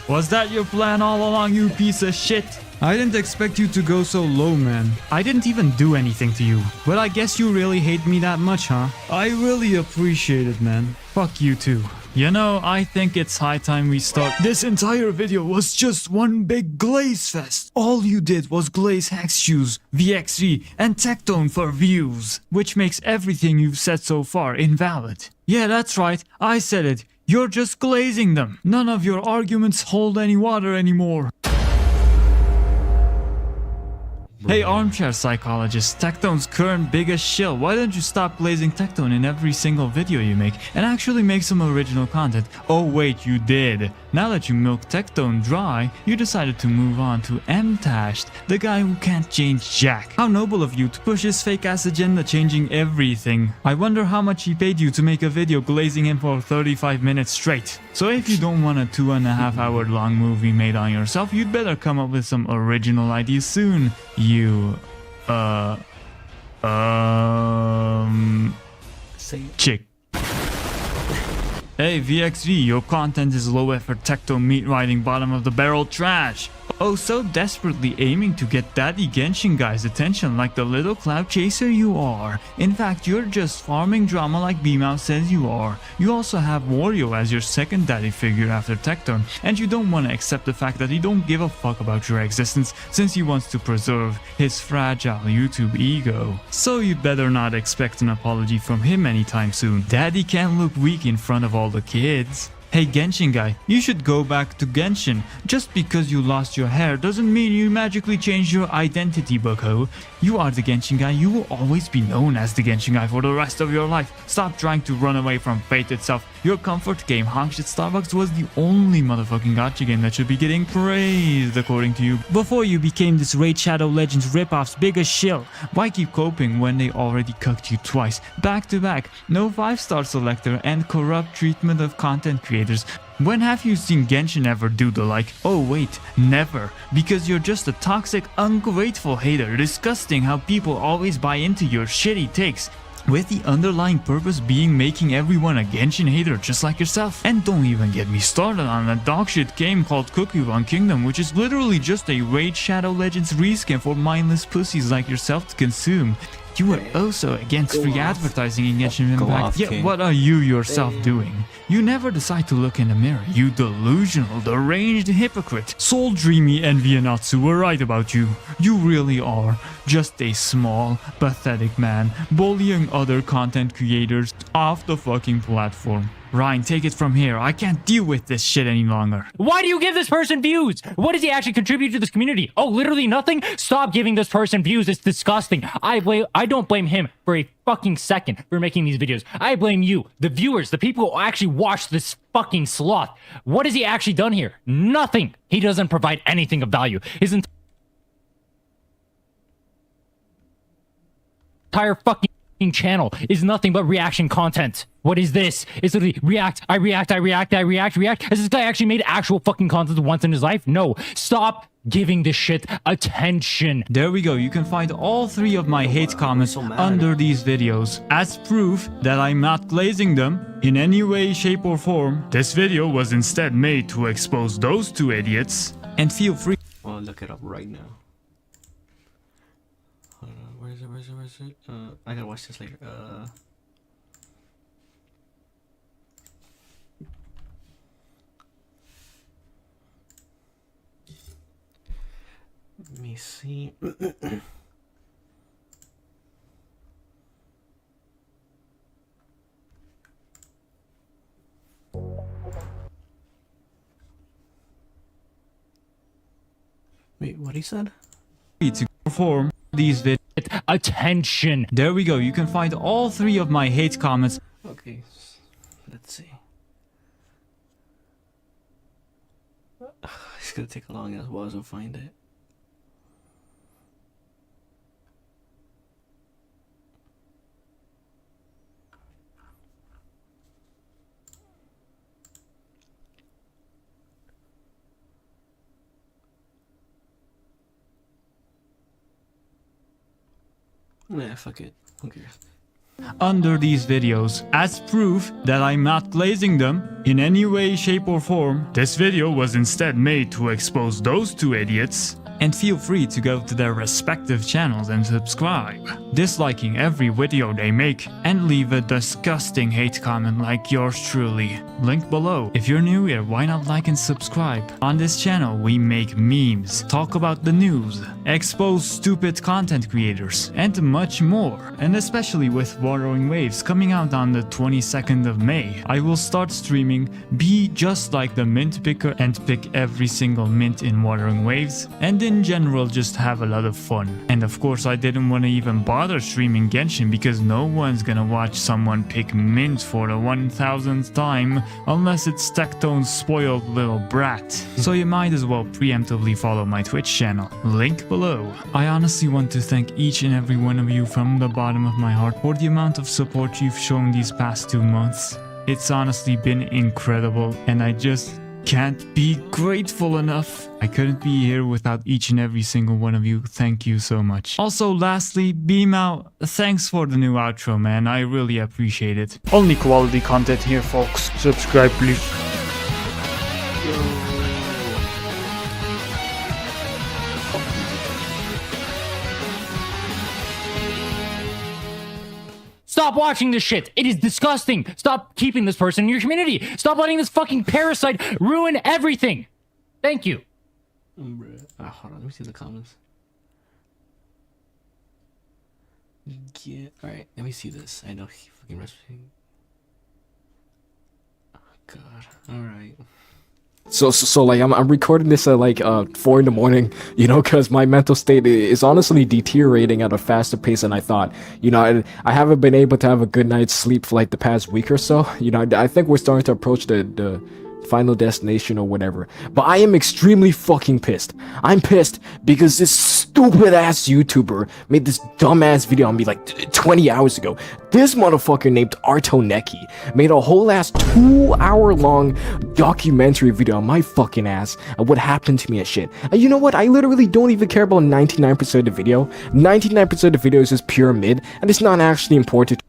Was that your plan all along, you piece of shit? I didn't expect you to go so low, man. I didn't even do anything to you. But I guess you really hate me that much, huh? I really appreciate it, man. Fuck you too. You know, I think it's high time we start. This entire video was just one big glaze fest. All you did was glaze Hex Shoes, VX3, and Tectone for views, which makes everything you've said so far invalid. Yeah, that's right. I said it. You're just glazing them. None of your arguments hold any water anymore. Hey armchair psychologist, Tectone's current biggest shill. Why don't you stop glazing Tectone in every single video you make and actually make some original content? Oh wait, you did. Now that you milked Tectone dry, you decided to move on to M-Tashed, the guy who can't change jack. How noble of you to push his fake ass agenda changing everything. I wonder how much he paid you to make a video glazing him for 35 minutes straight. So if you don't want a 2.5 hour long movie made on yourself, you'd better come up with some original ideas soon. Chick. Hey VXV, your content is low effort Tectone meat riding bottom of the barrel trash. Oh, so desperately aiming to get Daddy Genshin guy's attention like the little cloud chaser you are. In fact, you're just farming drama like BMouse says you are. You also have Wario as your second daddy figure after Tectone, and you don't want to accept the fact that he don't give a fuck about your existence since he wants to preserve his fragile YouTube ego. So you'd better not expect an apology from him anytime soon. Daddy can't look weak in front of all the kids. Hey Genshin guy, you should go back to Genshin. Just because you lost your hair doesn't mean you magically changed your identity, bucko. You are the Genshin guy, you will always be known as the Genshin guy for the rest of your life. Stop trying to run away from fate itself. Your comfort game, Honk Shit Starbucks, was the only motherfucking gacha game that should be getting praised according to you. Before you became this Raid Shadow Legends ripoff's biggest shill. Why keep coping when they already cucked you twice? Back to back, no 5-star selector and corrupt treatment of content creators. When have you seen Genshin ever do the like? Oh wait, never. Because you're just a toxic, ungrateful hater, disgusting how people always buy into your shitty takes. With the underlying purpose being making everyone a Genshin hater just like yourself. And don't even get me started on a dogshit game called Cookie Run Kingdom, which is literally just a Raid Shadow Legends reskin for mindless pussies like yourself to consume. You were also against free advertising in Genshin Impact, yet what are you yourself doing? You never decide to look in the mirror, you delusional, deranged hypocrite. Soul Dreamy and Vienatsu were right about you. You really are just a small, pathetic man bullying other content creators off the fucking platform. Ryan, take it from here. I can't deal with this shit any longer. Why do you give this person views? What does he actually contribute to this community? Oh, literally nothing? Stop giving this person views. It's disgusting. I don't blame him for a fucking second for making these videos. I blame you, the viewers, the people who actually watch this fucking sloth. What has he actually done here? Nothing. He doesn't provide anything of value. His entire fucking channel is nothing but reaction content. What is this? It's literally react, I react. Has this guy actually made actual fucking content once in his life? No. Stop giving this shit attention. There we go. You can find all 3 of my hate comments under these videos. As proof that I'm not glazing them in any way, shape, or form, this video was instead made to expose those 2 idiots. And feel free. I'll look it up right now. Where is it? I gotta watch this later. Let me see. Wait, what he said? To perform these videos. Attention. There we go. You can find all 3 of my hate comments. Okay, let's see. It's gonna take a long as well to find it. Nah, fuck it. Who cares? under these videos as proof that I'm not glazing them in any way, shape or form. This video was instead made to expose those two idiots. And feel free to go to their respective channels and subscribe, disliking every video they make, and leave a disgusting hate comment like yours truly. Link below. If you're new here, why not like and subscribe? On this channel we make memes, talk about the news, expose stupid content creators, and much more. And especially with Watering Waves coming out on the 22nd of May, I will start streaming, be just like the mint picker and pick every single mint in Watering Waves, and in general just have a lot of fun. And of course I didn't want to even bother streaming Genshin because no one's gonna watch someone pick mint for the 1000th time unless it's Tectone's spoiled little brat. So you might as well preemptively follow my Twitch channel, link below. I honestly want to thank each and every one of you from the bottom of my heart for the amount of support you've shown these past 2 months. It's honestly been incredible and I just can't be grateful enough. I couldn't be here without each and every single one of you. Thank you so much. Also, lastly, Beam Out, thanks for the new outro, man. I really appreciate it. Only quality content here, folks. Subscribe, please. Stop watching this shit. It is disgusting. Stop keeping this person in your community. Stop letting this fucking parasite ruin everything. Thank you. Hold on, let me see the comments. Yeah, alright, let me see this. I know he fucking recipe. Oh god, alright. So like I'm recording this at like 4 in the morning, you know, because my mental state is honestly deteriorating at a faster pace than I thought. You know, I haven't been able to have a good night's sleep for like the past week or so. You know, I think we're starting to approach the final destination or whatever. But I am extremely fucking pissed. I'm pissed because this stupid ass YouTuber made this dumbass video on me like 20 hours ago. This motherfucker named Artoneki made a whole ass 2-hour long documentary video on my fucking ass and what happened to me and shit. And you know what? I literally don't even care about 99% of the video. 99% of the video is just pure mid and it's not actually important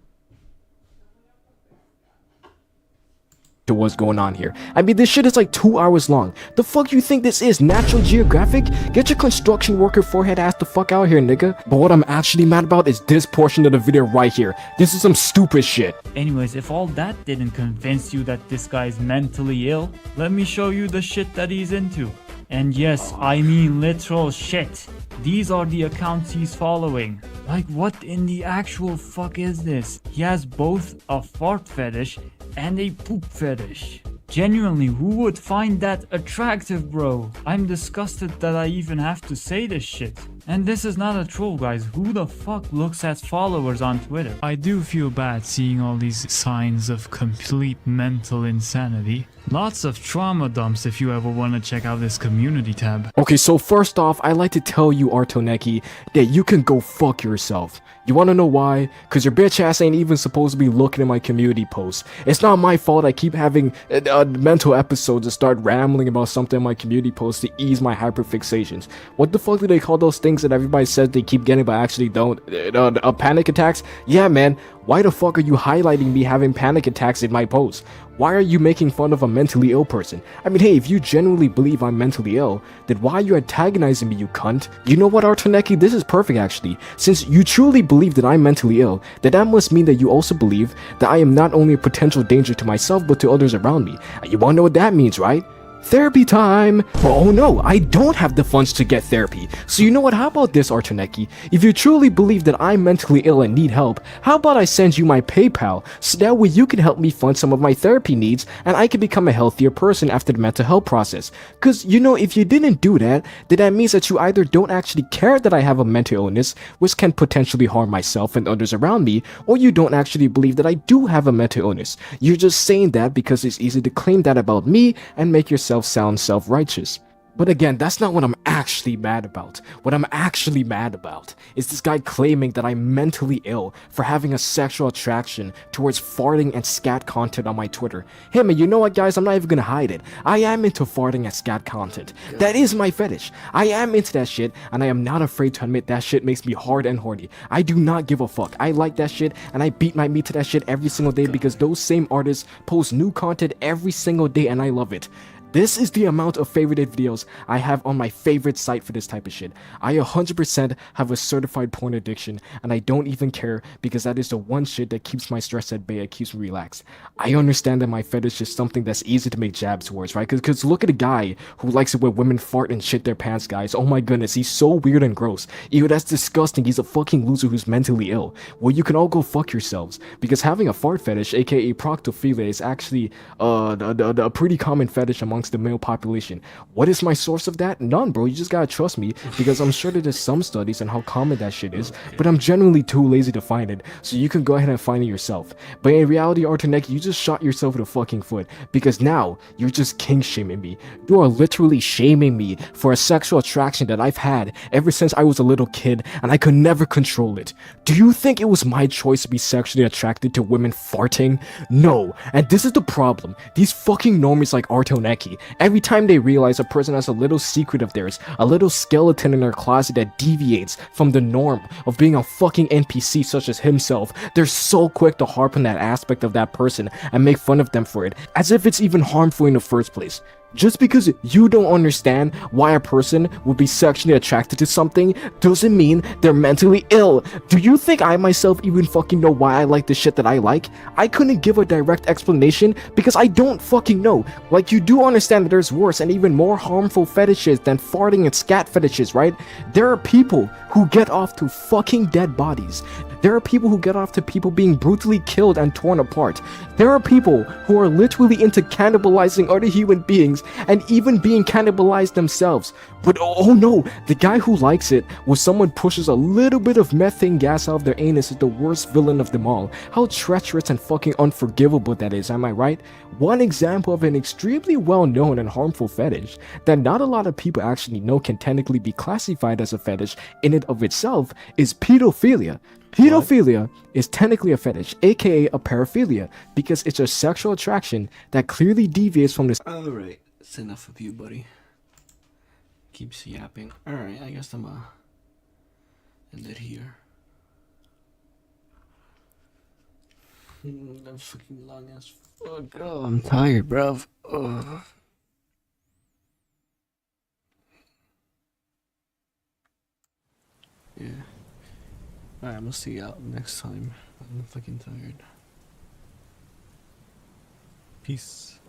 to what's going on here. I mean, this shit is like 2 hours long. The fuck you think this is? National Geographic? Get your construction worker forehead ass the fuck out here, nigga. But what I'm actually mad about is this portion of the video right here. This is some stupid shit. Anyways, if all that didn't convince you that this guy's mentally ill, let me show you the shit that he's into. And yes, I mean literal shit. These are the accounts he's following. Like, what in the actual fuck is this? He has both a fart fetish and a poop fetish. Genuinely, who would find that attractive, bro? I'm disgusted that I even have to say this shit. And this is not a troll, guys. Who the fuck looks at followers on Twitter? I do feel bad seeing all these signs of complete mental insanity. Lots of trauma dumps if you ever want to check out this community tab. Okay, so first off, I like to tell you, Artoneki, that you can go fuck yourself. You wanna know why? Cause your bitch ass ain't even supposed to be looking at my community posts. It's not my fault I keep having mental episodes to start rambling about something in my community posts to ease my hyperfixations. What the fuck do they call those things that everybody says they keep getting but actually don't? Panic attacks? Yeah, man. Why the fuck are you highlighting me having panic attacks in my posts? Why are you making fun of a mentally ill person? I mean, hey, if you genuinely believe I'm mentally ill, then why are you antagonizing me, you cunt? You know what, Artoneki? This is perfect, actually. Since you truly believe that I'm mentally ill, then that must mean that you also believe that I am not only a potential danger to myself, but to others around me. You wanna know what that means, right? Therapy time! Oh no, I don't have the funds to get therapy. So you know what, how about this, Artoneki? If you truly believe that I'm mentally ill and need help, how about I send you my PayPal, so that way you can help me fund some of my therapy needs, and I can become a healthier person after the mental health process. Cause you know, if you didn't do that, then that means that you either don't actually care that I have a mental illness, which can potentially harm myself and others around me, or you don't actually believe that I do have a mental illness. You're just saying that because it's easy to claim that about me and make yourself sound self-righteous. But again, that's not what I'm actually mad about. What I'm actually mad about is this guy claiming that I'm mentally ill for having a sexual attraction towards farting and scat content on my Twitter. Hey man, you know what guys, I'm not even gonna hide it. I am into farting and scat content. That is my fetish. I am into that shit, and I am not afraid to admit that shit makes me hard and horny. I do not give a fuck. I like that shit, and I beat my meat to that shit every single day because those same artists post new content every single day and I love it. This is the amount of favorited videos I have on my favorite site for this type of shit. I 100% have a certified porn addiction, and I don't even care because that is the one shit that keeps my stress at bay and keeps me relaxed. I understand that my fetish is something that's easy to make jabs towards, right? Because look at a guy who likes it when women fart and shit their pants, guys. Oh my goodness, he's so weird and gross. Ew, that's disgusting. He's a fucking loser who's mentally ill. Well, you can all go fuck yourselves, because having a fart fetish, aka proctophilia, is actually a pretty common fetish among the male population. What is my source of that? None, bro. You just gotta trust me, because I'm sure that there's some studies on how common that shit is, but I'm genuinely too lazy to find it, so you can go ahead and find it yourself. But in reality, Artenek, you just shot yourself in the fucking foot, because now you're just king shaming me. You are literally shaming me for a sexual attraction that I've had ever since I was a little kid, and I could never control it. Do you think it was my choice to be sexually attracted to women farting? No. And this is the problem. These fucking normies like Artoneki, every time they realize a person has a little secret of theirs, a little skeleton in their closet that deviates from the norm of being a fucking NPC such as himself, they're so quick to harp on that aspect of that person and make fun of them for it, as if it's even harmful in the first place. Just because you don't understand why a person would be sexually attracted to something doesn't mean they're mentally ill. Do you think I myself even fucking know why I like the shit that I like? I couldn't give a direct explanation because I don't fucking know. Like, you do understand that there's worse and even more harmful fetishes than farting and scat fetishes, right? There are people who get off to fucking dead bodies. There are people who get off to people being brutally killed and torn apart. There are people who are literally into cannibalizing other human beings and even being cannibalized themselves. But oh no, the guy who likes it when someone pushes a little bit of methane gas out of their anus is the worst villain of them all. How treacherous and fucking unforgivable that is, am I right? One example of an extremely well-known and harmful fetish that not a lot of people actually know can technically be classified as a fetish in and of itself is pedophilia. Pedophilia is technically a fetish, aka a paraphilia, because it's a sexual attraction that clearly deviates from this. Alright, it's enough of you, buddy. Keeps yapping. Alright, I guess I'm end it here. That's fucking long as fuck. Oh, I'm tired, bruv. Ugh. Yeah. Alright, I'm gonna see you out next time. I'm fucking tired. Peace.